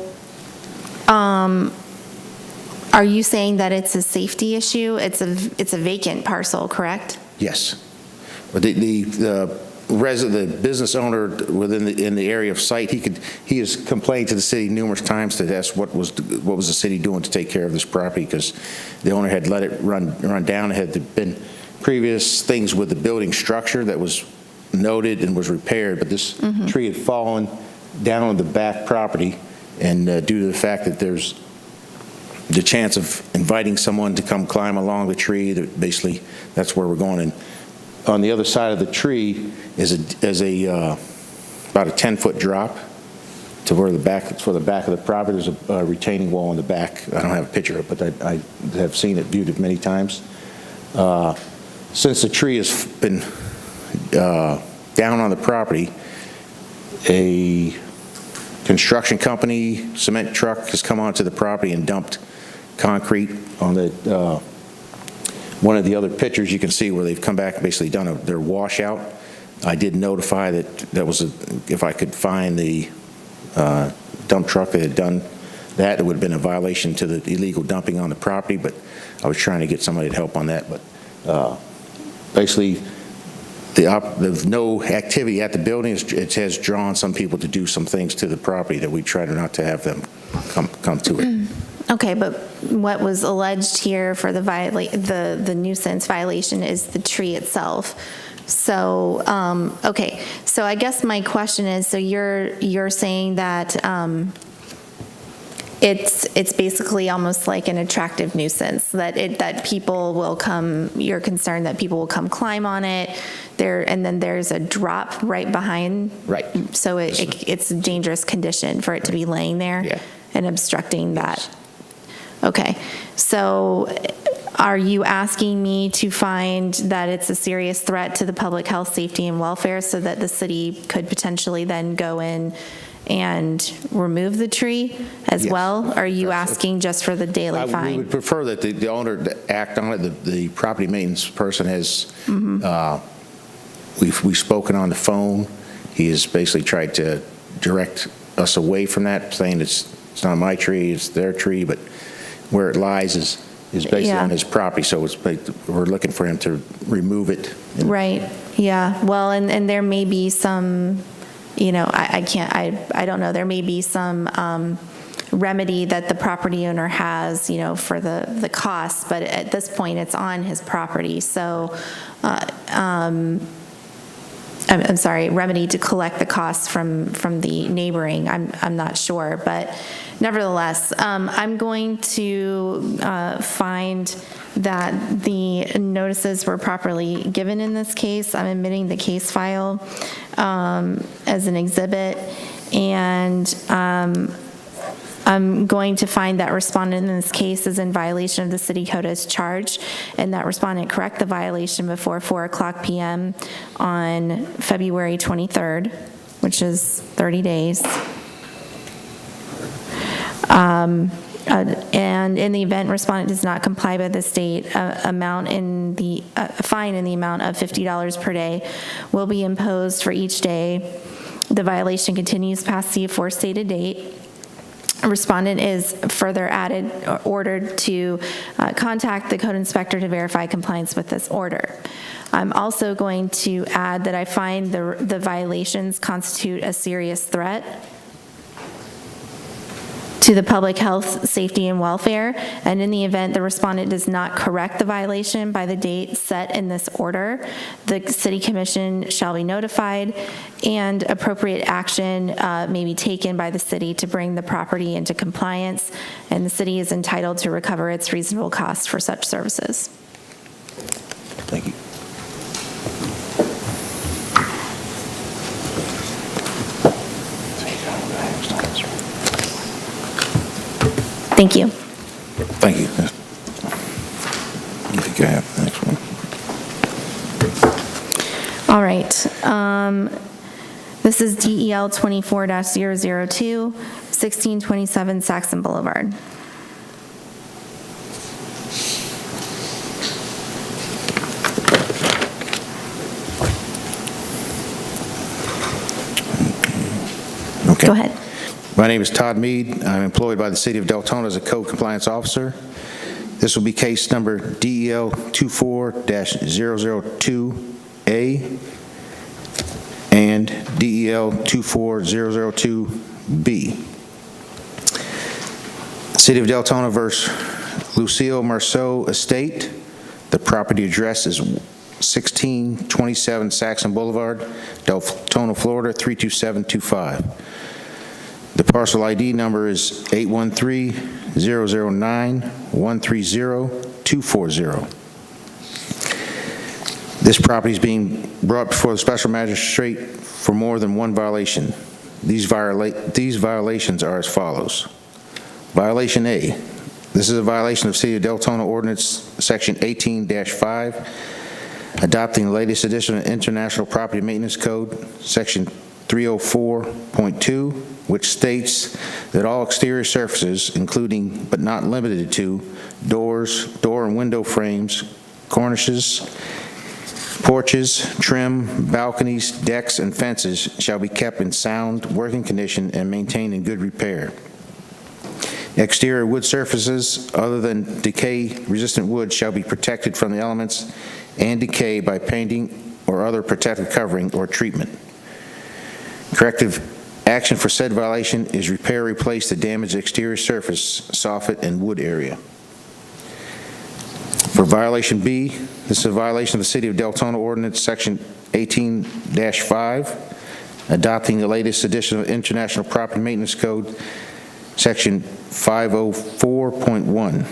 are you saying that it's a safety issue? It's a vacant parcel, correct? Yes. But the business owner in the area of site, he has complained to the city numerous times to ask what was the city doing to take care of this property, because the owner had let it run down. It had been previous things with the building structure that was noted and was repaired, but this tree had fallen down on the back property, and due to the fact that there's the chance of inviting someone to come climb along the tree, that basically that's where we're going. And on the other side of the tree is about a 10-foot drop to where the back of the property. There's a retaining wall in the back. I don't have a picture of it, but I have seen it, viewed it many times. Since the tree has been down on the property, a construction company cement truck has come onto the property and dumped concrete on the one of the other pictures. You can see where they've come back and basically done their washout. I did notify that was if I could find the dump truck that had done that, it would have been a violation to the illegal dumping on the property, but I was trying to get somebody to help on that. But basically, there's no activity at the building. It has drawn some people to do some things to the property that we try not to have them come to it. Okay, but what was alleged here for the nuisance violation is the tree itself. So, okay, so I guess my question is, so you're saying that it's basically almost like an attractive nuisance, that people will come, you're concerned that people will come climb on it, and then there's a drop right behind? Right. So it's a dangerous condition for it to be laying there and obstructing that? Okay, so are you asking me to find that it's a serious threat to the public health, safety, and welfare so that the city could potentially then go in and remove the tree as well? Or are you asking just for the daily fine? We would prefer that the owner act on it. The property maintenance person has, we've spoken on the phone. He has basically tried to direct us away from that, saying it's not my tree, it's their tree, but where it lies is basically on his property, so we're looking for him to remove it. Right, yeah. Well, and there may be some, I don't know, there may be some remedy that the property owner has, for the cost, but at this point, it's on his property. So, I'm sorry, remedy to collect the costs from the neighboring, I'm not sure, but nevertheless, I'm going to find that the notices were properly given in this case. I'm admitting the case file as an exhibit, and I'm going to find that respondent in this case is in violation of the city code as charged, and that respondent correct the violation before 4:00 p.m. on February 23rd, which is 30 days. And in the event respondent does not comply with the state, amount in the fine in the amount of $50 per day will be imposed for each day the violation continues past the aforestated date. A respondent is further ordered to contact the code inspector to verify compliance with this order. I'm also going to add that I find the violations constitute a serious threat to the public health, safety, and welfare, and in the event the respondent does not correct the violation by the date set in this order, the City Commission shall be notified, and appropriate action may be taken by the city to bring the property into compliance, and the city is entitled to recover its reasonable costs for such services. Thank you. Thank you. Thank you. I think I have the next one. All right. This is DEL 24-002, 1627 Saxon Boulevard. Okay. Go ahead. My name is Todd Mead. I'm employed by the City of Deltona as a Code Compliance Officer. This will be case number DEL 24-002A and DEL 24002B. City of Deltona versus Lucille Marceau Estate. The property address is 1627 Saxon Boulevard, Deltona, Florida, 32725. The parcel ID number is 813-009-130-240. This property is being brought before the special magistrate for more than one violation. These violations are as follows. Violation A. This is a violation of City of Deltona Ordinance Section 18-5, adopting the latest edition of International Property Maintenance Code, Section 304.2, which states that all exterior surfaces, including but not limited to doors, door and window frames, cornices, porches, trim, balconies, decks, and fences shall be kept in sound working condition and maintained in good repair. Exterior wood surfaces other than decay-resistant wood shall be protected from the elements and decay by painting or other protective covering or treatment. Corrective action for said violation is repair or replace the damaged exterior surface, soffit, and wood area. For violation B, this is a violation of the City of Deltona Ordinance Section 18-5, adopting the latest edition of International Property Maintenance Code, Section 504.1,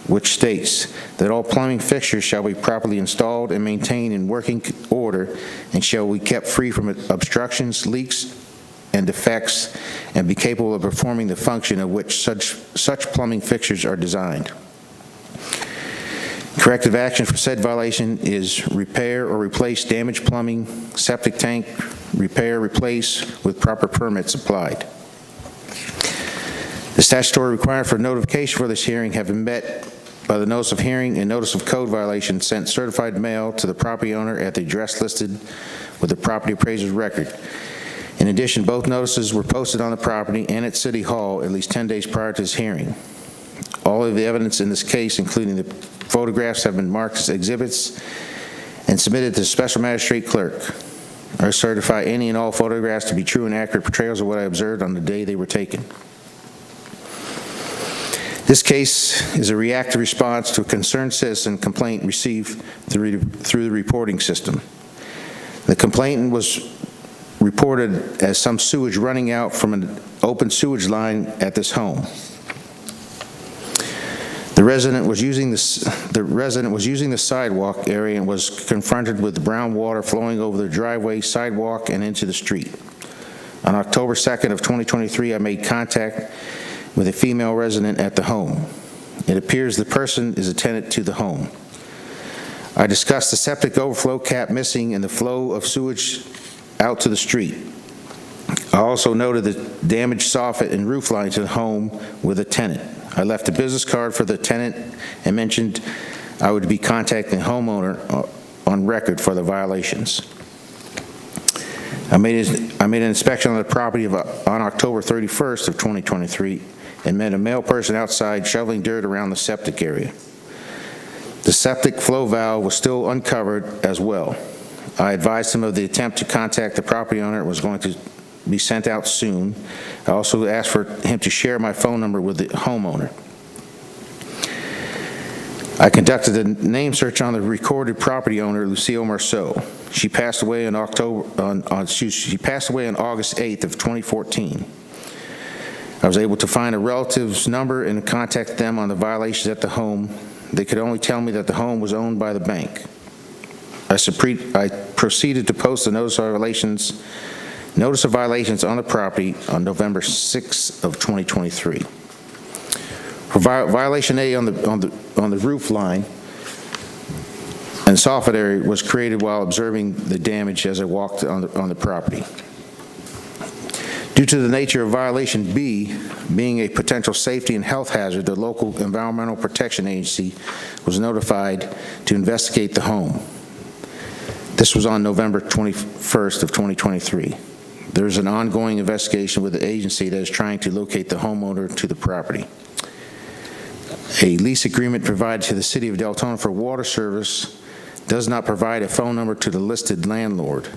which states that all plumbing fixtures shall be properly installed and maintained in working order and shall be kept free from obstructions, leaks, and defects, and be capable of performing the function of which such plumbing fixtures are designed. Corrective action for said violation is repair or replace damaged plumbing, septic tank, repair, replace with proper permits applied. The statutory requirement for notification for this hearing have been met by the notice of hearing and notice of code violation sent certified mail to the property owner at the address listed with the property appraiser's record. In addition, both notices were posted on the property and at City Hall at least 10 days prior to this hearing. All of the evidence in this case, including the photographs, have been marked as exhibits and submitted to the special magistrate clerk. I certify any and all photographs to be true and accurate portrayals of what I observed on the day they were taken. This case is a reactive response to a concerned citizen complaint received through the reporting system. The complainant was reported as some sewage running out from an open sewage line at this home. The resident was using the sidewalk area and was confronted with brown water flowing over the driveway, sidewalk, and into the street. On October 2nd of 2023, I made contact with a female resident at the home. It appears the person is a tenant to the home. I discussed the septic overflow cap missing and the flow of sewage out to the street. I also noted the damaged soffit and roof line to the home with a tenant. I left a business card for the tenant and mentioned I would be contacting the homeowner on record for the violations. I made an inspection on the property on October 31st of 2023 and met a male person outside shoveling dirt around the septic area. The septic flow valve was still uncovered as well. I advised him of the attempt to contact the property owner. It was going to be sent out soon. I also asked for him to share my phone number with the homeowner. I conducted a name search on the recorded property owner, Lucille Marceau. She passed away on August 8th of 2014. I was able to find a relative's number and contact them on the violations at the home. They could only tell me that the home was owned by the bank. I proceeded to post the notice of violations on the property on November 6th of 2023. For violation A on the roof line and soffit area was created while observing the damage as I walked on the property. Due to the nature of violation B being a potential safety and health hazard, the local Environmental Protection Agency was notified to investigate the home. This was on November 21st of 2023. There is an ongoing investigation with the agency that is trying to locate the homeowner to the property. A lease agreement provided to the City of Deltona for water service does not provide a phone number to the listed landlord.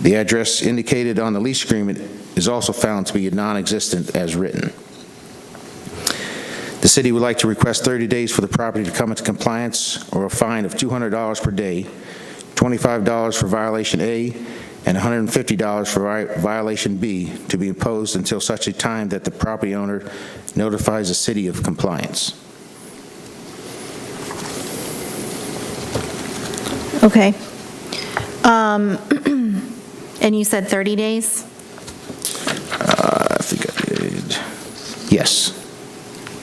The address indicated on the lease agreement is also found to be non-existent as written. The city would like to request 30 days for the property to come into compliance, or a fine of $200 per day, $25 for violation A, and $150 for violation B, to be imposed until such a time that the property owner notifies the city of compliance. Okay. And you said 30 days? I think I did. Yes,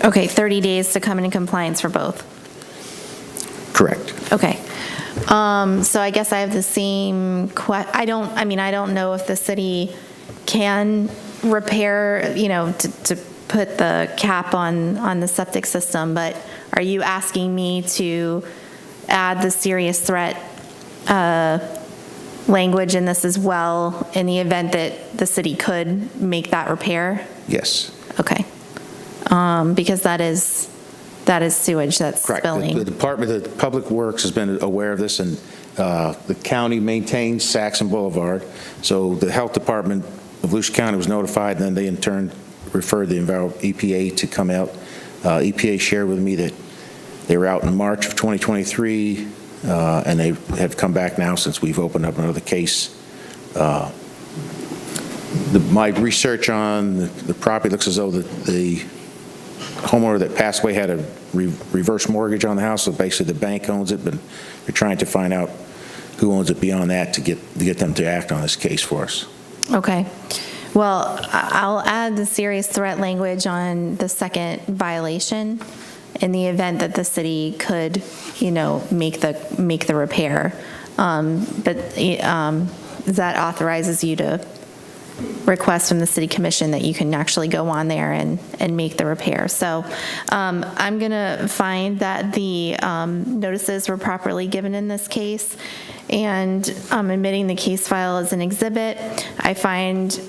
Okay, 30 days to come into compliance for both. correct. Okay. So I guess I have the same I don't know if the city can repair, to put the cap on the septic system, but are you asking me to add the serious threat language in this as well, in the event that the city could make that repair? Yes. Okay. Because that is sewage that's Correct. The spilling. Department of Public Works has been aware of this, and the county maintains Saxon Boulevard, so the Health Department of Volusia County was notified, and then they in turn referred the EPA to come out. EPA shared with me that they were out in March of 2023, and they have come back now since we've opened up another case. My research on the property looks as though the homeowner that passed away had a reverse mortgage on the house, so basically the bank owns it, but we're trying to find out who owns it beyond that to get them to act on this case for us. Okay. Well, I'll add the serious threat language on the second violation in the event that the city could, make the repair. But that authorizes you to request from the city commission that you can actually go on there and make the repair. So I'm going to find that the notices were properly given in this case, and admitting the case file as an exhibit. I find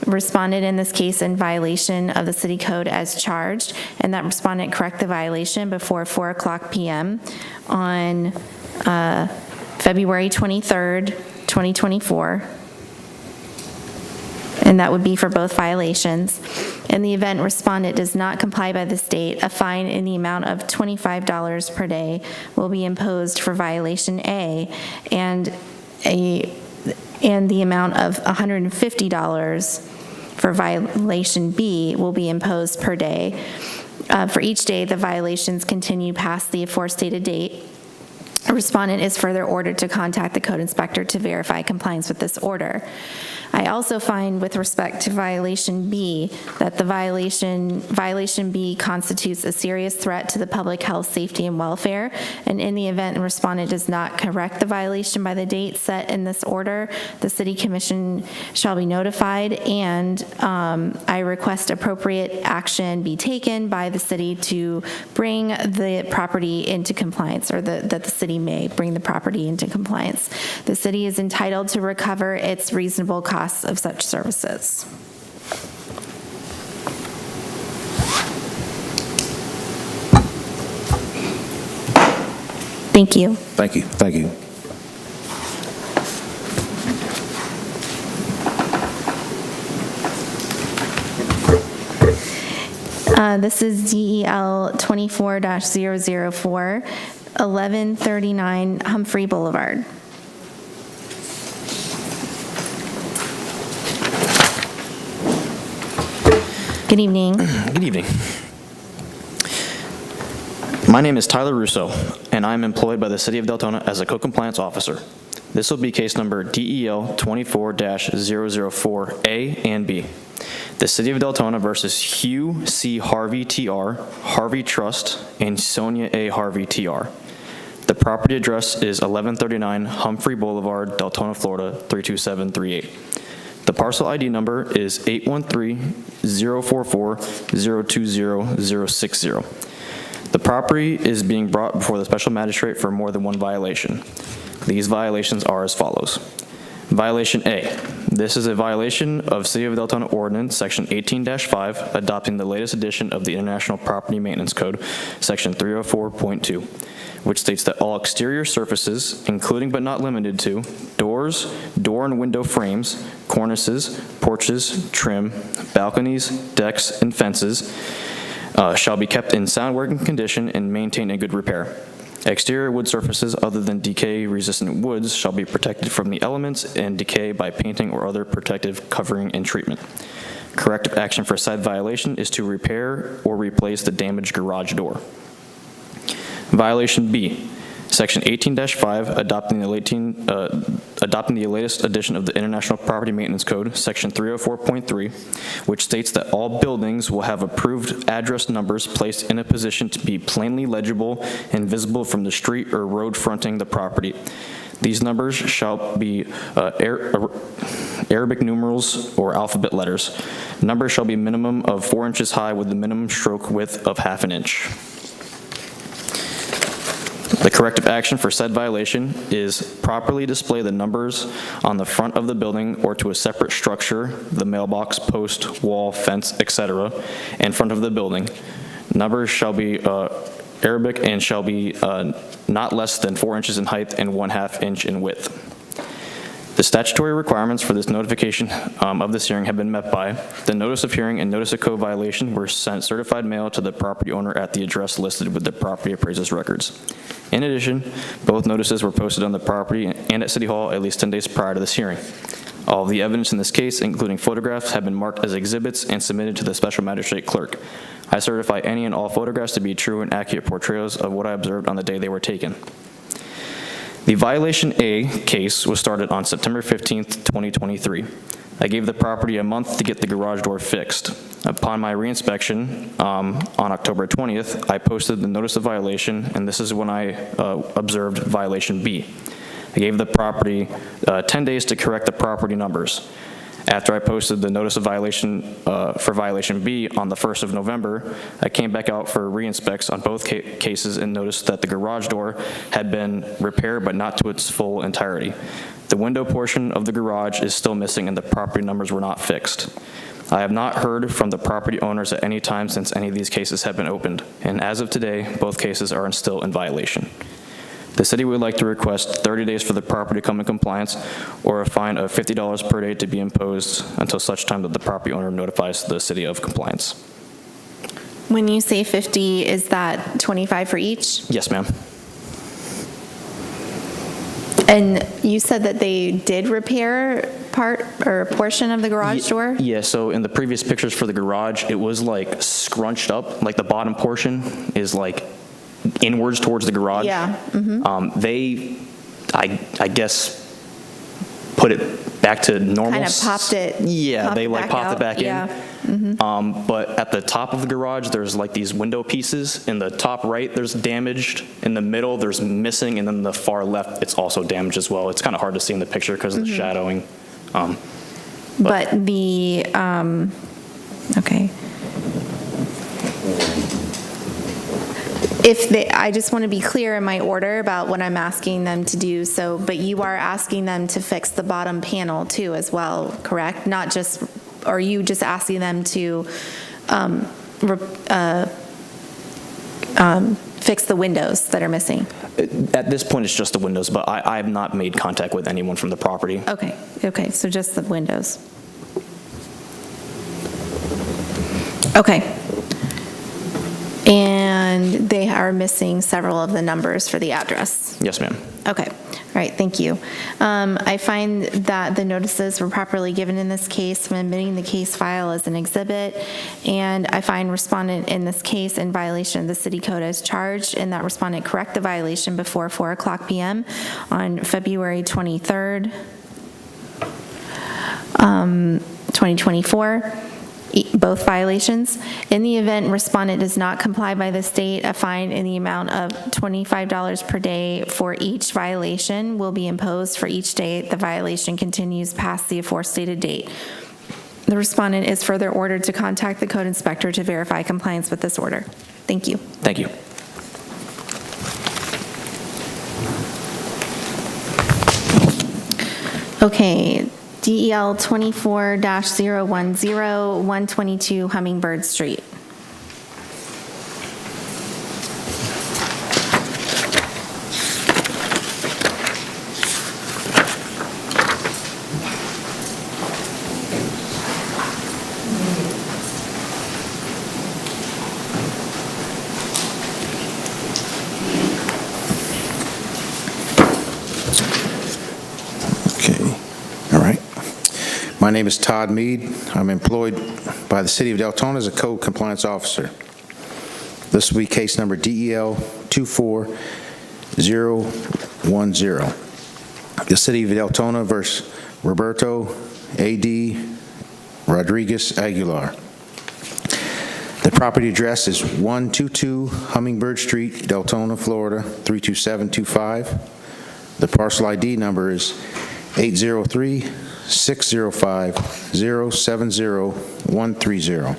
respondent in this case in violation of the city code as charged, and that respondent correct the violation before 4:00 p.m. on February 23rd, 2024. And that would be for both violations. In the event respondent does not comply by this date, a fine in the amount of $25 per day will be imposed for violation A, and the amount of $150 for violation B will be imposed per day. For each day the violations continue past the aforestated date, a respondent is further ordered to contact the code inspector to verify compliance with this order. I also find with respect to violation B that the violation B constitutes a serious threat to the public health, safety, and welfare, and in the event the respondent does not correct the violation by the date set in this order, the city commission shall be notified, and I request appropriate action be taken by the city to bring the property into compliance, or that the city may bring the property into compliance. The city is entitled to recover its reasonable costs of such services. Thank you. Thank you. Thank you. This is DEL 24-004, 1139 Humphrey Boulevard. Good evening. Good evening. My name is Tyler Russo, and I'm employed by the City of Deltona as a co-compliance officer. This will be case number DEL 24-004A and B. The City of Deltona versus Hugh C. Harvey TR, Harvey Trust, and Sonia A. Harvey TR. The property address is 1139 Humphrey Boulevard, Deltona, Florida 32738. The parcel ID number is 813-044-020-060. The property is being brought before the special magistrate for more than one violation. These violations are as follows. Violation A. This is a violation of City of Deltona Ordinance, Section 18-5, adopting the latest edition of the International Property Maintenance Code, Section 304.2, which states that all exterior surfaces, including but not limited to doors, door and window frames, cornices, porches, trim, balconies, decks, and fences, shall be kept in sound working condition and maintained in good repair. Exterior wood surfaces other than decay-resistant woods shall be protected from the elements and decay by painting or other protective covering and treatment. Corrective action for said violation is to repair or replace the damaged garage door. Violation B, Section 18-5, adopting the latest edition of the International Property Maintenance Code, Section 304.3, which states that all buildings will have approved address numbers placed in a position to be plainly legible and visible from the street or road fronting the property. These numbers shall be Arabic numerals or alphabet letters. Numbers shall be minimum of 4 inches high with the minimum stroke width of ½ inch. The corrective action for said violation is properly display the numbers on the front of the building or to a separate structure, the mailbox, post, wall, fence, etc., in front of the building. Numbers shall be Arabic and shall be not less than 4 inches in height and ½ inch in width. The statutory requirements for this notification of this hearing have been met by the notice of hearing and notice of code violation were sent certified mail to the property owner at the address listed with the property appraiser's records. In addition, both notices were posted on the property and at City Hall at least 10 days prior to this hearing. All of the evidence in this case, including photographs, have been marked as exhibits and submitted to the special magistrate clerk. I certify any and all photographs to be true and accurate portrayals of what I observed on the day they were taken. The Violation A case was started on September 15th, 2023. I gave the property a month to get the garage door fixed. Upon my reinspection on October 20th, I posted the notice of violation, and this is when I observed Violation B. I gave the property 10 days to correct the property numbers. After I posted the notice of violation for Violation B on the 1st of November, I came back out for re-inspects on both cases and noticed that the garage door had been repaired but not to its full entirety. The window portion of the garage is still missing and the property numbers were not fixed. I have not heard from the property owners at any time since any of these cases have been opened, and as of today, both cases are still in violation. The city would like to request 30 days for the property to come in compliance or a fine of $50 per day to be imposed until such time that the property owner notifies the city of compliance. When you say 50, is that 25 for each? Yes, ma'am. And you said that they did repair part or a portion of the garage door? Yeah, so in the previous pictures for the garage, it was like scrunched up, like the bottom portion is like inwards towards the garage. Yeah. Mm-hmm. They, I guess, put it back to normal. Kind of popped it. Yeah, they like popped it back in. Yeah. Mm-hmm. But at the top of the garage, there's like these window pieces. In the top right, there's damaged. In the middle, there's missing. And then the far left, it's also damaged as well. It's kind of hard to see in the picture because of the shadowing. But the, okay. I just want to be clear in my order about what I'm asking them to do. So, but you are asking them to fix the bottom panel too as well, correct? Not just, or are you just asking them to fix the windows that are missing? At this point, it's just the windows, but I have not made contact with anyone from the property. Okay, so just the windows. Okay. And they are missing several of the numbers for the address. Yes, ma'am. Okay. All right, thank you. I find that the notices were properly given in this case. I'm admitting the case file as an exhibit, and I find respondent in this case in violation of the city code as charged, and that respondent correct the violation before 4:00 p.m. on February 23rd, 2024. Both violations. In the event respondent does not comply by this date, a fine in the amount of $25 per day for each violation will be imposed for each day the violation continues past the aforestated date. The respondent is further ordered to contact the code inspector to verify compliance with this order. Thank you. Thank you. Okay. DEL 24-010, 122 Hummingbird Street. My name is Todd Mead. I'm employed by the City of Deltona as a code compliance officer. This will be case number DEL 24010. The City of Deltona versus Roberto A.D. Rodriguez Aguilar. The property address is 122 Hummingbird Street, Deltona, Florida, 32725. The parcel ID number is 803-605-070130.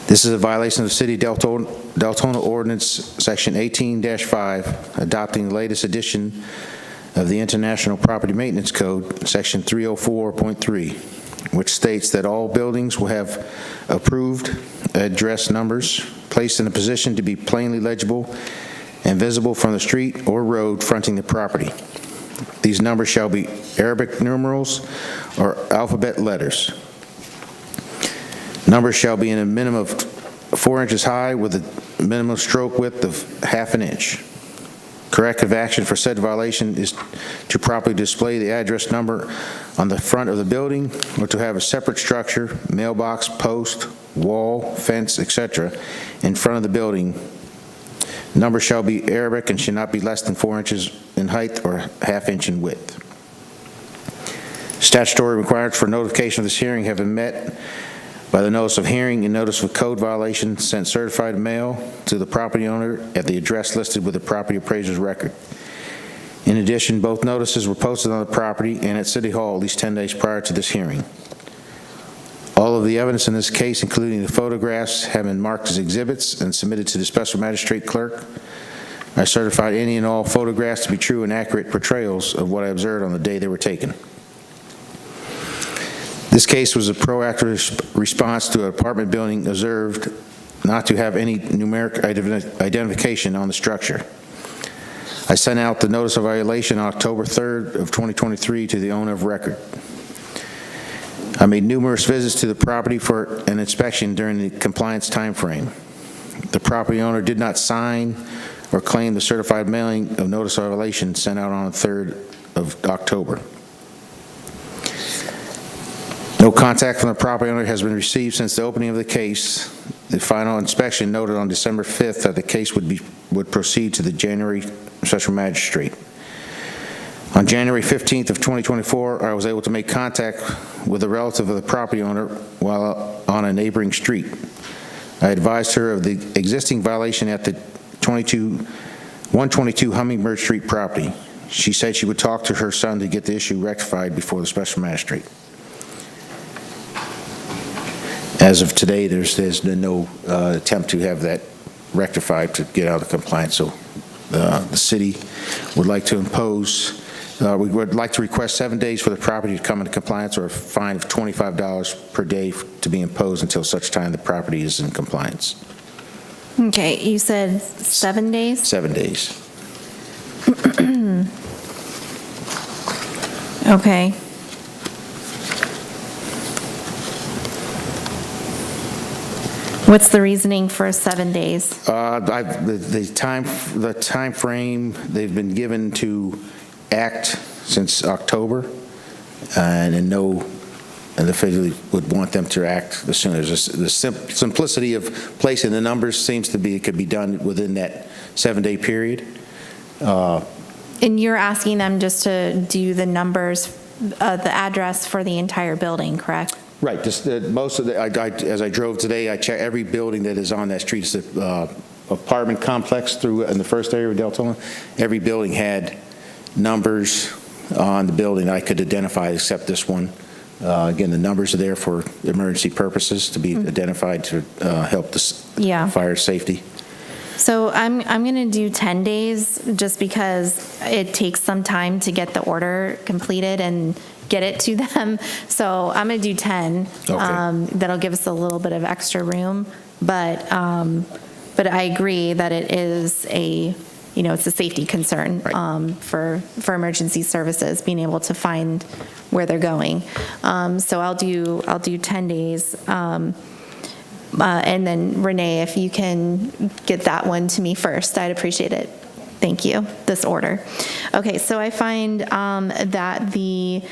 This is a violation of the City of Deltona Ordinance, Section 18-5, adopting the latest edition of the International Property Maintenance Code, Section 304.3, which states that all buildings will have approved address numbers placed in a position to be plainly legible and visible from the street or road fronting the property. These numbers shall be Arabic numerals or alphabet letters. Numbers shall be in a minimum of 4 inches high with a minimum stroke width of ½ inch. Corrective action for said violation is to properly display the address number on the front of the building or to have a separate structure, mailbox, post, wall, fence, etc. in front of the building. Number shall be Arabic and should not be less than 4 inches in height or ½ inch in width. Statutory requirements for notification of this hearing have been met by the notice of hearing and notice of code violation sent certified mail to the property owner at the address listed with the property appraiser's record. In addition, both notices were posted on the property and at City Hall at least 10 days prior to this hearing. All of the evidence in this case, including the photographs, have been marked as exhibits and submitted to the Special Magistrate Clerk. I certified any and all photographs to be true and accurate portrayals of what I observed on the day they were taken. This case was a proactive response to an apartment building observed not to have any numeric identification on the structure. I sent out the notice of violation on October 3rd of 2023 to the owner of record. I made numerous visits to the property for an inspection during the compliance time frame. The property owner did not sign or claim the certified mailing of notice of violation sent out on the 3rd of October. No contact from the property owner has been received since the opening of the case. The final inspection noted on December 5th that the case would proceed to the January Special Magistrate. On January 15th of 2024, I was able to make contact with a relative of the property owner while on a neighboring street. I advised her of the existing violation at the 122 Hummingbird Street property. She said she would talk to her son to get the issue rectified before the Special Magistrate. As of today, there's been no attempt to have that rectified to get out of compliance. So the city would like to impose, we would like to request 7 days for the property to come into compliance or a fine of $25 per day to be imposed until such time the property is in compliance. Okay, you said 7 days? 7 days. Okay. What's the reasoning for 7 days? The time frame they've been given to act since October, and the federal would want them to act the sooner. The simplicity of placing the numbers seems to be it could be done within that 7-day period. And you're asking them just to do the numbers, the address for the entire building, correct? Right. Just most of as I drove today, I checked every building that is on that street. It's an apartment complex in the first area of Deltona. Every building had numbers on the building I could identify, except this one. Again, the numbers are there for emergency purposes to be identified to help the fire safety. So I'm going to do 10 days just because it takes some time to get the order completed and get it to them. So I'm going to do 10. Okay. That'll give us a little bit of extra room. But I agree that it is it's a safety concern for emergency services, being able to find where they're going. So I'll do 10 days. And then Renee, if you can get that one to me first, I'd appreciate it. thank you, this order. Okay, so I find that the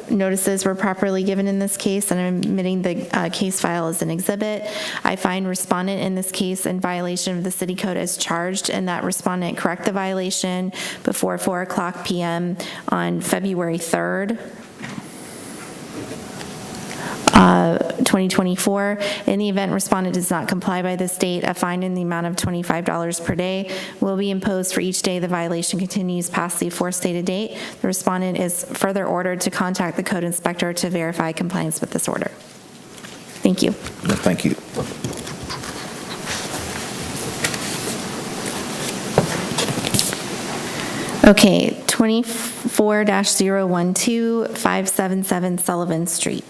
notices were properly given in this case, and I'm admitting the case file as an exhibit. I find respondent in this case in violation of the city code as charged, and that respondent correct the violation before 4:00 p.m. on February 3rd. 2024. In the event respondent does not comply by this date, a fine in the amount of $25 per day will be imposed for each day the violation continues past the aforestated date. The respondent is further ordered to contact the code inspector to verify compliance with this order. Thank you. Thank you. Okay, 24-012, 577 Sullivan Street.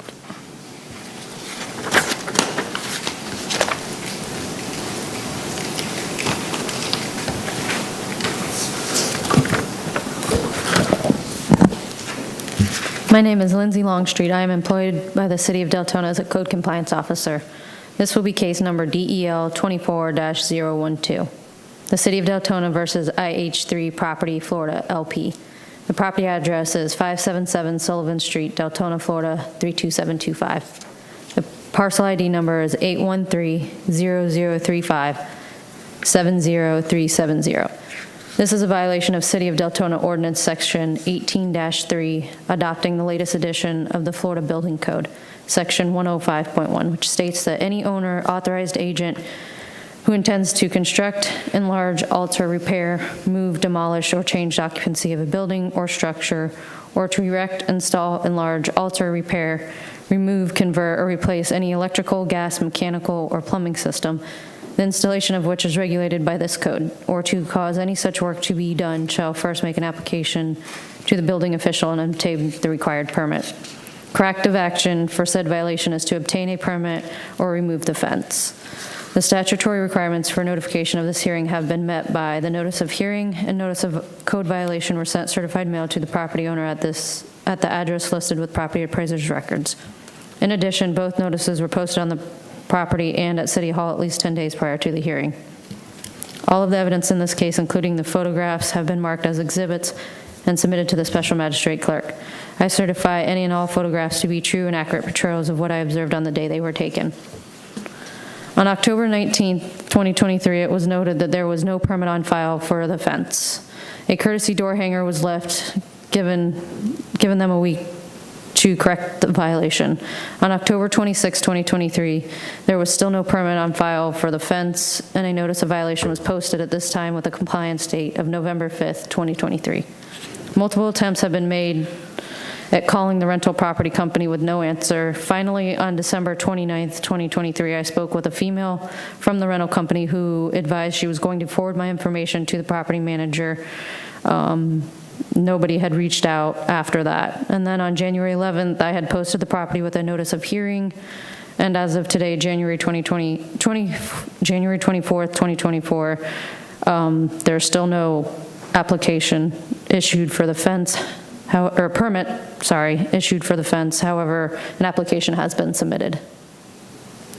My name is Lindsay Longstreet. I am employed by the City of Deltona as a Code Compliance Officer. This will be case number DEL 24-012. The City of Deltona versus IH3 Property, Florida, LP. The property address is 577 Sullivan Street, Deltona, Florida, 32725. The parcel ID number is 813-0035-70370. This is a violation of City of Deltona Ordinance Section 18-3, adopting the latest edition of the Florida Building Code, Section 105.1, which states that any owner, authorized agent who intends to construct, enlarge, alter, repair, move, demolish, or change occupancy of a building or structure, or to erect, install, enlarge, alter, repair, remove, convert, or replace any electrical, gas, mechanical, or plumbing system, the installation of which is regulated by this code, or to cause any such work to be done, shall first make an application to the building official and obtain the required permit. Corrective action for said violation is to obtain a permit or remove the fence. The statutory requirements for notification of this hearing have been met by the notice of hearing and notice of code violation were sent certified mail to the property owner at the address listed with property appraiser's records. In addition, both notices were posted on the property and at City Hall at least 10 days prior to the hearing. All of the evidence in this case, including the photographs, have been marked as exhibits and submitted to the special magistrate clerk. I certify any and all photographs to be true and accurate portrayals of what I observed on the day they were taken. On October 19, 2023, it was noted that there was no permit on file for the fence. A courtesy door hanger was left, given them a week to correct the violation. On October 26, 2023, there was still no permit on file for the fence, and a notice of violation was posted at this time with a compliance date of November 5th, 2023. Multiple attempts have been made at calling the rental property company with no answer. Finally, on December 29th, 2023, I spoke with a female from the rental company who advised she was going to forward my information to the property manager. Nobody had reached out after that. And then on January 11th, I had posted the property with a notice of hearing. And as of today, January 24th, 2024, there's still no application issued for the fence, or permit, issued for the fence. However, an application has been submitted.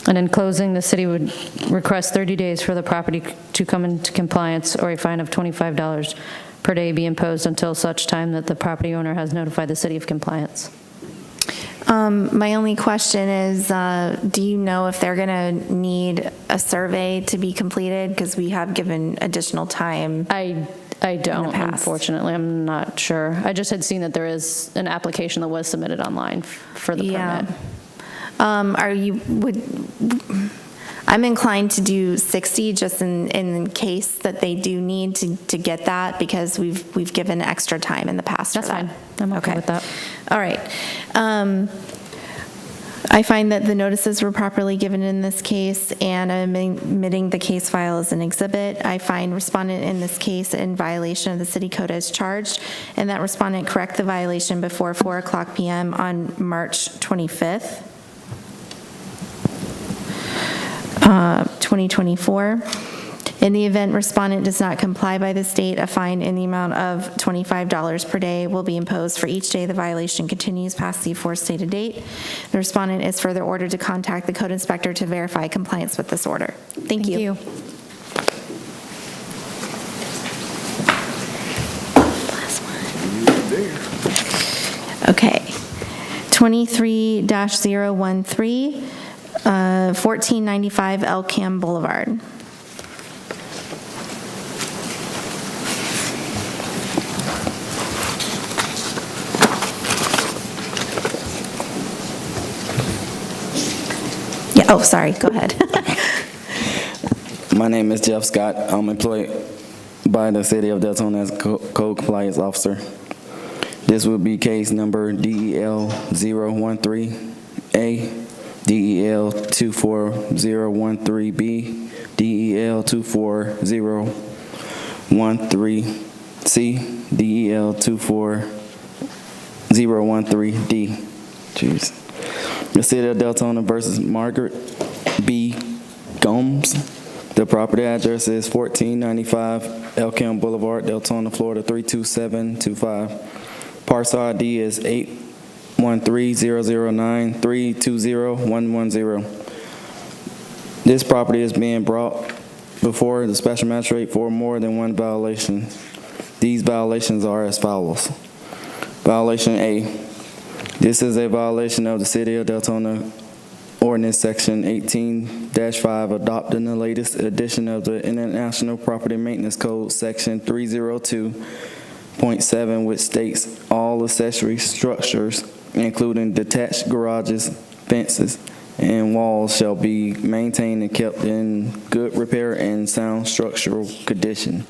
And in closing, the city would request 30 days for the property to come into compliance, or a fine of $25 per day be imposed until such time that the property owner has notified the city of compliance. My only question is, do you know if they're going to need a survey to be completed? Because we have given additional time. I don't, unfortunately. I'm not sure. I just had seen that there is an application that was submitted online for the permit. I'm inclined to do 60 just in case that they do need to get that, because we've given extra time in the past. That's fine. I'm okay with that. All right. I find that the notices were properly given in this case, and I'm admitting the case file as an exhibit. I find respondent in this case in violation of the city code as charged, and that respondent correct the violation before 4:00 p.m. on March 25th. 2024. In the event respondent does not comply by this date, a fine in the amount of $25 per day will be imposed for each day the violation continues past the aforestated date. The respondent is further ordered to contact the code inspector to verify compliance with this order. Thank you. Okay. 23-013, 1495 Elkham Boulevard. Yeah, oh, sorry, go ahead. My name is Jeff Scott. I'm employed by the City of Deltona as Code Compliance Officer. This will be case number DEL-013A, DEL-24013B, DEL-24013C, DEL-24013D. Jeez. The City of Deltona versus Margaret B. Gomes. The property address is 1495 Elkham Boulevard, Deltona, Florida 32725. Parcel ID is 8130093201110. This property is being brought before the Special Magistrate for more than one violation. These violations are as follows. Violation A. This is a violation of the City of Deltona Ordinance Section 18-5, adopting the latest edition of the International Property Maintenance Code, Section 302.7, which states all accessory structures, including detached garages, fences, and walls, shall be maintained and kept in good repair and sound structural condition.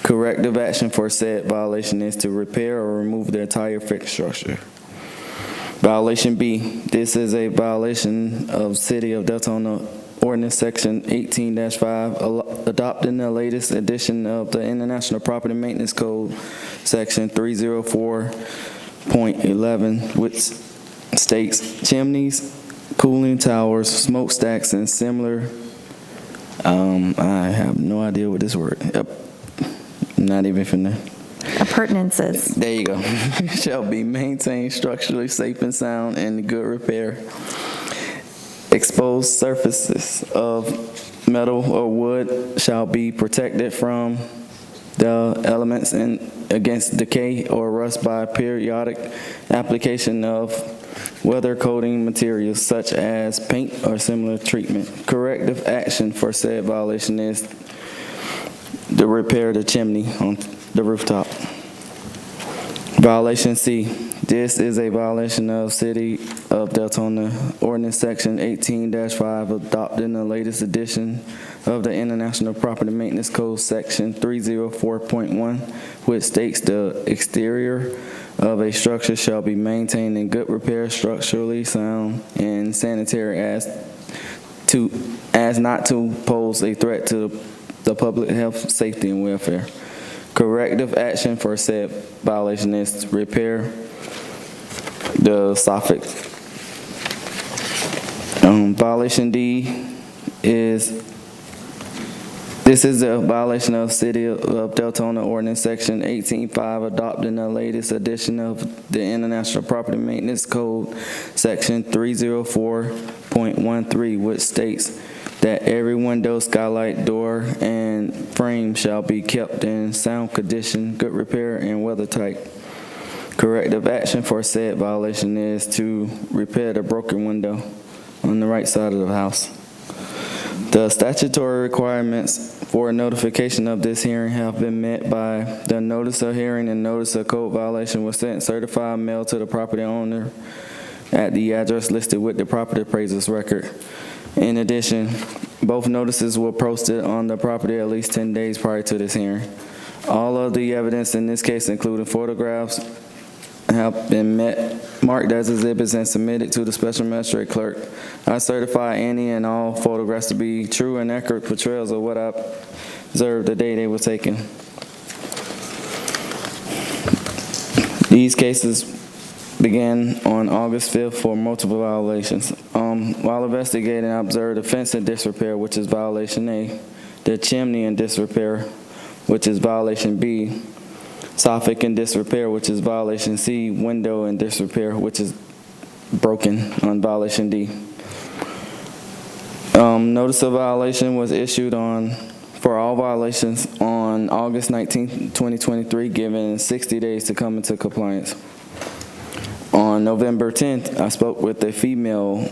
Corrective action for said violation is to repair or remove the entire fixed structure. Violation B. This is a violation of City of Deltona Ordinance Section 18-5, adopting the latest edition of the International Property Maintenance Code, Section 304.11, which states chimneys, cooling towers, smokestacks, and similar. I have no idea what this word. Yep. Not even finna. Appurtenances. There you go. Shall be maintained structurally safe and sound and in good repair. Exposed surfaces of metal or wood shall be protected from the elements and against decay or rust by periodic application of weather coating materials such as paint or similar treatment. Corrective action for said violation is to repair the chimney on the rooftop. Violation C. This is a violation of City of Deltona Ordinance Section 18-5, adopting the latest edition of the International Property Maintenance Code, Section 304.1, which states the exterior of a structure shall be maintained in good repair, structurally sound, and sanitary as not to pose a threat to the public health, safety, and welfare. Corrective action for said violation is to repair the soffit. Violation D is, this is a violation of City of Deltona Ordinance Section 18-5, adopting the latest edition of the International Property Maintenance Code, Section 304.13, which states that every window, skylight, door, and frame shall be kept in sound condition, good repair, and weathertight. Corrective action for said violation is to repair the broken window on the right side of the house. The statutory requirements for notification of this hearing have been met by the notice of hearing and notice of code violation was sent certified mail to the property owner at the address listed with the property appraiser's record. In addition, both notices were posted on the property at least 10 days prior to this hearing. All of the evidence in this case, including photographs, have been marked as exhibits and submitted to the Special Magistrate Clerk. I certify any and all photographs to be true and accurate portrayals of what I observed the day they were taken. These cases began on August 5th for multiple violations. While investigating, I observed the fence in disrepair, which is violation A, the chimney in disrepair, which is violation B, soffit in disrepair, which is violation C, window in disrepair, which is broken on violation D. Notice of violation was issued for all violations on August 19, 2023, given 60 days to come into compliance. On November 10th, I spoke with a female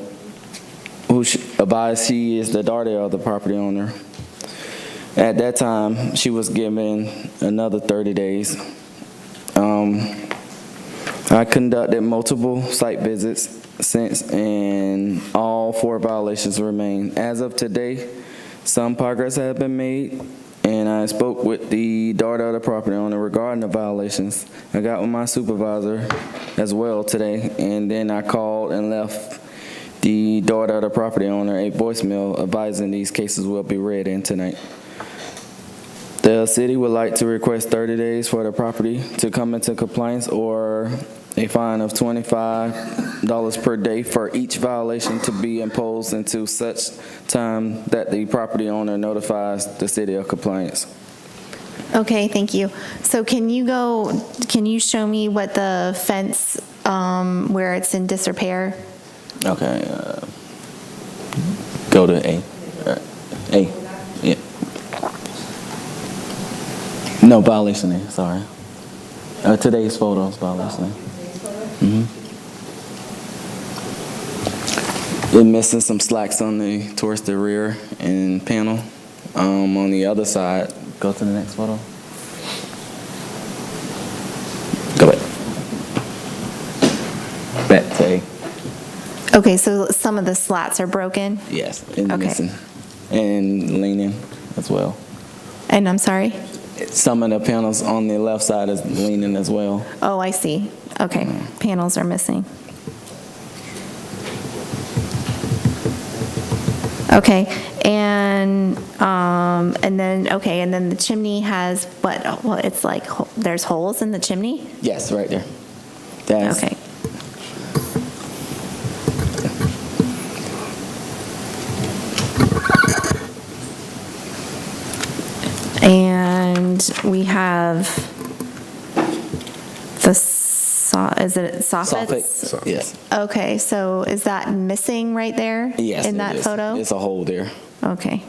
who advised she is the daughter of the property owner. At that time, she was given another 30 days. I conducted multiple site visits since, and all 4 violations remain. As of today, some progress has been made, and I spoke with the daughter of the property owner regarding the violations. I got with my supervisor as well today, and then I called and left the daughter of the property owner a voicemail advising these cases will be read in tonight. The city would like to request 30 days for the property to come into compliance, or a fine of $25 per day for each violation to be imposed until such time that the property owner notifies the city of compliance. Okay, thank you. So can you show me what the fence, where it's in disrepair? Okay, go to A. A, yeah. No, violation there, sorry. Today's photos violation there. It's missing some slacks towards the rear and panel. On the other side, go to the next photo. Go back to A. Okay, so some of the slats are broken? Yes, and Okay. missing, and leaning as well. And I'm sorry? Some of the panels on the left side is leaning as well. Oh, I see. Okay, panels are missing. Okay, and then the chimney has what? Well, it's like there's holes in the chimney? Yes, right there. That's, Okay. And we have is it soffits? Yes. Okay, so is that missing right there? Yes, in it that is. photo? It's a hole there. Okay.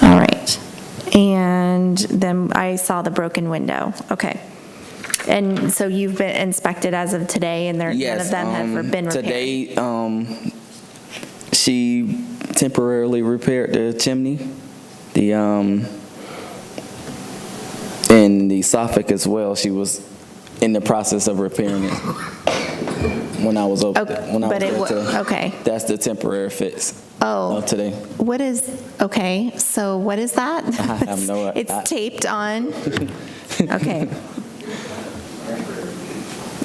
All right. And then I saw the broken window. Okay. And so you've been inspected as of today, and none of them have been repaired? Today, she temporarily repaired the chimney, and the soffit as well. She was in the process of repairing it when I was over there. When I was there today. Okay. That's the temporary fix Oh. of today. What is, okay, so what is that? I have no idea. It's taped on? Okay.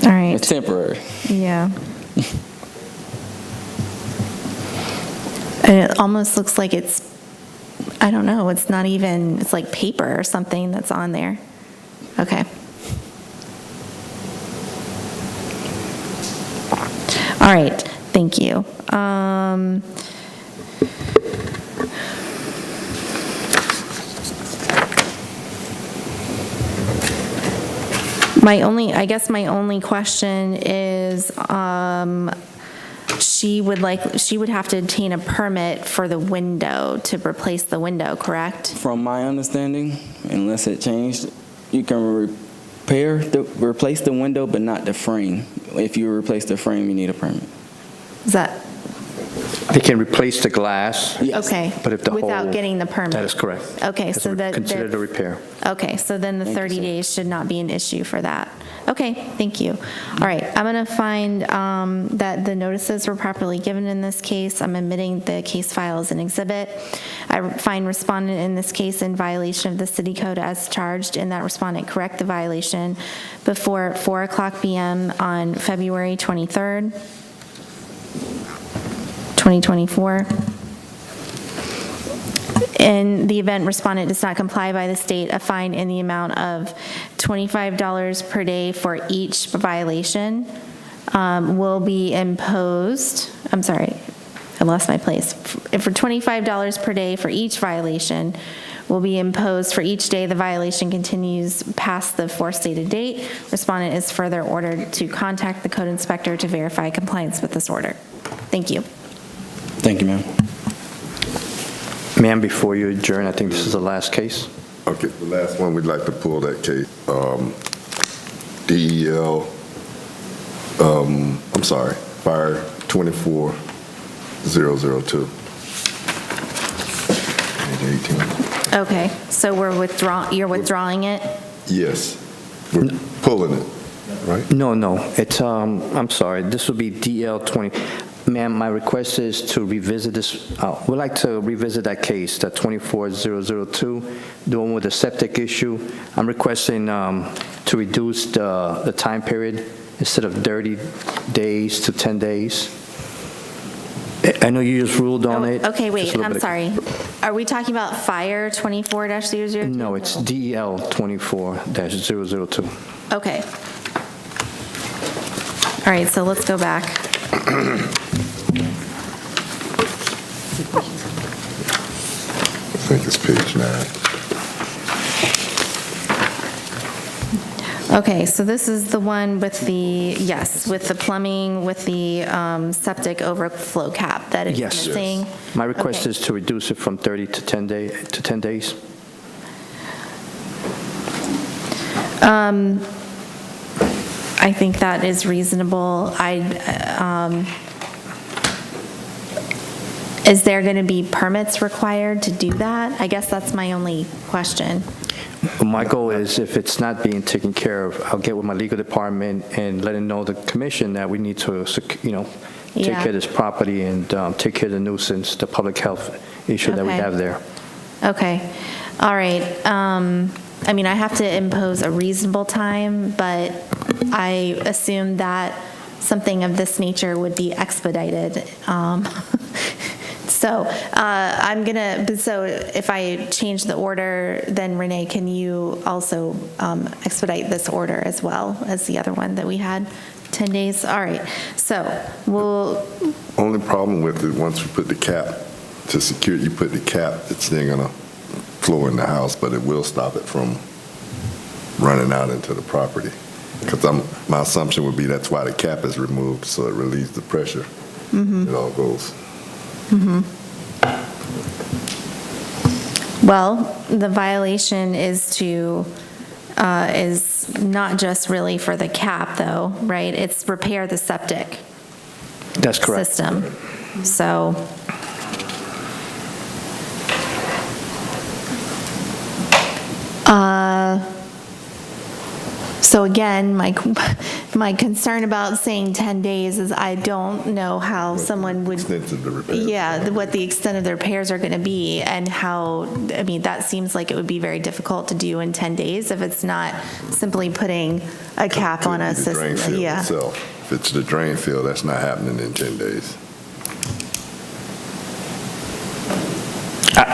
All right. It's temporary. Yeah. And it almost looks like it's, I don't know, it's not even, it's like paper or something that's on there. Okay. All right, thank you. I guess my only question is, she would have to obtain a permit for the window to replace the window, correct? From my understanding, unless it changed, you can replace the window, but not the frame. If you replace the frame, you need a permit. Is that, They can replace the glass. Yes. okay, But if the without whole- getting the permit? That is correct. Okay, It's so that. considered a repair. Okay, so then the Thank you, 30 sir. days should not be an issue for that. Okay, thank you. All right, I'm going to find that the notices were properly given in this case. I'm admitting the case file as an exhibit. I find respondent in this case in violation of the city code as charged, and that respondent correct the violation before 4:00 p.m. on February 23rd, 2024. In the event respondent does not comply by the state, a fine in the amount of $25 per day for each violation will be imposed. I'm sorry, I lost my place. For $25 per day for each violation will be imposed for each day the violation continues past the forestated date. Respondent is further ordered to contact the code inspector to verify compliance with this order. Thank you. Thank you, ma'am. Ma'am, before you adjourn, I think this is the last case. Okay, the last one, we'd like to pull that case. DEL, I'm sorry, Fire 24002. Page 18. Okay, so you're withdrawing it? Yes, we're pulling it, right? No, it's, I'm sorry, this would be DL20. Ma'am, my request is to revisit this, we'd like to revisit that case, that 24002, the one with the septic issue. I'm requesting to reduce the time period instead of 30 days to 10 days. I know you just ruled on it. Okay, wait, Just a little I'm bit of- sorry. Are we talking about Fire 24-002? No, it's DL 24-002. Okay. All right, so let's go back. I think it's page 9. Okay, so this is the one with the, yes, with the plumbing, with the septic overflow cap that is Yes. missing. My request Okay. is to reduce it from 30 to 10 days. I think that is reasonable. Is there going to be permits required to do that? I guess that's my only question. My goal is, if it's not being taken care of, I'll get with my legal department and let them know the commission that we need to, take Yeah. care of this property and take care of the nuisance, the public health issue that we Okay. have there. Okay, all right. I mean, I have to impose a reasonable time, but I assume that something of this nature would be expedited. So so if I change the order, then Renee, can you also expedite this order as well as the other one that we had, 10 days? All right, so we'll, Only problem with it, once you put the cap, to secure, you put the cap, it's then gonna flow in the house, but it will stop it from running out into the property. Because my assumption would be that's why the cap is removed, so it relieves the pressure. It all goes. well, the violation is not just really for the cap, though, right? It's repair the septic That's correct. system. So, so again, my concern about saying 10 days is I don't know how someone would, Extensive the repair. yeah, what the extent of the repairs are going to be and how, I mean, that seems like it would be very difficult to do in 10 days if it's not simply putting a cap on a Could be the drain system. field Yeah. itself. If it's the drain field, that's not happening in 10 days.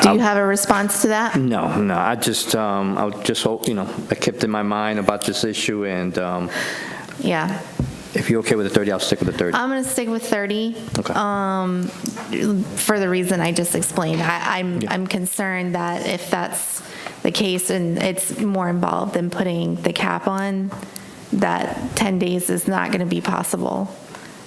Do you have a response to that? No, I just hope, I kept in my mind about this issue, and Yeah. if you're okay with the 30, I'll stick with the 30. I'm going to stick with 30. Okay. For the reason I just explained. I'm concerned that if that's the case and it's more involved than putting the cap on, that 10 days is not going to be possible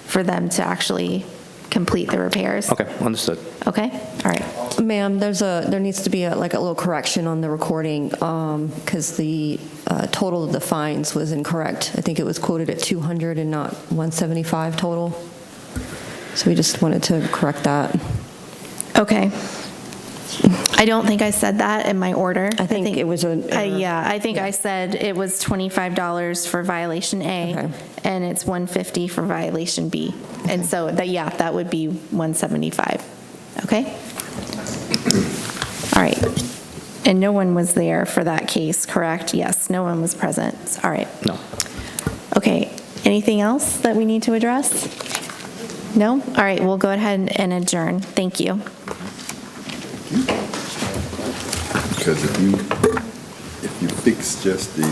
for them to actually complete the repairs. Okay, understood. Okay? All right. Ma'am, there needs to be a little correction on the recording, because the total of the fines was incorrect. I think it was quoted at 200 and not 175 total. So we just wanted to correct that. Okay. I don't think I said that in my order. I think it was yeah, I think I said it was $25 for violation A, and it's $150 for violation B. And so, that would be $175. Okay? All right. And no one was there for that case, correct? Yes, no one was present. All right. No. Okay. Anything else that we need to address? No? All right, we'll go ahead and adjourn. Thank you. Because if you fix just the